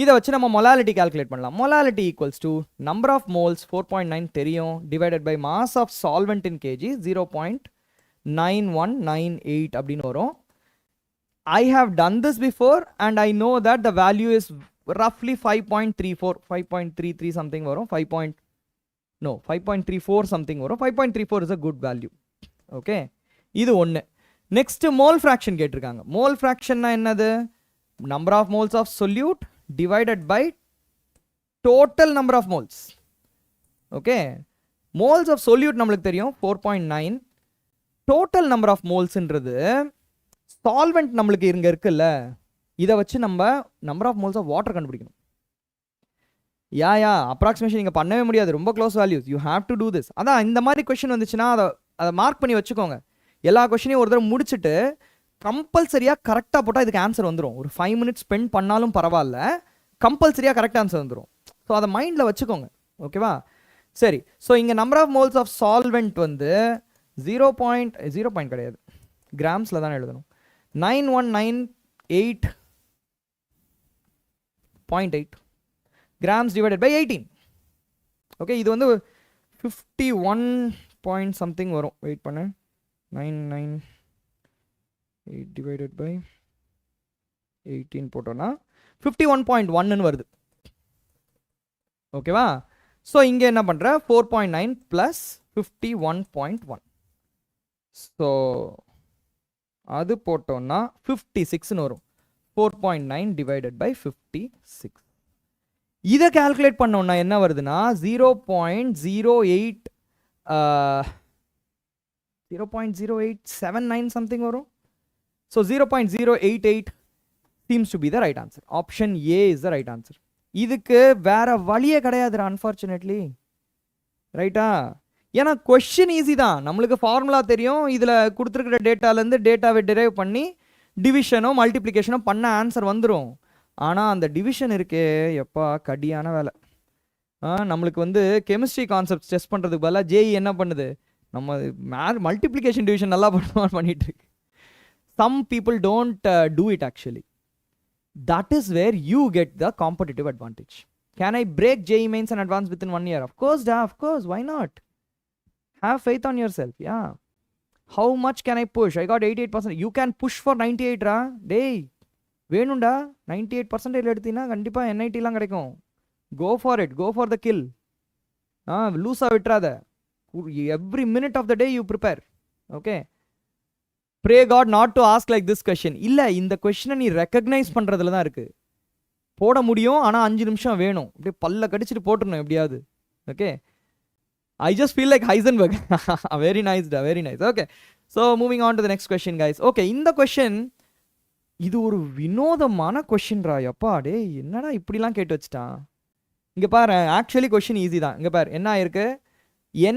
இதை வச்சு நம்ம மொலாலிட்டி கால்குலேட் பண்ணலாம். Molality equals to number of moles 4.9 தெரியும், divided by mass of solvent in KG 0.9198 அப்படின்னு வரும். I have done this before and I know that the value is roughly 5.34, 5.33 something வரும். 5.34 something வரும். 5.34 is a good value. Okay, இது ஒன்று. Next mole fraction கேட்டிருக்காங்க. Mole ஃப்ராக்ஷன்னா என்னது? Number of moles of solute divided by total number of moles. Okay, moles of solute நம்மளுக்கு தெரியும் 4.9. Total number of மோல்ஸ்ன்றது சால்வெண்ட் நம்மளுக்கு இங்கே இருக்குல்ல, இதை வச்சு நம்ம number of moles of water கண்டுபிடிக்கணும். யா அப்ராக்சிமேஷன் நீங்கள் பண்ணவே முடியாது, ரொம்ப close values. You have to do this. அதான் இந்த மாதிரி கொஷின் வந்துச்சுன்னா அதை மார்க் பண்ணி வச்சுக்கோங்க. எல்லா கொஷினையும் ஒரு தடவை முடிச்சுட்டு கம்பல்சரியாக கரெக்டாக போட்டால் இதுக்கு ஆன்சர் வந்துடும். ஒரு 5 minutes ஸ்பெண்ட் பண்ணாலும் பரவாயில்ல, கம்பல்சரியாக கரெக்ட் ஆன்சர் வந்துடும். ஸோ அதை மைண்டில் வச்சுக்கோங்க. ஓகேவா? சரி, ஸோ இங்கே number of moles of solvent வந்து 0.0 கிடையாது, கிராம்ஸில் தான் எழுதணும். 9198.8 grams divided by 18. ஓகே, இது வந்து 51 point something வரும். வெயிட் பண்ணு, 998 divided by 18 போட்டோன்னா 51.1 வருது. ஓகேவா? ஸோ இங்கே என்ன பண்ணுற? 4.9 ப்ளஸ் 51.1. ஸோ அது போட்டோன்னா 56ன்னு வரும். 4.9 divided by 56. இதை கால்குலேட் பண்ணோம்னா என்ன வருதுன்னா 0.08 0.0879 something வரும். So 0.088 seems to be the right answer. Option A is the right answer. இதுக்கு வேற வழியே கிடையாதுடா unfortunately. ரைட்டா? ஏன்னா கொஸ்டின் ஈஸி தான், நம்மளுக்கு ஃபார்முலா தெரியும், இதில் கொடுத்துருக்கிற டேட்டாலேருந்து டேட்டாவை டிரைவ் பண்ணி டிவிஷனோ மல்டிப்ளிகேஷனோ பண்ண ஆன்சர் வந்துடும். ஆனால் அந்த டிவிஷன் இருக்கே எப்பா கடியான வேலை. நம்மளுக்கு வந்து கெமிஸ்ட்ரி கான்செப்ட்ஸ் டெஸ்ட் பண்ணுறதுக்கு பதிலாக ஜேஇ என்ன பண்ணுது, நம்ம மல்டிப்ளிகேஷன் டிவிஷன் நல்லா பண்ணிட்டு இருக்கு. Some people don't do it actually. That is where you get the competitive advantage. Can I break JEE Mains and advance within 1 year? Of course, da, of course. Why not? Have faith on yourself. Yeah. How much can I push? I got 88%. You can push for 98, ra. Day. வேணும்டா 98% எடுத்தீங்கன்னா கண்டிப்பாக NITலாம் கிடைக்கும். Go for it. Go for the kill. லூஸாக விட்டுறாத. Every minute of the day you prepare. Okay. Pray God not to ask like this question. இல்லை, இந்த கொஸ்டினை நீ ரெக்கக்னைஸ் பண்ணுறதுல தான் இருக்குது. போட முடியும், ஆனால் 5 நிமிஷம் வேணும். அப்படியே பல்ல கடிச்சிட்டு போட்டுருணும் எப்படியாவது. Okay, I just feel like Heisenberg. Very nice, da, very nice. Okay, so moving on to the next question, guys. Okay, இந்த கொஸ்டின் இது ஒரு வினோதமான கொஸ்டின்ரா. எப்பா டே என்னடா இப்படிலாம் கேட்டு வச்சுட்டான். இங்கே பாரு, ஆக்சுவலி கொஸ்டின் ஈஸி தான். இங்கே பாரு என்ன ஆயிருக்கு,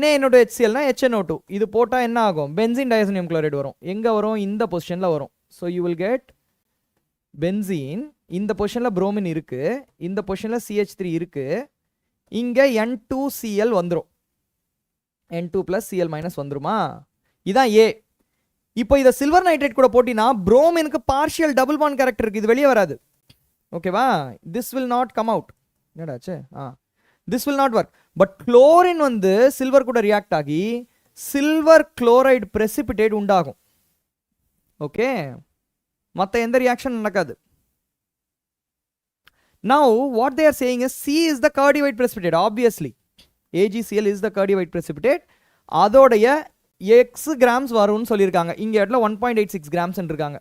NaNO2 HClனா HNO2. இது போட்டால் என்ன ஆகும், பென்சீன் டயசோனியம் குளோரைடு வரும். எங்கே வரும், இந்த பொசிஷனில் வரும். So you will get benzene. இந்த பொசிஷனில் புரோமின் இருக்குது, இந்த பொசிஷனில் CH3 இருக்குது, இங்கே N2Cl வந்துடும், N2+Cl- வந்துருமா. இதான் ஏ. இப்போ இதை சில்வர் நைட்ரேட் கூட போட்டினா புரோமினுக்கு பார்ஷியல் டபுள் பாண்ட் கேரக்டர் இருக்குது, இது வெளியே வராது. ஓகேவா, this will not come out. என்னடாச்சு, this will not work. But chlorine வந்து சில்வர் கூட ரியாக்ட் ஆகி சில்வர் குளோரைடு பிரெசிபிடேட் உண்டாகும். ஓகே, மற்ற எந்த ரியாக்ஷன் நடக்காது. Now what they are saying is C is the Kerdivide precipitate. Obviously AgCl is the Kerdivide precipitate. அதோடைய x grams வரும்னு சொல்லியிருக்காங்க. இங்கே இடத்துல 1.86 grams இருக்காங்க.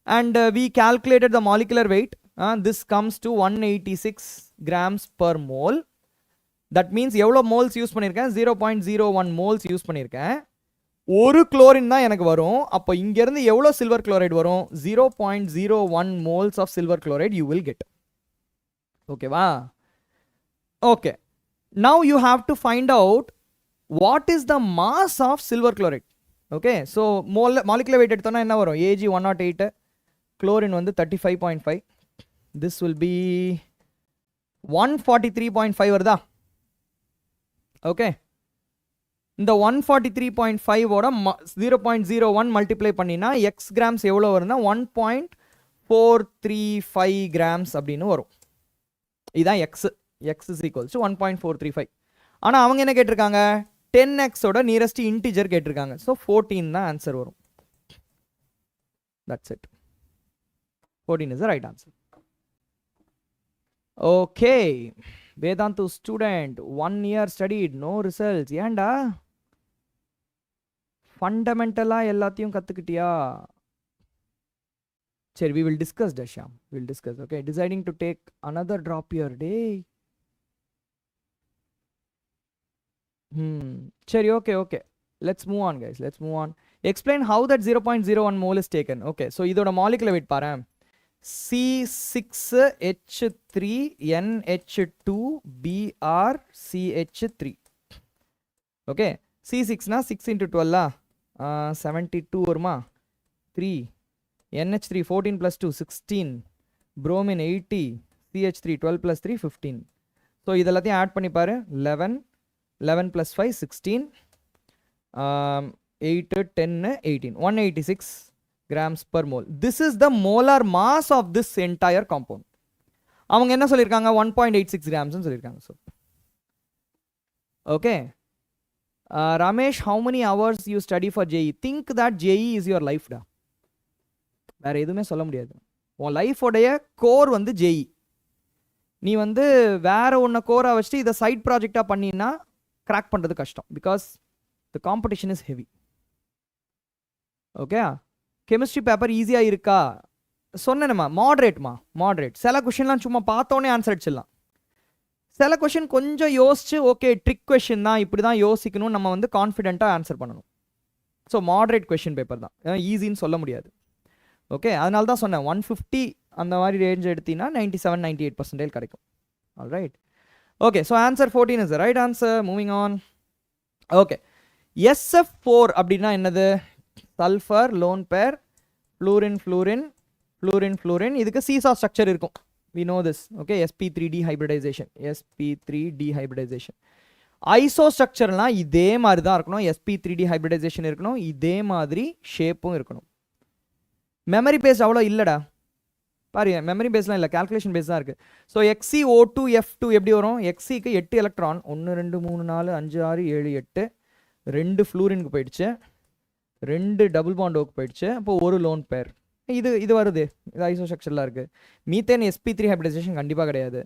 And we calculated the molecular weight. This comes to 186 grams per mole. That means எவ்வளோ moles use பண்ணியிருக்கேன், 0.01 moles use பண்ணியிருக்கேன். ஒரு குளோரின் தான் எனக்கு வரும். அப்போ இங்கேருந்து எவ்வளோ சில்வர் குளோரைடு வரும், 0.01 moles of silver chloride you will get. ஓகேவா? Okay, now you have to find out what is the mass of silver chloride. Okay, so molecular weight எடுத்தோன்னா என்ன வரும், Ag 108, குளோரின் வந்து 35.5. திஸ் வில் பி 143.5 வருதா? Okay, இந்த 143.5ஓட 0.01 multiply பண்ணினா X grams எவ்வளோ வரும்னா 1.435 கிராம்ஸ் அப்படின்னு வரும். இதுதான் X. X is equals to 1.435. ஆனால் அவங்க என்ன கேட்டிருக்காங்க, 10xோட நியரஸ்ட் இன்டிஜர் கேட்டிருக்காங்க. ஸோ 14 தான் ஆன்சர் வரும். That's it. 14 is the right answer. Okay, Vedantu student, 1 year studied, no results. ஏண்டா ஃபண்டமெண்டலாக எல்லாத்தையும் கற்றுக்கிட்டியா? சரி, we will discuss, Dasham. We will discuss. Okay, deciding to take another drop here. Day. சரி, okay. Let's move on, guys. Let's move on. Explain how that 0.01 mole is taken. Okay, so இதோட molecular weight பாரு. C6H3NH2Br CH3. Okay, C6 na 6 into 12 72 வருமா, 3 NH3 14 plus 2 16, bromine 80, CH3 12 plus 3 15. So இதெல்லாத்தையும் add பண்ணி பாரு. 11 plus 5 16, 8 10 18, 186 grams per mole. This is the molar mass of this entire compound. அவங்க என்ன சொல்லியிருக்காங்க, 1.86 grams சொல்லியிருக்காங்க. So okay, Ramesh, how many hours you study for JEE? Think that JEE is your life da. வேற எதுவுமே சொல்ல முடியாது. உன் லைஃபோடைய core வந்து JEE. நீ வந்து வேற ஒன்று கோராக வச்சுட்டு இதை சைட் ப்ராஜெக்டாக பண்ணினா கிராக் பண்ணுறது கஷ்டம். Because the competition is heavy. Okay, chemistry paper ஈஸியாக இருக்கா சொன்னேன்மா, மாடரேட். சில கொஷின்லாம் சும்மா பார்த்தோன்னே ஆன்சர் அடிச்சிடலாம். சில கொஷின் கொஞ்சம் யோசிச்சு, ஓகே ட்ரிக் கொஷின் தான், இப்படி தான் யோசிக்கணும், நம்ம வந்து கான்ஃபிடென்ட்டாக ஆன்சர் பண்ணணும். ஸோ மாடரேட் கொஷின் பேப்பர் தான், ஈஸின்னு சொல்ல முடியாது. ஓகே, அதனால தான் சொன்னேன் 150 அந்த மாதிரி ரேஞ்ச் எடுத்தீங்கன்னா 97-98% கிடைக்கும். All right. Okay, so answer 14 is the right answer. Moving on. Okay, SF4 அப்படின்னா என்னது? Sulphur lone pair, fluorine fluorine fluorine fluorine. இதுக்கு சீசா ஸ்ட்ரக்சர் இருக்கும். we know this. Okay, sp3 dehybridization, sp3 dehybridization. ஐசோ ஸ்ட்ரக்சர்லாம் இதே மாதிரி தான் இருக்கணும். sp3 dehybridization இருக்கணும், இதே மாதிரி ஷேப்பும் இருக்கணும். மெமரி பேஸ் அவ்வளோ இல்லைடா பாரு, மெமரி பேஸ்லாம் இல்லை, கால்குலேஷன் பேஸ் தான் இருக்குது. ஸோ XeO2F2 எப்படி வரும்? Xe-க்கு 8 எலக்ட்ரான், 1 2 3 4 5 6 7 8, 2 ஃப்ளூரினுக்கு போயிடுச்சு, 2 டபுள் பாண்ட் ஓக்கு போயிடுச்சு, அப்போ ஒரு லோன் பேர். இது வருது, இது ஐசோ ஸ்ட்ரக்சர்லாம் இருக்குது. மீத்தேன் sp3 ஹைப்ரிடைசேஷன் கண்டிப்பாக கிடையாது.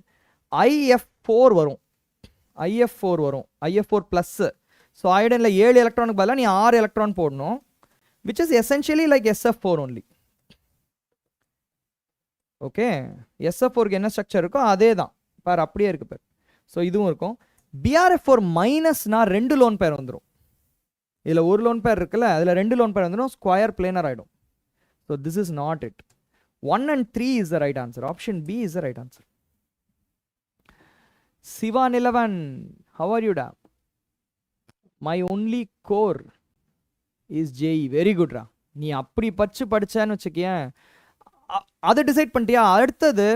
IF4 வரும், IF4 வரும், IF4 ப்ளஸ். ஸோ அயோடைனில் 7 எலக்ட்ரானுக்கு பதிலாக நீ 6 எலக்ட்ரான் போடணும், which is essentially like SF4 only. Okay, SF4க்கு என்ன ஸ்ட்ரக்சர் இருக்கோ அதே தான் பார், அப்படியே இருக்கு பார். ஸோ இதுவும் இருக்கும். BRF4 மைனஸ்னா 2 லோன் பேர் வந்துடும். இதில் ஒரு லோன் பேர் இருக்குல்ல, அதில் 2 லோன் பேர் வந்துடும், ஸ்கொயர் பிளேனர் ஆகிடும். So this is not it. 1 and 3 is the right answer. Option B is the right answer. Sivan11, how are you da? My only core is JEE. Very good ra. நீ அப்படி படிச்சான்னு வச்சுக்கேன், அதை decide பண்ணிட்டியா? அடுத்தது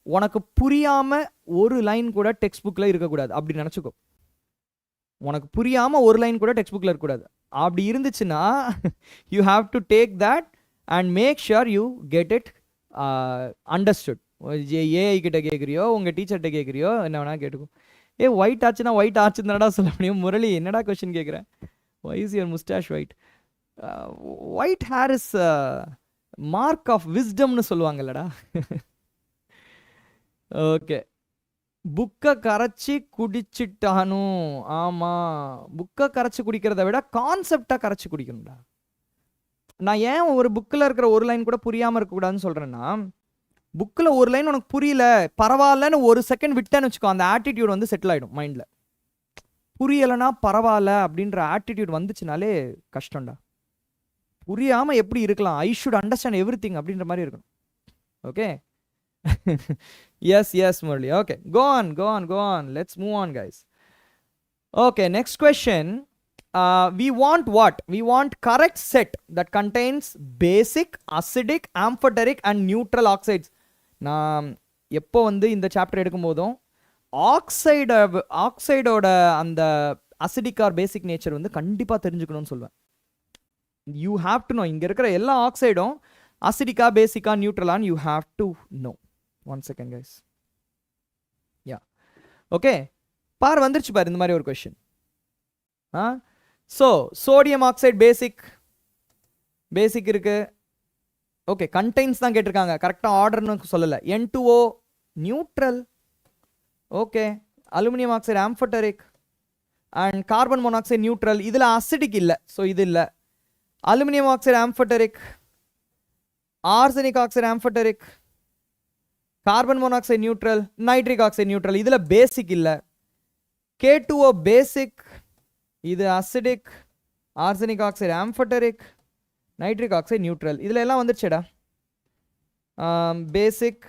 உனக்கு புரியாமல் ஒரு லைன் கூட டெக்ஸ்ட் புக்கில் இருக்கக்கூடாது, அப்படி நினச்சிக்கோ. உனக்கு புரியாமல் ஒரு லைன் கூட டெக்ஸ்ட் புக்கில் இருக்கக்கூடாது. அப்படி இருந்துச்சுன்னா you have to take that and make sure you get it understood. AI கிட்ட கேட்குறியோ, உங்கள் டீச்சர்கிட்ட கேட்குறியோ, என்ன வேணா கேட்டுக்கோ. ஒயிட் ஆச்சுன்னா ஒயிட் ஆச்சுன்னு தானடா சொல்ல முடியும். முரளி என்னடா கொஸ்டின் கேட்குறேன்? Why is your moustache white? White hair is mark of விஸ்டம்னு சொல்லுவாங்கல்லடா. ஓகே, புக்கை கரைச்சி குடிச்சிட்டானும். ஆமாம், புக்கை கரைச்சி குடிக்கிறத விட கான்செப்டாக கரைச்சி குடிக்கணும்டா. நான் ஏன் ஒரு புக்கில் இருக்கிற ஒரு லைன் கூட புரியாமல் இருக்கக்கூடாதுன்னு சொல்கிறேன்னா, புக்கில் ஒரு லைன் உனக்கு புரியல, பரவாயில்லன்னு ஒரு செகண்ட் விட்டேன்னு வச்சுக்கோ, அந்த ஆட்டிடியூட் வந்து செட்டில் ஆகிடும் மைண்டில். புரியலைன்னா பரவாயில்ல அப்படின்ற ஆட்டிடியூட் வந்துச்சுனாலே கஷ்டம்டா. புரியாமல் எப்படி இருக்கலாம்? I should understand everything அப்படின்ற மாதிரி இருக்கணும். Okay, yes Murali. Okay, go on. Let's move on, guys. Okay, next question. We want what? We want correct set that contains basic, acidic, amphoteric and neutral oxides. நான் எப்போ வந்து இந்த chapter எடுக்கும் போதும் ஆக்சைடோட அந்த அசிடிக் ஆர் பேசிக் நேச்சர் வந்து கண்டிப்பாக தெரிஞ்சுக்கணும்னு சொல்லுவேன். You have to know. இங்கே இருக்கிற எல்லா ஆக்சைடும் அசிடிக்கா, பேசிக்கா, நியூட்ரலான்னு you have to know. 1 second, guys. Yeah, okay, பார் வந்துருச்சு பார் இந்த மாதிரி ஒரு question. So sodium oxide basic இருக்கு. ஓகே, கண்டெய்ன்ஸ் தான் கேட்டிருக்காங்க, கரெக்டாக ஆர்டர்னு சொல்லலை. N2O neutral. Okay, aluminium oxide amphoteric and carbon monoxide neutral. இதில் அசிடிக் இல்லை, ஸோ இது இல்லை. Aluminium oxide amphoteric, arsenic oxide amphoteric, carbon monoxide neutral, nitric oxide neutral. இதில் பேசிக் இல்லை. K2O பேசிக், இது acidic, arsenic oxide amphoteric, nitric oxide neutral. இதில் எல்லாம் வந்துருச்சேடா. Basic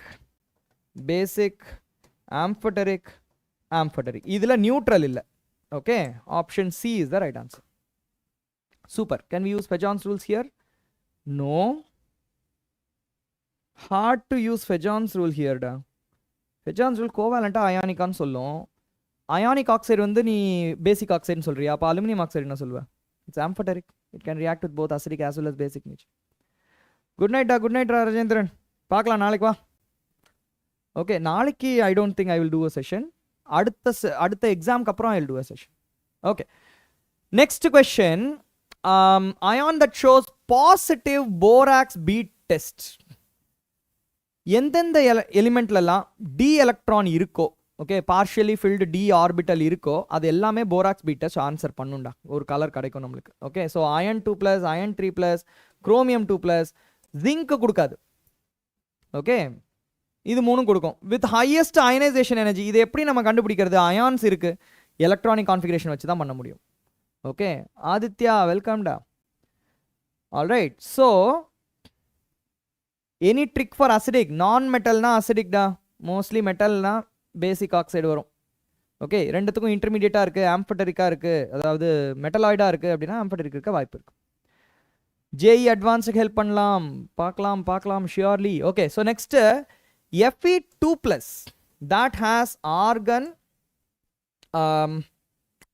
amphoteric. இதில் நியூட்ரல் இல்லை. Okay, option C is the right answer. Super. Can we use Fajans rules here? No, hard to use Fajans rule ஹியர்டா. Fajans rule கோவேலண்ட்டாக அயானிக்கான்னு சொல்லும். Ionic oxide வந்து நீ பேசிக் ஆக்சைடுன்னு சொல்றியா? அப்போ அலுமினியம் ஆக்சைடு என்ன சொல்லுவேன்? It's amphoteric. It can react with both acidic as well as basic nature. Good night Rajendran. பார்க்கலாம் நாளைக்கு வா. ஓகே, நாளைக்கு I don't think I will do a session. அடுத்த எக்ஸாம்க்கு அப்புறம் I will do a session. Okay, next question. Ion that shows positive borax bead test. எந்தெந்த எலிமெண்ட்லாம் D electron இருக்கோ, okay, partially filled D orbital இருக்கோ, அது எல்லாமே போராக்ஸ் பீட் டெஸ்ட் ஆன்சர் பண்ணுண்டா. ஒரு கலர் கிடைக்கும் நம்மளுக்கு. Okay, so iron 2+, iron 3+, chromium 2+, zinc கொடுக்காது. ஓகே, இது மூணும் கொடுக்கும். With highest ionisation energy. இது எப்படி நம்ம கண்டுபிடிக்கிறது? அயான்ஸ் இருக்கு, எலக்ட்ரானிக் கான்ஃபிகரேஷன் வச்சு தான் பண்ண முடியும். ஓகே, ஆதித்யா வெல்கம்டா. All right, so any trick for acidic? Non-metal na acidic da, mostly metal na basic oxide varum. Okay, ரெண்டுத்துக்கும் இன்டர்மீடியட்டாக இருக்குது, ஆம்ஃபட்டரிக்காக இருக்குது, அதாவது மெட்டலாய்டாக இருக்குது அப்படின்னா ஆம்ஃபட்டரிக் இருக்க வாய்ப்பு இருக்குது. ஜேஇ அட்வான்ஸுக்கு ஹெல்ப் பண்ணலாம், பார்க்கலாம் surely. Okay, so next Fe2+ that has argon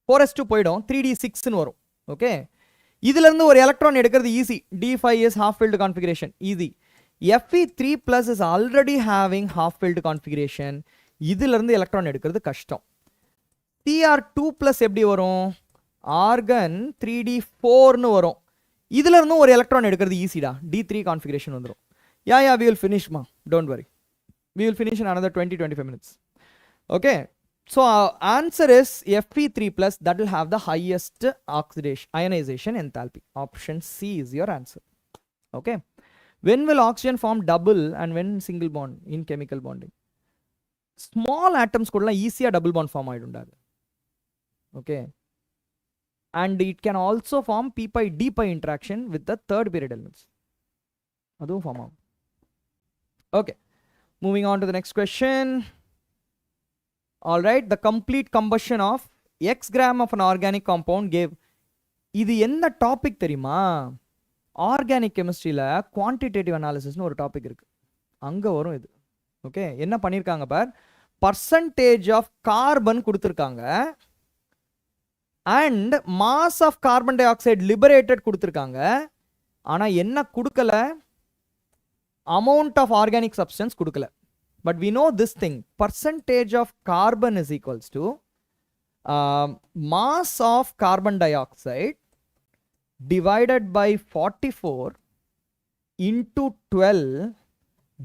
4s2 போயிடும், 3d6ன்னு வரும். ஓகே, இதுலேருந்து ஒரு எலக்ட்ரான் எடுக்கிறது easy. D5 is half filled configuration, easy. Fe3+ is already having half filled configuration. இதுலேருந்து எலக்ட்ரான் எடுக்கிறது கஷ்டம். Cr2+ எப்படி வரும்? ஆர்கன் 3d4ன்னு வரும். இதுல இருந்தும் ஒரு எலக்ட்ரான் எடுக்கிறது ஈஸிடா, D3 கான்ஃபிகரேஷன் வந்துடும். Yeah, we will finish ma, don't worry, we will finish in another 20-25 minutes. Okay, so answer is Fe3+, that will have the highest ionization enthalpy. Option C is your answer. Okay, when will oxygen form double and when single bond in chemical bonding? Small atoms கூட ஈஸியா double bond form ஆயிடும்டாது. Okay, and it can also form p-pi d-pi interaction with the third period elements. அதுவும் form ஆகும். Okay, moving on to the next question. All right, the complete combustion of x gram of an organic compound gave. இது என்ன topic தெரியுமா? Organic கெமிஸ்ட்ரியில் quantitative அனாலிசிஸ்னு ஒரு topic இருக்கு, அங்கே வரும் இது. ஓகே, என்ன பண்ணியிருக்காங்க பார், பர்சன்டேஜ் ஆஃப் கார்பன் கொடுத்துருக்காங்க and mass of carbon dioxide liberated கொடுத்துருக்காங்க. ஆனால் என்ன கொடுக்கல, அமௌண்ட் ஆஃப் ஆர்கானிக் சப்ஸ்டன்ஸ் கொடுக்கல. But we know this thing, percentage of carbon is equals to mass of carbon dioxide divided by 44 into 12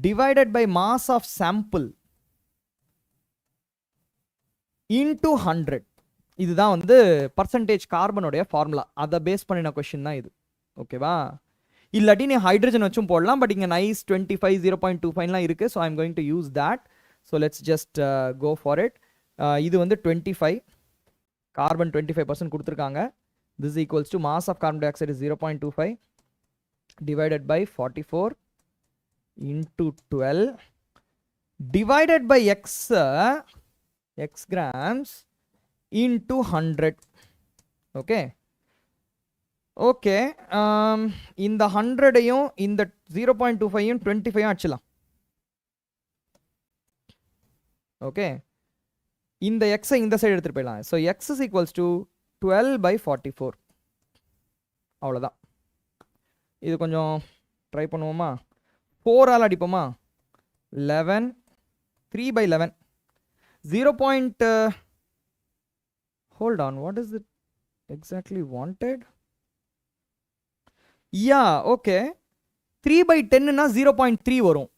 divided by mass of sample into 100. இதுதான் வந்து percentage கார்பனுடைய formula. அதை base பண்ணின question தான் இது. ஓகேவா? இல்லாட்டி நீ ஹைட்ரஜன் வச்சும் போடலாம், பட் இங்கே நைஸ் 25 0.25லாம் இருக்குது. So I'm going to use that. So let's just go for it. இது வந்து 25, கார்பன் 25% கொடுத்துருக்காங்க. This is equals to mass of carbon dioxide is 0.25 divided by 44 into 12 divided by x grams into 100. Okay. Okay. இந்த 100ஐயும் இந்த 0.25ஐயும் 25 அடிச்சலாம். Okay. இந்த x இந்த side எடுத்துட்டு போயிடலாம். So x is equals to 12 by 44. அவ்வளோதான். இது கொஞ்சம் ட்ரை பண்ணுவோமா? 4ஆல் அடிப்போமா? 11, 3 by 11. 0. Hold on, what is it exactly wanted? Yeah, okay. 3 by 10னா 0.3 வரும்.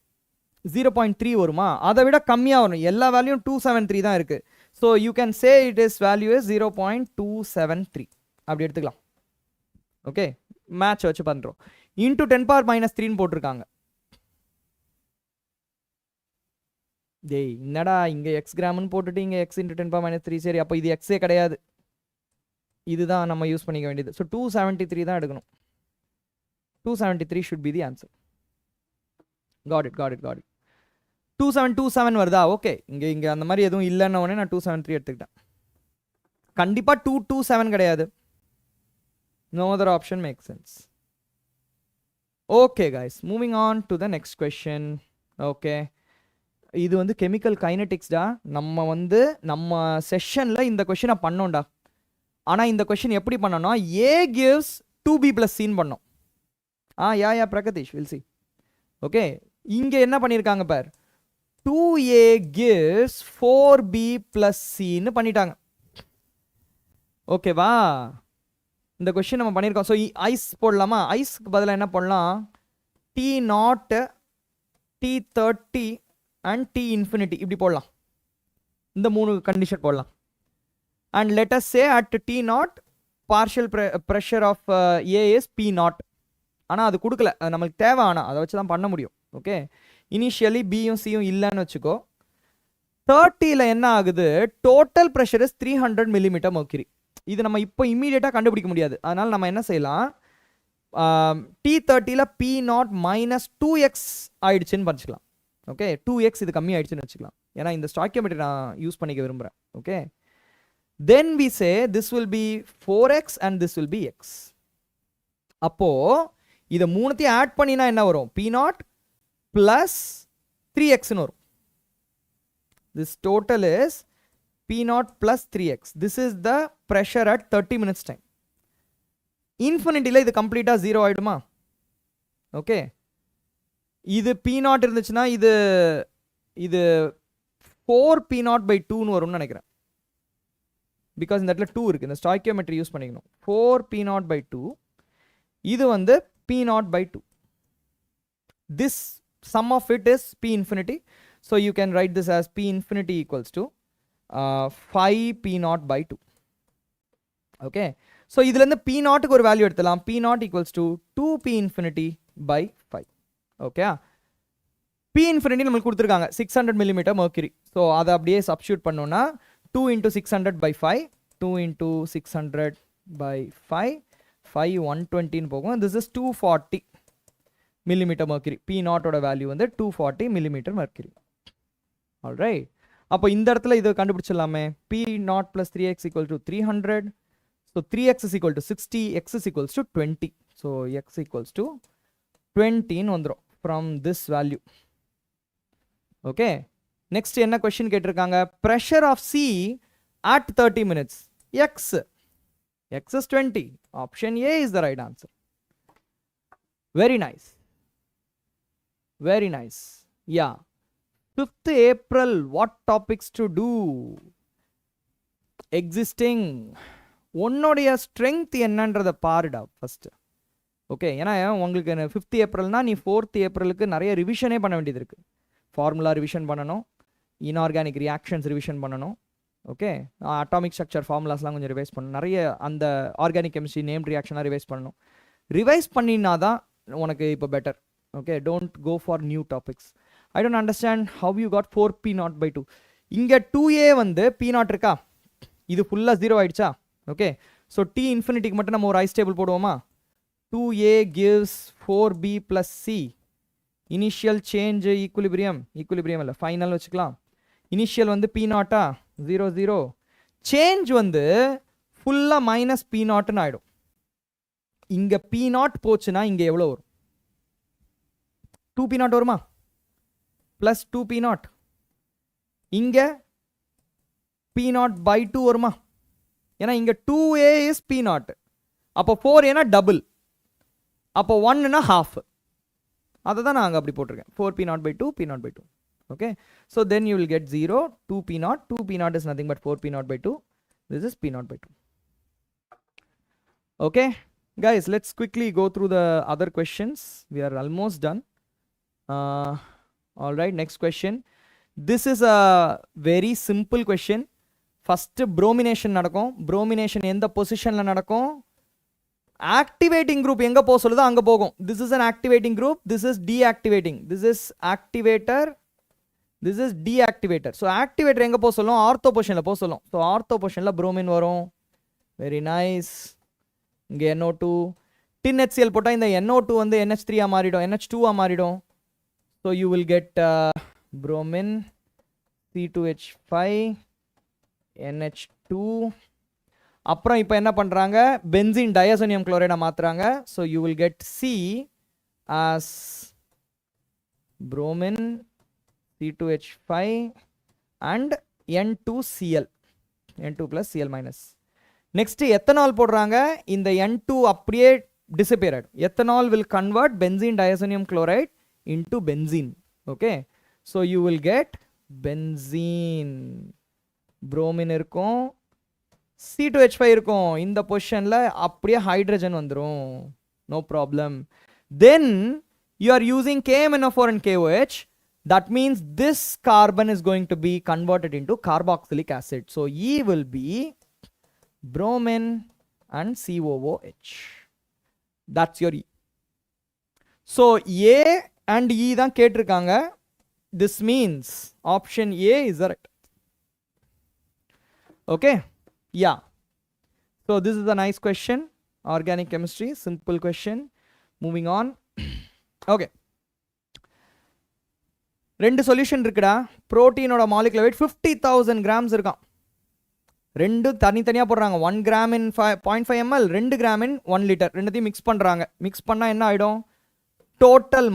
0.3 வருமா? அதை விட கம்மியாக வரும். எல்லா வேல்யூம் 273 தான் இருக்குது. So you can say it is value is 0.273. அப்படி எடுத்துக்கலாம். ஓகே, மேட்ச் வச்சு பண்ணுறோம். இன்டூ 10 power minus 3ன்னு போட்டிருக்காங்க. டேய் என்னடா இங்கே எக்ஸ் கிராம்னு போட்டுட்டு இங்கே எக்ஸ் இன்டூ 10 power minus 3. சரி, அப்போ இது எக்ஸே கிடையாது, இதுதான் நம்ம யூஸ் பண்ணிக்க வேண்டியது. ஸோ 273 தான் எடுக்கணும். 273 should be the answer. Got it. 2727 வருதா? ஓகே, இங்கே அந்த மாதிரி எதுவும் இல்லைன்ன உடனே நான் 273 எடுத்துக்கிட்டேன். கண்டிப்பாக 227 கிடையாது. No other option makes sense. Okay guys, moving on to the next question. Okay, இது வந்து கெமிக்கல் கைனடிக்ஸ்டா. நம்ம செஷனில் இந்த கொஷினை பண்ணோம்டா. ஆனால் இந்த கொஷின் எப்படி பண்ணோம்னா A gives 2B plus C பண்ணோம். யா பிரகதீஷ் வில் சி. ஓகே, இங்கே என்ன பண்ணியிருக்காங்க பார், 2A gives 4B plus Cன்னு பண்ணிட்டாங்க. ஓகேவா? இந்த கொஸ்டின் நம்ம பண்ணியிருக்கோம். ஸோ ஐஸ் போடலாமா? ஐஸ்க்கு பதிலாக என்ன போடலாம்? T0, T30 அண்ட் T∞ இப்படி போடலாம். இந்த 3 கண்டிஷன் போடலாம். And let us say at T0 partial pressure of A is P0. ஆனால் அது கொடுக்கல, அது நம்மளுக்கு தேவை. ஆனால் அதை வச்சு தான் பண்ண முடியும். ஓகே, இனிஷியலி பியும் சியும் இல்லைன்னு வச்சுக்கோ. 30ல் என்ன ஆகுது, total pressure is 300 mm mercury. இது நம்ம இப்போ இம்மீடியட்டாக கண்டுபிடிக்க முடியாது. அதனால் நம்ம என்ன செய்யலாம், T30ல P0 minus 2x ஆயிடுச்சுன்னு படிச்சுக்கலாம். ஓகே 2x இது கம்மி ஆயிடுச்சுன்னு வச்சுக்கலாம். ஏன்னா இந்த ஸ்டாய்க்கியோமெட்ரி நான் யூஸ் பண்ணிக்க விரும்புகிறேன். Okay then we say this will be 4x and this will be x. அப்போ இதை மூணுத்தையும் ஆட் பண்ணினா என்ன வரும்? P0 plus 3x ன்னு வரும். This total is P0 plus 3x. This is the pressure at 30 minutes time. இன்ஃபினிட்டியில் இது கம்ப்ளீட்டாக 0 ஆகிடுமா? ஓகே இது P0 இருந்துச்சுன்னா இது இது 4P0/2ன்னு வரும்னு நினைக்கிறேன். பிகாஸ் இந்த இடத்துல 2 இருக்குது. இந்த ஸ்டாய்க்கியோமெட்ரி யூஸ் பண்ணிக்கணும். 4P0/2 இது வந்து P0/2. This sum of it is P infinity. So you can write this as P infinity equals to 5P0/2. Okay. So இதுலேருந்து P0க்கு ஒரு வேல்யூ எடுத்துலாம். P0 equals to 2P infinity/5. Okay P infinity நம்மளுக்கு கொடுத்துருக்காங்க 600 mm mercury. So அதை அப்படியே substitute பண்ணோன்னா 2 into 600/5 2 into 600/5 120 போகும். This is 240 mm mercury. P0 ஓட வேல்யூ வந்து 240 mm mercury. ஆல்ரைட் அப்போ இந்த இடத்துல இது கண்டுபிடிச்சிடலாமே. P0 plus 3x equal to 300. So 3x is equal to 60, x is equals to 20. So x equals to 20 வந்துரும் from this value. Okay. Next என்ன question கேட்டிருக்காங்க? Pressure of C at 30 minutes. X is 20. Option A is the right answer. Very nice. Very nice. Yeah. 5th April, what topics to do? Existing. உன்னுடைய strength என்னன்றதை பாருடா first. Okay ஏன்னா உங்களுக்கு 5th ஏப்ரல்னால் நீ 4th ஏப்ரலுக்கு நிறைய ரிவிஷனே பண்ண வேண்டியது இருக்குது. ஃபார்முலா ரிவிஷன் பண்ணணும், இன்ஆர்கானிக் ரியாக்ஷன்ஸ் ரிவிஷன் பண்ணணும். ஓகே அட்டாமிக் ஸ்ட்ரக்சர் ஃபார்முலாஸ்லாம் கொஞ்சம் ரிவைஸ் பண்ணணும். நிறைய அந்த ஆர்கானிக் கெமிஸ்ட்ரி நேம் ரியாக்ஷனாக ரிவைஸ் பண்ணணும். ரிவைஸ் பண்ணினா தான் உனக்கு இப்போ better. Okay don't go for new topics. I don't understand how you got 4P0/2. இங்கே 2A வந்து P0 இருக்கா, இது ஃபுல்லாக 0 ஆயிடுச்சா? ஓகே ஸோ T இன்ஃபினிட்டிக்கு மட்டும் நம்ம ஒரு ஐஸ் டேபிள் போடுவோமா? 2A gives 4B plus C. Initial change equilibrium இல்லை ஃபைனல் வச்சுக்கலாம். இனிஷியல் வந்து P0 0 0. சேஞ்ச் வந்து ஃபுல்லாக மைனஸ் P0ன்னு ஆகிடும். இங்கே P0 போச்சுன்னா இங்கே எவ்வளோ வரும்? 2P0 வருமா? Plus 2P0. இங்கே P0/2 வருமா? ஏன்னா இங்கே 2A is P0. அப்போ 4Aனா டபுள், அப்போ 1னா ஹாஃப். அதை தான் நான் அங்கே அப்படி போட்டிருக்கேன். 4P0/2 P0/2. Okay so then you will get 0 2P0. 2P0 is nothing but 4P0/2. This is P0/2. Okay guys, let's quickly go through the other questions. We are almost done. All right, next question. This is a very simple question. First bromination நடக்கும். Bromination எந்த பொசிஷனில் நடக்கும்? Activating group எங்கே போக சொல்லுதோ அங்கே போகும். This is an activating group, this is deactivating. This is activator, this is deactivator. So activator எங்கே போக சொல்லும்? ஆர்த்தோ பொசிஷனில் போக சொல்லும். ஸோ ஆர்த்தோ பொசிஷனில் ப்ரோமின் வரும். Very nice. இங்கே NO2 டின் HCl போட்டால் இந்த NO2 வந்து NH3 மாறிடும், NH2 மாறிடும். So you will get bromine C2H5 NH2. அப்புறம் இப்போ என்ன பண்ணுறாங்க? பென்சீன் டயசோனியம் குளோரைடை மாற்றுறாங்க. So you will get C as bromine C2H5 and N2Cl, N2 plus Cl minus. Next ethanol போடுறாங்க. இந்த N2 அப்படியே disappear ஆகிடும். Ethanol will convert benzene diazonium chloride into benzene. Okay so you will get benzene. bromine இருக்கும், C2H5 இருக்கும். இந்த பொசிஷனில் அப்படியே hydrogen வந்துடும். No problem. Then you are using KMnO4 and KOH. That means this carbon is going to be converted into carboxylic acid. So E will be bromine and COOH. That's your E. So A and E தான் கேட்டிருக்காங்க. This means option A is the right. Okay, yeah. So this is a nice question. Organic chemistry, simple question. Moving on. Okay, ரெண்டு solution இருக்குடா. புரோட்டீனோட molecular wait 50,000 grams இருக்கான். ரெண்டும் தனித்தனியாக போடுறாங்க. 1 gram இன் 0.5 ml, 2 gram இன் 1 litre. ரெண்டுத்தையும் mix பண்ணுறாங்க. Mix பண்ணால் என்ன ஆகிடும்? Total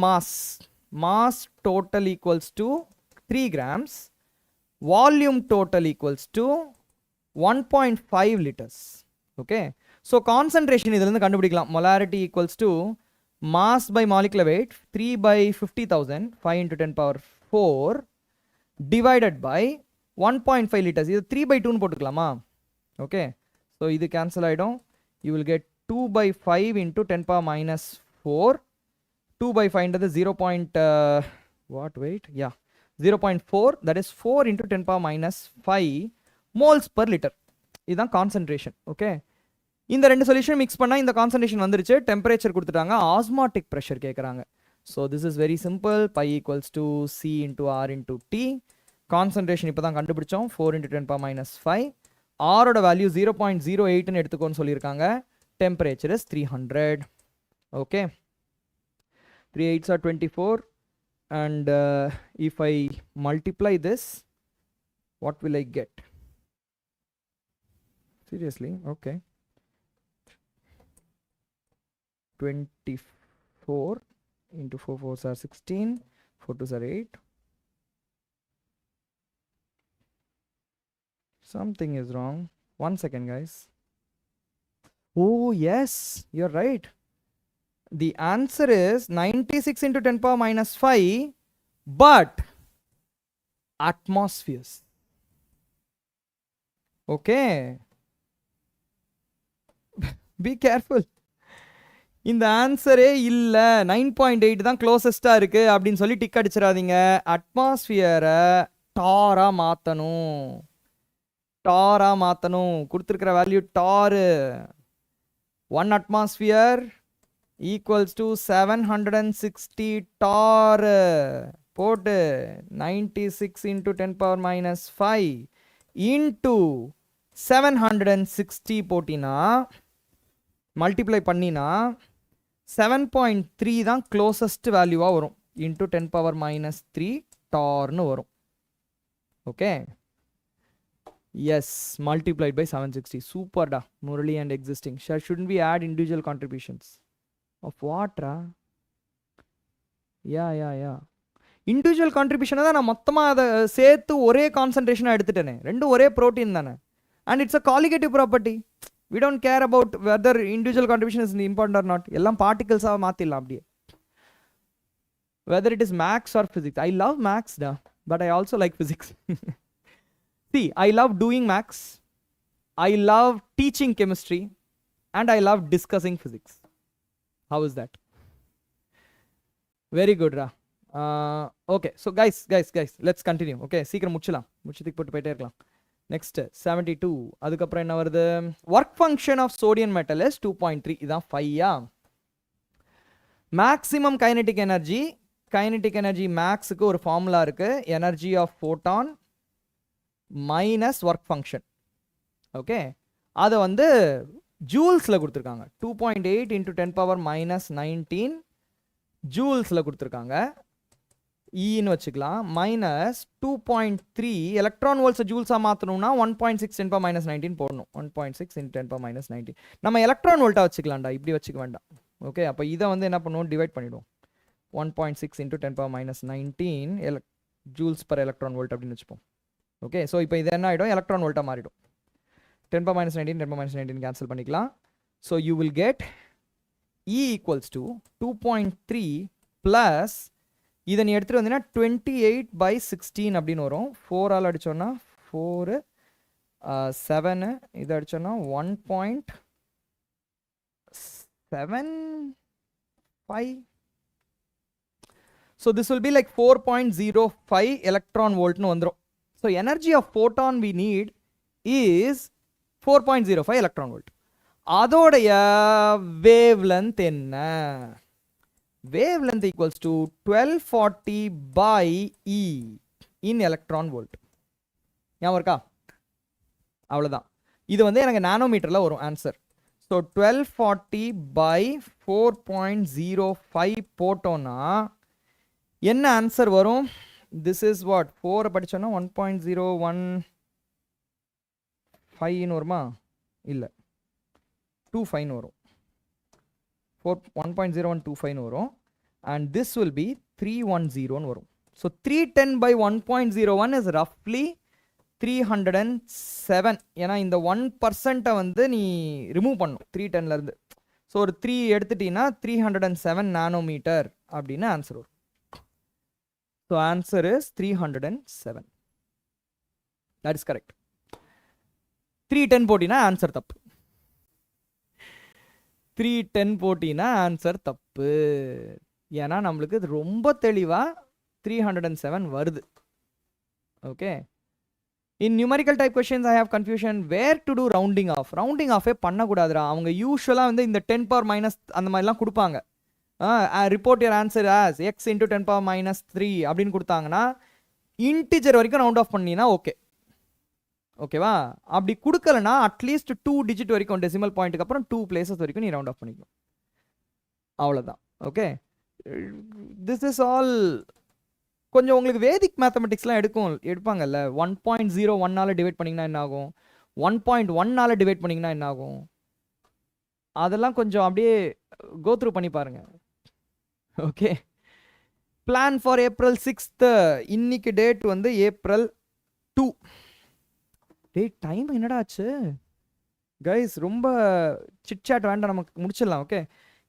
mass total equals to 3 grams. Volume total equals to 1.5 liters. Okay, so concentration இதுலேருந்து கண்டுபிடிக்கலாம். Molarity equals to mass by molecular weight 3 by 50,000, 5 into 10 power 4 divided by 1.5 liters. இது 3 by 2 போட்டுக்கலாமா? Okay, so இது cancel ஆகிடும். You will get 2 by 5 into 10 power minus 4. 2 by 5 into 0.4, that is 4 into 10 power minus 5 moles per liter. இதுதான் concentration. Okay, இந்த ரெண்டு solution mix பண்ணால் இந்த concentration வந்துருச்சு. டெம்பரேச்சர் கொடுத்துட்டாங்க, ஆஸ்மாட்டிக் ப்ரெஷர் கேட்குறாங்க. So this is very simple. Pi equals to C into R into T. Concentration இப்போ தான் கண்டுபிடிச்சோம், 4 into 10 power minus 5. ஆரோட வேல்யூ 0.08ன்னு எடுத்துக்கோன்னு சொல்லியிருக்காங்க. Temperature is 300. Okay, 3 8s are 24. And if I multiply this, what will I get? Seriously? Okay. 24 into 4 4s are 16, 4 2s are 8. Something is wrong. 1 second, guys. Oh yes, you're right. The answer is 96 into 10 power minus 5, but atmospheres. Okay. Be careful. இந்த ஆன்சரே இல்லை, 9.8 தான் க்ளோசஸ்டாக இருக்குது அப்படின்னு சொல்லி tick அடிச்சிடாதீங்க. அட்மாஸ்பியரை டாராக மாற்றணும். கொடுத்துருக்கிற value டாரு. 1 atmosphere equals to 760 tar. போட்டு 96 into 10 power minus 5 into 760 போட்டினா மல்டிப்ளை பண்ணினா 7.3 தான் க்ளோசஸ்ட் வேல்யூவாக வரும். இன்ட்டு 10 power minus 3 டார்னு வரும். Okay, yes, multiplied by 760. சூப்பர்டா Murali and existing. Shouldn't we add individual contributions of what ra? Yeah. Individual கான்ட்ரிபியூஷனை தான் நான் மொத்தமாக அதை சேர்த்து ஒரே கான்சன்ட்ரேஷனாக எடுத்துட்டேனே. ரெண்டும் ஒரே ப்ரோட்டீன் தானே. And it's a colligative property. We don't care about whether individual contribution is important or not. எல்லாம் பார்ட்டிகல்ஸாக மாற்றிடலாம் அப்படியே. Whether it is maths or physics. I love maths da, but I also like physics. See, I love doing maths, I love teaching chemistry, and I love discussing physics. How is that? Very good ra. Okay, so guys, let's continue. Okay, சீக்கிரம் முடிச்சுலாம் போட்டு போயிட்டே இருக்கலாம். Next 72. அதுக்கப்புறம் என்ன வருது? Work function of sodium metal is 2.3. இதான் 5. Maximum kinetic energy மேக்ஸுக்கு ஒரு formula இருக்கு. Energy of photon minus work function. Okay, அதை வந்து ஜூல்ஸில் கொடுத்துருக்காங்க. 2.8 into 10 power minus 19 ஜூல்ஸில் கொடுத்துருக்காங்க. ன்னு வச்சுக்கலாம். மைனஸ் 2.3 எலக்ட்ரான் வோல்ட்ஸை ஜூல்ஸாக மாற்றணும்னா 1.6 10 power minus 19 போடணும். 1.6 into 10 power minus 19. நம்ம எலக்ட்ரான் வோல்ட்டாக வச்சுக்கலாம்டா, இப்படி வச்சுக்க வேண்டாம். ஓகே, அப்போ இதை வந்து என்ன பண்ணுவோம்? டிவைட் பண்ணிவிடுவோம். 1.6 into 10 power minus 19 joules per electron volt அப்படின்னு வச்சுப்போம். ஓகே, ஸோ இப்போ இது என்ன ஆகிடும்? எலக்ட்ரான் வோல்ட்டாக மாறிடும். 10 power minus 19 10 power minus 19 cancel பண்ணிக்கலாம். So you will get E equals to 2.3 plus இதை நீ எடுத்துகிட்டு வந்தீங்கன்னா 28/16 அப்படின்னு வரும். 4 ஆல் அடித்தோன்னா 4 7 இதை அடித்தோன்னா 1.75. So this will be like 4.05 electron வோல்ட்னு வந்துடும். So energy of photon we need is 4.05 electron volt. அதோடைய வேவ் லென்த் என்ன? wavelength equals to 1240 by E in electron volt. ஞாபகம் இருக்கா? அவ்வளோதான். இது வந்து எனக்கு நானோமீட்டரில் வரும் ஆன்சர். ஸோ ஸோ 1240 by 4.05 போட்டோன்னா என்ன ஆன்சர் வரும்? திஸ் இஸ் வாட் 4 படிச்சோன்னா 1.015 வருமா? இல்லை 25 வரும். 1.0125 வரும். And this will be 310 வரும். So 310 by 1.01 is roughly 307. ஏன்னா இந்த 1% வந்து நீ ரிமூவ் பண்ணும் 310ல இருந்து. ஸோ ஒரு 3 எடுத்துட்டீங்கன்னா 307 நானோமீட்டர் அப்படின்னு ஆன்சர் வரும். So answer is 307. That is correct. 310 போட்டினா ஆன்சர் தப்பு. 310 போட்டினா ஆன்சர் தப்பு. ஏன்னா நம்மளுக்கு இது ரொம்ப தெளிவாக 307 வருது. Okay. In numerical type questions I have confusion where to do rounding off. Rounding ஆஃபே பண்ணக்கூடாதுரா. அவங்க யூஸ்வலாக வந்து இந்த 10 பவர் மைனஸ் அந்த மாதிரிலாம் கொடுப்பாங்க. Report your answer as eggs into 10 power -3 அப்படின்னு கொடுத்தாங்கன்னா இன்டிஜர் வரைக்கும் ரவுண்ட் ஆஃப் பண்ணினா ஓகே. ஓகேவா? அப்படி கொடுக்கலனா அட்லீஸ்ட் 2 டிஜிட் வரைக்கும் டெசிமல் பாயிண்ட்டுக்கு அப்புறம் 2 பிளேசஸ் வரைக்கும் நீ ரவுண்ட் ஆஃப் பண்ணிக்கணும். அவ்வளோதான். ஓகே. திஸ் இஸ் ஆல் கொஞ்சம் உங்களுக்கு வேதிக் மேத்தமெட்டிக்ஸ்லாம் எடுப்பாங்கல்ல. 1.01 டிவைட் பண்ணிங்கன்னா என்ன ஆகும், 1.1 டிவைட் பண்ணிங்கன்னா என்ன ஆகும், அதெல்லாம் கொஞ்சம் அப்படியே கோ த்ரூ பண்ணி பாருங்க. Okay. Plan for April 6th. இன்னைக்கு டேட் வந்து April 2. டேட் டைம் என்னடா ஆச்சு கைஸ்? ரொம்ப சிட்சாட் வேண்டாம், நமக்கு முடிச்சிடலாம். ஓகே.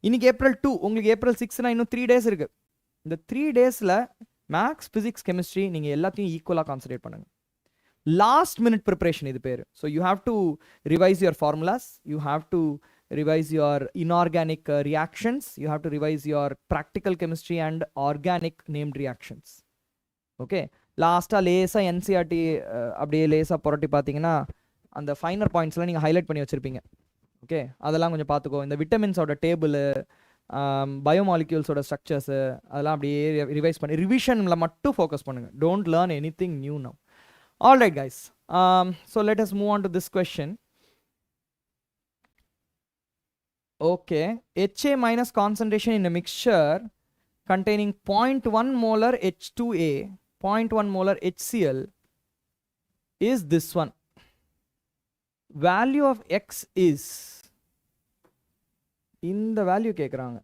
இன்னைக்கு April 2, உங்களுக்கு April 6னா இன்னும் 3 days இருக்கு. இந்த 3 daysல மேக்ஸ், பிசிக்ஸ், கெமிஸ்ட்ரி நீங்கள் எல்லாத்தையும் ஈக்குவலாக கான்சன்ட்ரேட் பண்ணுங்க. லாஸ்ட் மினிட் ப்ரிப்பரேஷன் இது பேர். So you have to revise your formulas, you have to revise your inorganic reactions, you have to revise your practical chemistry and organic named reactions. Okay, லாஸ்ட்டாக லேசாக NCERT அப்படியே லேசாக புரட்டி பார்த்தீங்கன்னா அந்த ஃபைனர் பாயிண்ட்ஸ்லாம் நீங்கள் ஹைலைட் பண்ணி வச்சுருப்பீங்க. ஓகே, அதெல்லாம் கொஞ்சம் பார்த்துக்கோ. இந்த விட்டமின்ஸோட டேபிள், பயோமாலிக்யூல்ஸோட ஸ்ட்ரக்சர்ஸு, அதெல்லாம் அப்படியே ரிவைஸ் பண்ணி ரிவிஷனில் மட்டும் ஃபோக்கஸ் பண்ணுங்கள். Don't learn any thing new now. All right guys, so let as move on to this question. Okay, HA minus concentration in a mixture containing 0.1 molar H2A, 0.1 molar HCl is this one. Value of X is, in the value கேக்குறாங்க.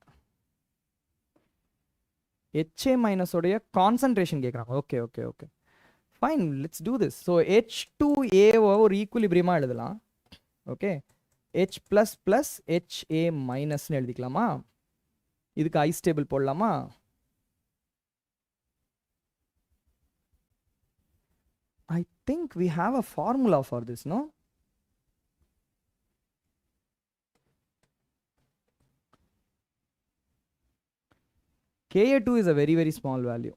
HA minus உடைய concentration கேக்குறாங்க. Okay, okay, okay. Fine, let's do this. So H2A ஒரு equilibrium எழுதலாம். Okay. H plus plus HA minus எழுதிக்கலாமா? இதுக்கு ice table போடலாமா? I think we have a formula for this, no? Ka2 is a very, very small value.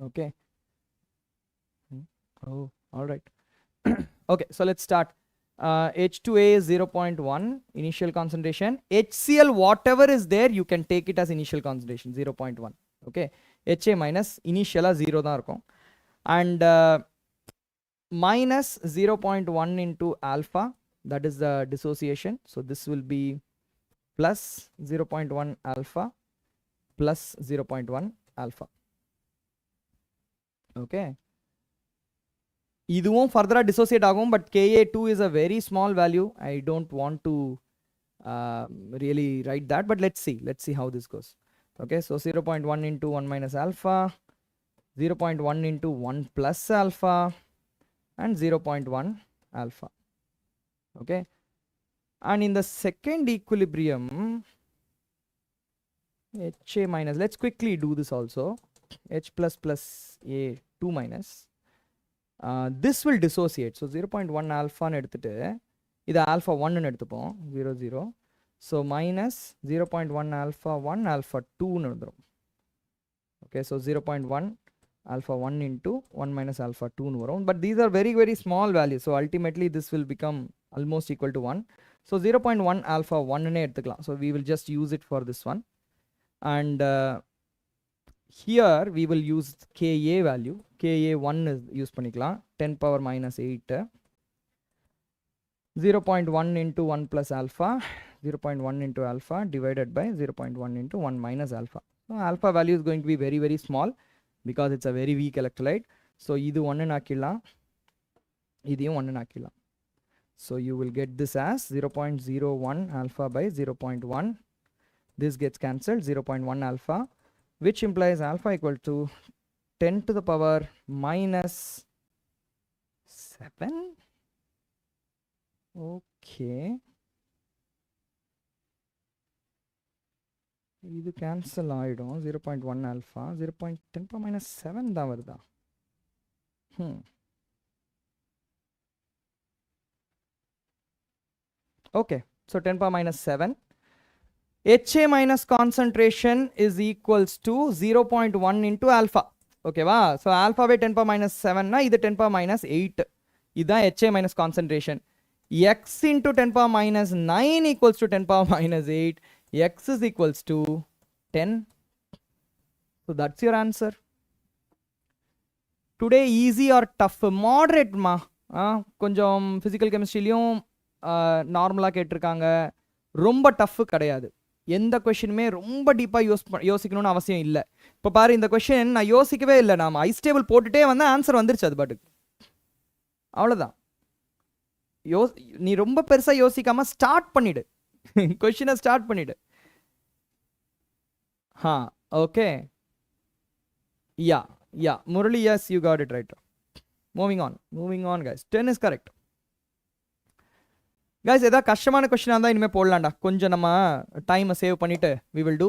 Okay. Oh, all right. Okay, so let's start. H2A is 0.1 initial concentration. HCl whatever is there you can take it as initial concentration 0.1. Okay, HA minus initial 0 தான் இருக்கும். And minus 0.1 into alpha, that is the dissociation. So this will be plus 0.1 alpha plus 0.1 alpha. Okay, இதுவும் ஃபர்தராக dissociate ஆகும். But Ka2 is a very small value. I don't want to really write that, but let's see how this goes. Okay, so 0.1 into 1 minus alpha, 0.1 into 1 plus alpha, and 0.1 alpha. Okay, and in the second equilibrium, HA minus, let's quickly do this also. H plus plus A 2 minus. This will dissociate. So 0.1 alpha எடுத்துட்டு இது alpha 1 எடுத்துப்போம் 0 0. So minus 0.1 alpha 1 alpha 2 வந்துரும். Okay, so 0.1 alpha 1 into 1 minus alpha 2 வரும். But these are very, very small values. So ultimately this will become almost equal to 1. So 0.1 alpha 1 னே எடுத்துக்கலாம். So we will just use it for this one. And here we will use Ka value. Ka1 is use பண்ணிக்கலாம் 10 power minus 8. 0.1 into 1 plus alpha 0.1 into alpha divided by 0.1 into 1 minus alpha. So alpha value is going to be very, very small because it's a very weak electrolyte. So idu 1 nakilla, idiyum 1 nakilla. So you will get this as 0.01 alpha by 0.1. This gets cancelled, 0.1 alpha, which implies alpha equal to 10 to the power minus 7. Okay. This cancel ஆயிடும் 0.1 alpha 0.10 power minus 7 தான் வருதா. Okay, so 10 power minus 7. HA minus concentration is equals to 0.1 into alpha. Okay, wow. So alpha by 10 power minus 7 na idu 10 power minus 8. Idha HA minus concentration. X into 10 power minus 9 equals to 10 power minus 8. X is equals to 10. So that's your answer. Today easy or tough? Moderate ma. Konjam physical chemistry liyum நார்மலாக கேட்டிருக்காங்க. ரொம்ப tough கிடையாது. எந்த கொஷினுமே ரொம்ப டீப்பாக யோசிக்கணும்னு அவசியம் இல்லை. இப்போ பாரு, இந்த கொஷின் நான் யோசிக்கவே இல்லை. நாம் ஐஸ்டேபிள் போட்டுட்டே வந்தால் ஆன்சர் வந்துருச்சு. அது பாட்டுக்கு அவ்வளோதான். நீ ரொம்ப பெருசாக யோசிக்காம ஸ்டார்ட் பண்ணிடு. கொஷினை ஸ்டார்ட் பண்ணிடு. Okay. Yeah Murali, yes you got it right. Moving on guys. 10 is correct. guys, ஏதாவது கஷ்டமான கொஸ்டினாக இருந்தால் இனிமேல் போடலாம்டா. கொஞ்சம் நம்ம டைமை சேவ் பண்ணிவிட்டு we will do.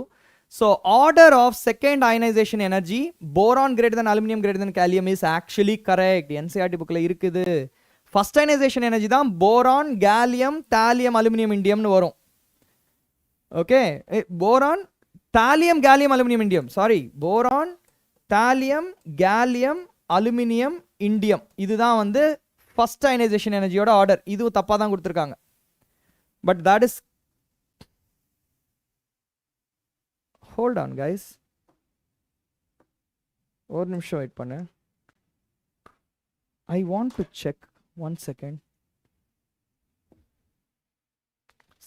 So order of second ionization energy, boron greater than aluminum greater than gallium is actually correct. NCERT புக்கில் இருக்குது. ஃபர்ஸ்ட் ionization energy தான் boron, gallium, thallium, aluminum, indium னு வரும். Okay, boron, thallium, gallium, aluminum, indium. Sorry, boron, thallium, gallium, aluminum, indium. இதுதான் வந்து first ionization எனர்ஜியோட order. இதுவும் தப்பாக தான் கொடுத்துருக்காங்க. But that is, hold on guys, ஒரு நிமிஷம் வெயிட் பண்ணு. I want to check 1 second.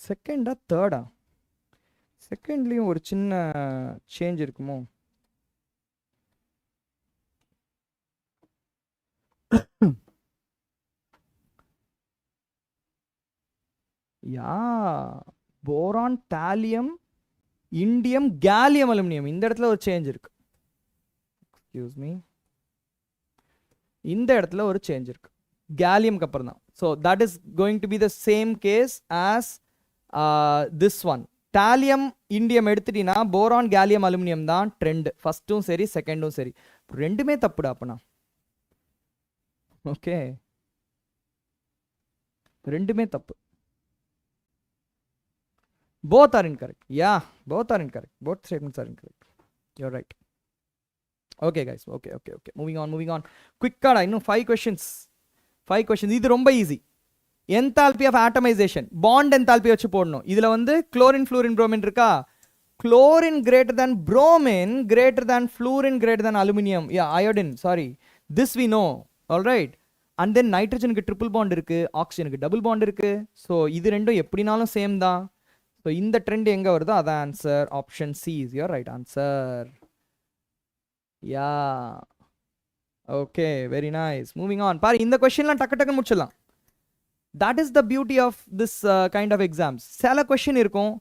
செகண்டா தேர்டா? செகண்ட்லேயும் ஒரு சின்ன சேஞ்ச் இருக்குமோ? Boron, thallium, indium, gallium, aluminium, இந்த இடத்துல ஒரு சேஞ்ச் இருக்கு. எக்ஸ்கியூஸ் மீ, இந்த இடத்துல ஒரு சேஞ்ச் இருக்கு கேலியம்க்கு அப்புறம் தான். So that is going to be the same case as this one. Thallium, indium எடுத்துட்டீங்கன்னா போரான், கேலியம், அலுமினியம் தான் ட்ரெண்ட். ஃபர்ஸ்ட்டும் சரி, செகண்டும் சரி. ரெண்டுமே தப்புடா அப்பனா. ஓகே, ரெண்டுமே தப்பு. Both are incorrect. Yeah, both are incorrect. Both statements are incorrect. You're right. Okay guys, okay. Moving on. Quick card, I know 5 questions. 5 questions. இது ரொம்ப easy. Enthalpy of atomization. Bond enthalpy வச்சு போடணும். இதுல வந்து chlorine, fluorine, bromine இருக்கா? Chlorine greater than bromine greater than fluorine greater than aluminum. Yeah, iodine, sorry. This we know. Alright. And then nitrogenக்கு triple bond இருக்கு, oxygenக்கு double bond இருக்கு. So இது ரெண்டும் எப்படினாலும் சேம் தான். ஸோ இந்த ட்ரெண்ட் எங்கே வருதோ அதான் answer. Option C is your right answer. Yeah, okay, very nice. Moving on. பாரு, இந்த கொஸ்டின்லாம் டக்கு முடிச்சிடலாம். That is the beauty of this kind of exams. சில கொஸ்டின் இருக்கும்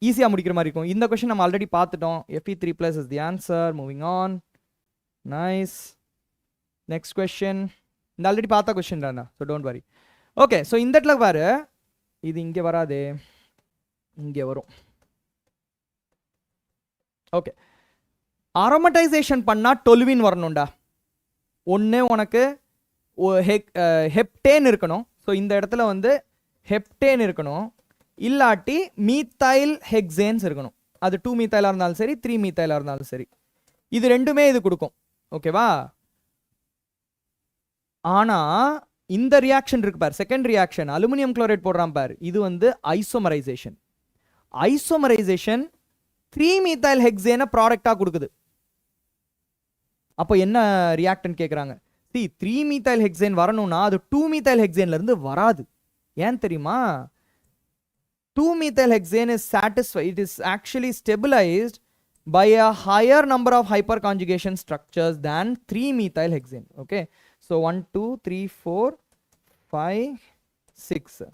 ஈஸியாக முடிக்கிற மாதிரி இருக்கும். இந்த கொஸ்டின் நம்ம ஆல்ரெடி பார்த்துட்டோம். Fe3+ is the answer. Moving on. Nice. Next question இந்த ஆல்ரெடி பார்த்த கொஸ்டின் தானே, so don't worry. Okay, so இந்த இடத்துல பாரு, இது இங்கே வராதே, இங்கே வரும். ஓகே, அரோமடைசேஷன் பண்ணால் டொலுவின் வரணும்டா. ஒன்று உனக்கு ஹெப்டேன் இருக்கணும். ஸோ இந்த இடத்துல வந்து ஹெப்டேன் இருக்கணும், இல்லாட்டி மீத்தைல் ஹெக்ஸேன்ஸ் இருக்கணும். அது 2 மீத்தைலாக இருந்தாலும் சரி, 3 மீத்தைலாக இருந்தாலும் சரி, இது ரெண்டுமே இது கொடுக்கும். ஓகேவா? ஆனால் இந்த ரியாக்ஷன் இருக்கு பார், செகண்ட் ரியாக்ஷன் அலுமினியம் குளோரைட் போடுறான் பார், இது வந்து ஐசோமரைசேஷன். ஐசோமரைசேஷன் 3 மீத்தைல் ஹெக்ஸேனை ப்ராடக்டாக கொடுக்குது. அப்போ என்ன ரியாக்டன் கேட்குறாங்க? 3 மீத்தைல் ஹெக்ஸேன் வரணும்னா அது 2 மீத்தைல் ஹெக்ஸேன்ல இருந்து வராது. ஏன் தெரியுமா? 2-methylhexane is satisfied, it is actually stabilized by a higher number of hyperconjugation structures than 3-methylhexane. Okay, so 1 2 3 4 5 6.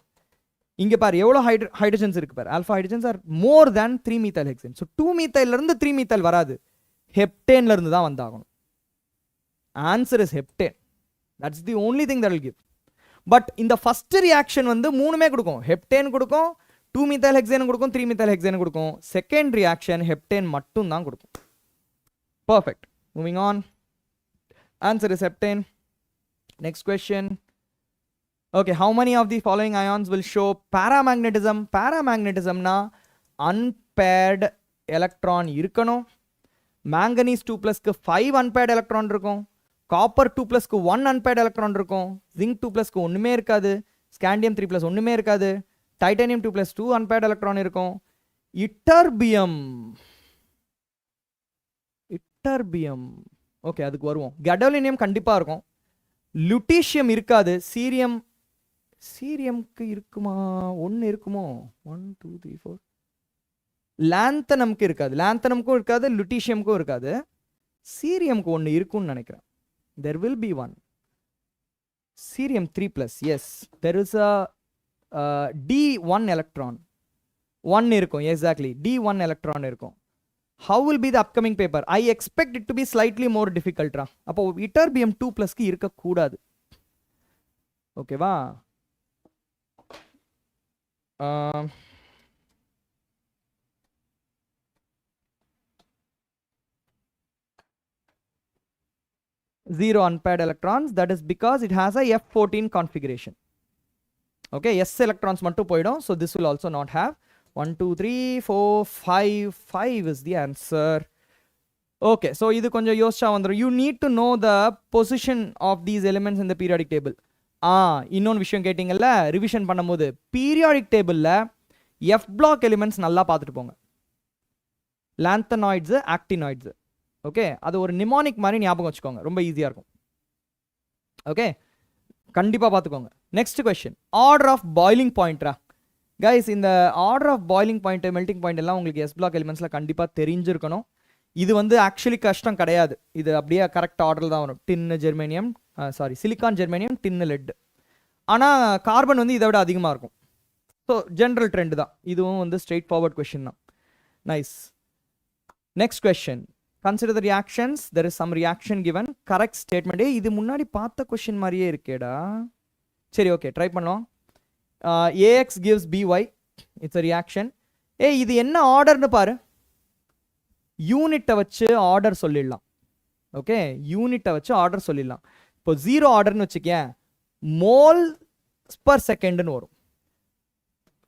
இங்க பாரு எவ்வளவு ஹைட்ரஜன்ஸ் இருக்கு பாரு. Alpha hydrogens are more than 3-methylhexane. So 2-methyl இருந்து 3-methyl வராது, ஹெப்டேன்ல இருந்து தான் வந்தாகணும். Answer is heptane. That's the only thing that will give. But இந்த ஃபர்ஸ்ட் ரியாக்ஷன் வந்து மூணுமே கொடுக்கும். ஹெப்டேன் கொடுக்கும், 2-methylhexane கொடுக்கும், 3-methylhexane கொடுக்கும். செகண்ட் ரியாக்ஷன் ஹெப்டேன் மட்டும் தான் கொடுக்கும். Perfect. Moving on. Answer is heptane. Next question. Okay, how many of the following ions will show paramagnetism? Paramagnetism na unpaired electron இருக்கணும். manganese 2+ க்கு 5 unpaired electron இருக்கும். copper 2+ க்கு 1 unpaired electron இருக்கும். zinc 2+ க்கு ஒண்ணுமே இருக்காது. scandium 3+ ஒண்ணுமே இருக்காது. titanium 2+ 2 unpaired electron இருக்கும். ytterbium okay, அதுக்கு வருவோம். gadolinium கண்டிப்பா இருக்கும். lutetium இருக்காது. சீரியம்க்கு இருக்குமா? ஒன்று இருக்குமோ? 1 2 3 4. லாந்தனம்க்கு இருக்காது. லாந்தனம்க்கும் இருக்காது, லுட்டீஷியம்க்கும் இருக்காது. சீரியம்க்கு ஒன்று இருக்கும்னு நினைக்கிறேன். there will be one. cerium 3+, yes, there is a D1 electron. 1 இருக்கும், exactly, D1 electron இருக்கும். how will be the upcoming paper? I expect it to be slightly more difficult. அப்போ ytterbium 2+ க்கு இருக்கக்கூடாது. ஓகேவா? Zero unpaired electrons, that is because it has a F14 configuration. Okay, S electrons mattum poidum, so this will also not have. 1 2 3 4 5 5 is the answer. Okay, so idu konjam yoscha vandrum. You need to know the position of these elements in the periodic table. இன்னொன்று விஷயம் கேட்டிங்கல்ல revision பண்ணும்போது, periodic டேபிளில் F block elements நல்லா பார்த்துட்டு போங்க. லாந்தனாய்ட்ஸு, ஆக்டினாய்ட்ஸு. Okay, அது ஒரு pneumonic மாதிரி ஞாபகம் வச்சுக்கோங்க, ரொம்ப ஈஸியாக இருக்கும். ஓகே, கண்டிப்பாக பார்த்துக்கோங்க. Next question, order of boiling பாயிண்ட்ரா கைஸ். இந்த order of boiling point, melting point எல்லாம் உங்களுக்கு எஸ் பிளாக் எலிமெண்ட்ஸில் கண்டிப்பாக தெரிஞ்சிருக்கணும். இது வந்து ஆக்சுவலி கஷ்டம் கிடையாது, இது அப்படியே கரெக்ட் ஆர்டர் தான் வரும். டின்னு ஜெர்மேனியம், சிலிக்கான் ஜெர்மேனியம், டின்னு லெட். ஆனால் கார்பன் வந்து இதை விட அதிகமாக இருக்கும். ஸோ ஜென்ரல் ட்ரெண்ட் தான், இதுவும் வந்து ஸ்ட்ரெயிட் ஃபார்வர்ட் கொஸ்டின் தான். Nice. Next question, consider the reactions, there is some reaction given. Correct statement. இது முன்னாடி பார்த்த கொஸ்டின் மாதிரியே இருக்கேடா. சரி, ஓகே, ட்ரை பண்ணலாம். AX gives BY, it's a reaction. இது என்ன ஆர்டர்னு பாரு. யூனிட்டை வச்சு ஆர்டர் சொல்லிடலாம். ஓகே, யூனிட்டை வச்சு ஆர்டர் சொல்லிடலாம். இப்போ 0 ஆர்டர்னு வச்சுக்கேன், மோல் பர் செகண்ட்னு வரும்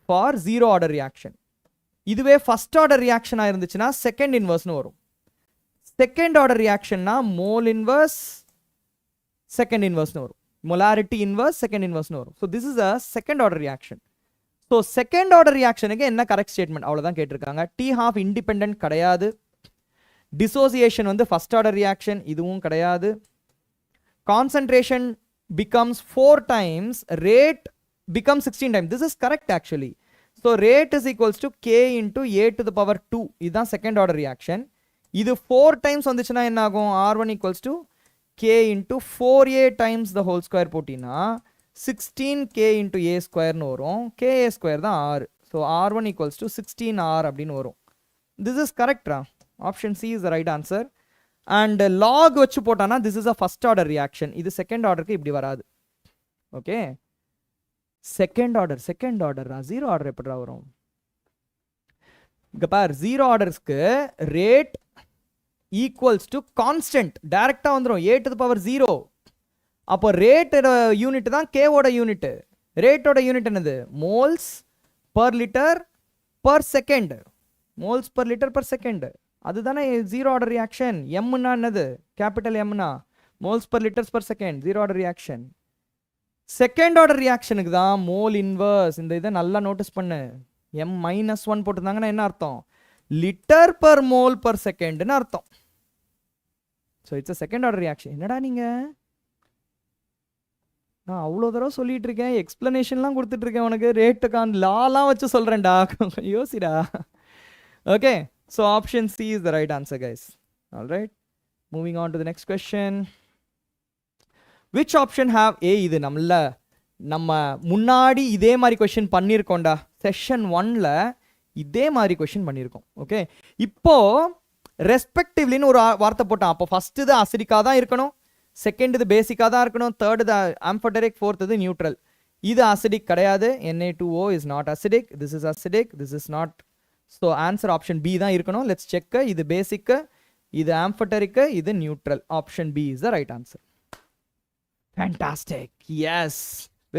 ஃபார் 0 ஆர்டர் ரியாக்ஷன். இதுவே ஃபர்ஸ்ட் ஆர்டர் ரியாக்ஷனாக இருந்துச்சுன்னா செகண்ட் இன்வர்ஸ்னு வரும். செகண்ட் ஆர்டர் ரியாக்ஷன்னா மோல் இன்வர்ஸ், செகண்ட் இன்வர்ஸ்னு வரும். மொலாரிட்டி இன்வர்ஸ், செகண்ட் இன்வர்ஸ்னு வரும். So this is a second order reaction. So second order ரியாக்ஷனுக்கு என்ன கரெக்ட் ஸ்டேட்மெண்ட், அவ்வளோதான் கேட்டிருக்காங்க. T12 இண்டிபெண்டன்ட் கிடையாது. டிசோசியேஷன் வந்து ஃபர்ஸ்ட் ஆர்டர் ரியாக்ஷன், இதுவும் கிடையாது. Concentration becomes 4 times, rate becomes 16 times. This is correct actually. So rate is equals to K into A to the power 2. இதுதான் second order reaction. இது 4 times வந்துச்சுன்னா என்ன ஆகும்? R1 equals to K into 4A times the whole square போட்டினா 16K into A square னு வரும். KA square தான் R. So R1 equals to 16R அப்படின்னு வரும். This is correct. Option C is the right answer. And log வச்சு போட்டானா this is a first order reaction. இது second orderக்கு இப்படி வராது. ஓகே, செகண்ட் ஆர்டர் 0 ஆர்டர் எப்படிடா வரும்? இங்க பார், 0 ஆர்டர்ஸ்க்கு ரேட் ஈக்குவல்ஸ் டு கான்ஸ்டன்ட், டைரக்டா வந்துடும் A to the power 0. அப்போ ரேட்டோட யூனிட் தான் கேவோட யூனிட். ரேட்டோட யூனிட் என்னது? Moles per litre per second. Moles per litre per second, அதுதானே 0 ஆர்டர் ரியாக்ஷன். எம்னா என்னது? கேபிட்டல் எம்னா moles per litres per second, 0 order reaction. Second order ரியாக்ஷனுக்கு தான் மோல் இன்வர்ஸ். இந்த இதை நல்லா நோட்டீஸ் பண்ணு. M-1 போட்டிருந்தாங்கன்னா என்ன அர்த்தம்? லிட்டர் பர் மோல் பர் செகண்ட்னு அர்த்தம். So it's a second order reaction. என்னடா நீங்க நான் அவ்வளோ தடவை சொல்லிட்டு இருக்கேன், எக்ஸ்பிளனேஷன்லாம் கொடுத்துட்டு இருக்கேன் உனக்கு, ரேட்டுக்கான் லாலாம் வச்சு சொல்கிறேன்டா, யோசிடா. Okay, so option C is the right answer guys. All right, moving on to the next question. Which option have A, இது நம்ம முன்னாடி இதே மாதிரி கொஸ்டின் பண்ணியிருக்கோம்டா, செஷன் 1ல் இதே மாதிரி கொஸ்டின் பண்ணியிருக்கோம். ஓகே, இப்போ ரெஸ்பெக்டிவ்லின்னு ஒரு வார்த்தை போட்டான். அப்போ ஃபர்ஸ்ட் இது அசிடிக்காக தான் இருக்கணும், செகண்ட் இது பேசிக்காக தான் இருக்கணும், தேர்ட் இது ஆம்ஃபோடெரிக், ஃபோர்த் இது நியூட்ரல். இது அசிடிக் கிடையாது, Na2O is not acidic, this is acidic, this is not. So answer option B தான் இருக்கணும். Let's check. இது பேசிக்கு, இது ஆம்ஃபோடெரிக், இது neutral. Option B is the right answer. Fantastic, yes,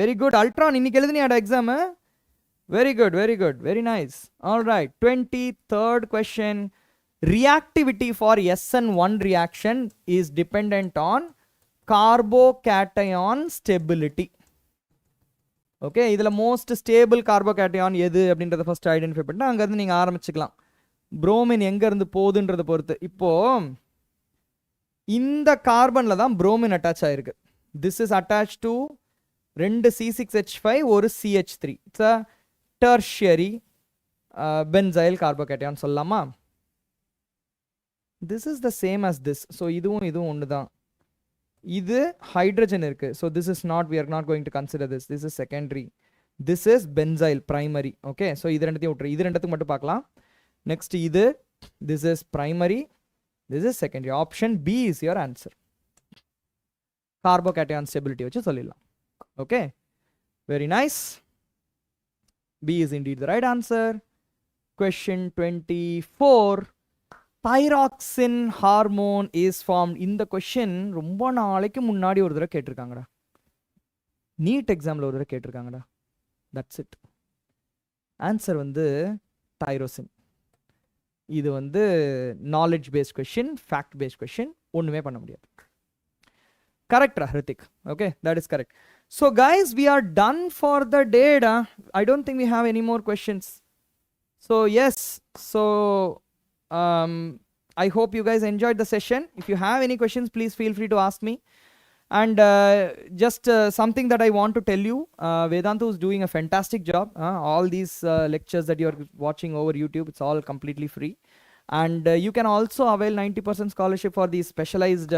very good. Ultron இன்னைக்கு எழுதுனியாடா exam? Very good, very good, very nice. All right, 23rd question. Reactivity for SN1 reaction is dependent on carbocation stability. Okay, இதில் most stable கார்போகேட்டையான் எது அப்படின்றத first identify பண்ணிட்டு அங்கேருந்து நீங்கள் ஆரம்பிச்சுக்கலாம். Bromine எங்கேருந்து போகுதுன்றதை பொறுத்து. இப்போது இந்த கார்பனில் தான் புரோமின் அட்டாச் ஆகிருக்கு. This is attach to 2 C6H5 ஒரு CH3. It's a tertiary benzyl கார்போகேட்டையான் சொல்லலாமா? This is the same as this. So இதுவும் ஒன்று தான். இது ஹைட்ரஜன் இருக்கு. So this is not, we are not going to consider this. This is secondary. This is benzyl primary. Okay, so இது ரெண்டுத்தையும் விட்டுரு. இது ரெண்டுத்துக்கு மட்டும் பார்க்கலாம். Next இது, this is primary, this is secondary. Option B is your answer. Carbocation stability வச்சு சொல்லிடலாம். Okay, very nice. B is indeed the right answer. Question 24. Thyroxin hormone is formed. இந்த கொஷின் ரொம்ப நாளைக்கு முன்னாடி ஒரு தடவை கேட்டிருக்காங்கடா, நீட் எக்ஸாமில் ஒரு தடவை கேட்டிருக்காங்கடா. That's it. ஆன்சர் வந்து தைரோசின். இது வந்து knowledge based question, fact based question, ஒன்றுமே பண்ண முடியாது. கரெக்டா Hrithik? Okay, that is correct. So guys, we are done for the day. I don't think we have any more questions. So yes, so I hope you guys enjoyed the session. If you have any questions, please feel free to ask me. And just something that I want to tell you, Vedantu is doing a fantastic job. All these lectures that you are watching over YouTube, it's all completely free. And you can also avail 90% scholarship for these specialized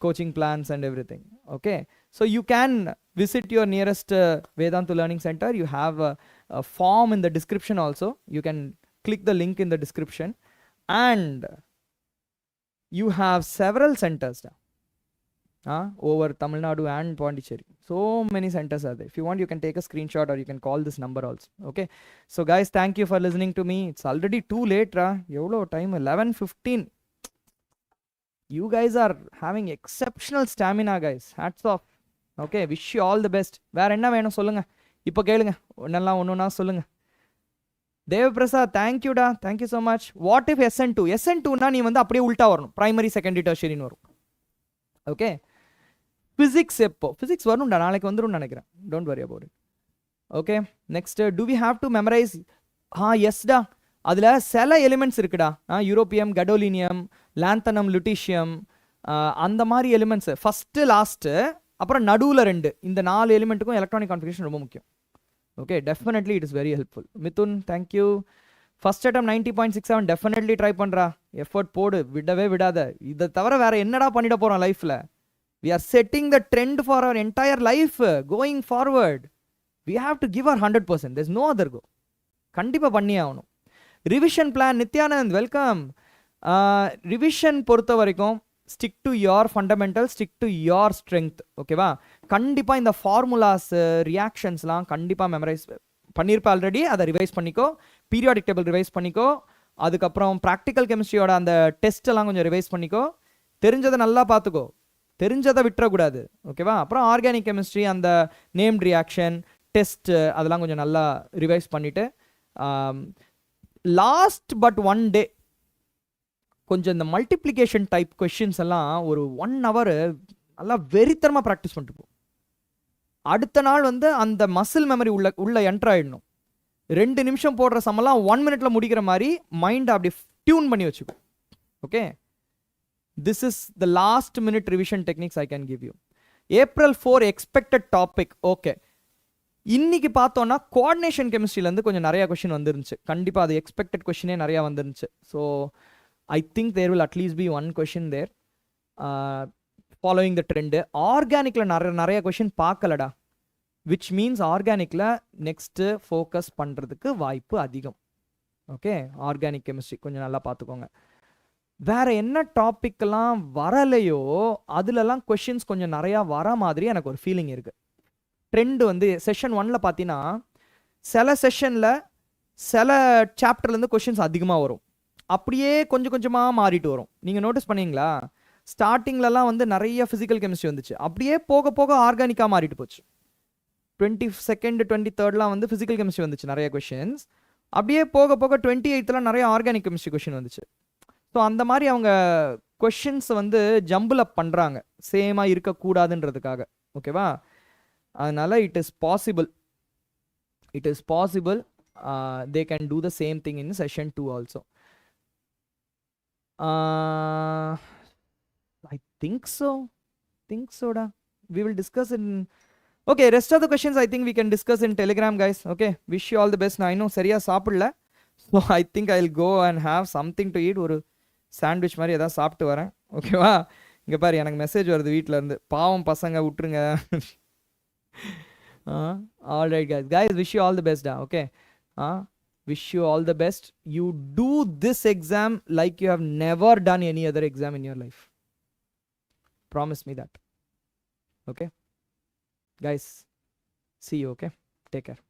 coaching plans and everything. Okay, so you can visit your nearest Vedantu Learning Center. You have a form in the description also. You can click the link in the description, and you have several centers over Tamil Nadu and Pondicherry. So many centers are there. If you want, you can take a screenshot or you can call this number also. Okay, so guys, thank you for listening to me. It's already too late, evlo time 11:15. You guys are having exceptional stamina, guys. Hats off. Okay, wish you all the best. வேற என்ன வேணும் சொல்லுங்க, இப்போ கேளுங்க, ஒன்னொன்னா சொல்லுங்க. தேவபிரசாத், தேங்க்யூடா, thank you so much. What if SN2? SN2னா நீ வந்து அப்படியே உல்ட்டா வரணும், பிரைமரி செகண்டரி டெர்ஷரின்னு வரும். ஓகே, ஃபிசிக்ஸ் எப்போ? ஃபிசிக்ஸ் வரணும்டா, நாளைக்கு வந்துடும் நினைக்கிறேன். Don't worry about it. Okay, next, do we have to memorize? எஸ்டா, அதில் சில எலிமெண்ட்ஸ் இருக்குடா, யூரோப்பியம், கடோலினியம், லாந்தனம், லுட்டீஷியம், அந்த மாதிரி எலிமெண்ட்ஸ் ஃபஸ்ட்டு லாஸ்ட்டு, அப்புறம் நடுவில் 2, இந்த 4 எலிமெண்ட்டுக்கும் எலக்ட்ரானிக் கான்ஃபிகரேஷன் ரொம்ப முக்கியம். Okay, definitely it is very helpful. Mithun, thank you. First attempt 90.67, definitely try பண்றா. Effort போடு, விடவே விடாத. இதை தவிர வேற என்னடா பண்ணிட போறோம் லைஃப்ல? We are setting the trend for our entire life going forward. We have to give our 100%. There's no other go. கண்டிப்பா பண்ணியே ஆகணும். Revision plan, Nityanand, welcome. Revision பொறுத்த வரைக்கும் stick to your fundamentals, stick to your strength. ஓகேவா? கண்டிப்பாக இந்த formulas, ரியாக்ஷன்ஸ்லாம் கண்டிப்பாக memorise பண்ணியிருப்ப already, அதை ரிவைஸ் பண்ணிக்கோ. பீரியாடிக் டேபிள் ரிவைஸ் பண்ணிக்கோ. அதுக்கப்புறம் ப்ராக்டிக்கல் கெமிஸ்ட்ரியோட அந்த டெஸ்ட் எல்லாம் கொஞ்சம் ரிவைஸ் பண்ணிக்கோ. தெரிஞ்சதை நல்லா பார்த்துக்கோ, தெரிஞ்சதை விட்டுறக்கூடாது. ஓகேவா? அப்புறம் ஆர்கானிக் கெமிஸ்ட்ரி, அந்த நேம்ட் ரியாக்ஷன் டெஸ்ட், அதெல்லாம் கொஞ்சம் நல்லா ரிவைஸ் பண்ணிவிட்டு லாஸ்ட் பட் 1 டே கொஞ்சம் இந்த மல்டிப்ளிகேஷன் டைப் கொஷின்ஸ் எல்லாம் ஒரு 1 hour நல்லா வெறித்தரமாக ப்ராக்டிஸ் பண்ணிட்டு போ. அடுத்த நாள் வந்து அந்த மசில் மெமரி உள்ள என்டர் ஆகிடணும். 2 நிமிஷம் போடுற சமெல்லாம் 1 minute முடிக்கிற மாதிரி மைண்டை அப்படி டியூன் பண்ணி வச்சுக்கோ. Okay, this is the last minute revision techniques I can give you. April 4 expected topic. Okay. இன்னைக்கு பார்த்தோன்னா கோஆர்டினேஷன் கெமிஸ்ட்ரியிலேருந்து கொஞ்சம் நிறையா கொஷின் வந்துருந்துச்சு. கண்டிப்பாக அது எக்ஸ்பெக்டட் கொஷினே நிறையா வந்துருந்துச்சு. So I think there will at least be one question there following the trend. ஆர்கானிக்கில் நிறைய கொஷின் பார்க்கலடா, விச் மீன்ஸ் ஆர்கானிக்கில் நெக்ஸ்ட்டு ஃபோக்கஸ் பண்ணுறதுக்கு வாய்ப்பு அதிகம். ஓகே, ஆர்கானிக் கெமிஸ்ட்ரி கொஞ்சம் நல்லா பார்த்துக்கோங்க. வேறு என்ன டாப்பிக்கெல்லாம் வரலையோ அதுலலாம் கொஷின்ஸ் கொஞ்சம் நிறையா வர மாதிரி எனக்கு ஒரு ஃபீலிங் இருக்குது. ட்ரெண்டு வந்து செஷன் 1ல் பார்த்தீங்கன்னா சில செஷனில் சில சாப்டர்லேருந்து கொஷின்ஸ் அதிகமாக வரும், அப்படியே கொஞ்சம் கொஞ்சமாக மாறிட்டு வரும். நீங்கள் நோட்டீஸ் பண்ணீங்களா? ஸ்டார்டிங்லலாம் வந்து நிறைய ஃபிசிக்கல் கெமிஸ்ட்ரி வந்துச்சு, அப்படியே போக போக ஆர்கானிக்காக மாறிட்டு போச்சு. 22nd 23rdலாம் வந்து ஃபிசிக்கல் கெமிஸ்ட்ரி வந்துச்சு நிறைய கொஷின்ஸ், அப்படியே போக போக 28th நிறைய ஆர்கானிக் கெமிஸ்ட்ரி கொஷின் வந்துச்சு. ஸோ அந்த மாதிரி அவங்க கொஷின்ஸ் வந்து ஜம்பிள் அப் பண்ணுறாங்க சேமாக இருக்கக்கூடாதுன்றதுக்காக. ஓகேவா? அதனால் it is possible they can do the same thing in session 2 also. I think so da. We will discuss in... Okay, rest of the questions I think we can discuss in Telegram, guys. Okay, wish you all the best. I know சரியா சாப்பிடல, so I think I'll go and have something to eat. ஒரு sandwich மாதிரி ஏதாவது சாப்பிட்டு வரேன். ஓகேவா? இங்கே பாரு, எனக்கு மெசேஜ் வருது வீட்டில் இருந்து, பாவம் பசங்க விட்டுருங்க. All right guys, wish you all the best da. Okay, wish you all the best. You do this exam like you have never done any other exam in your life. Promise me that. Okay guys, see you. Okay, take care.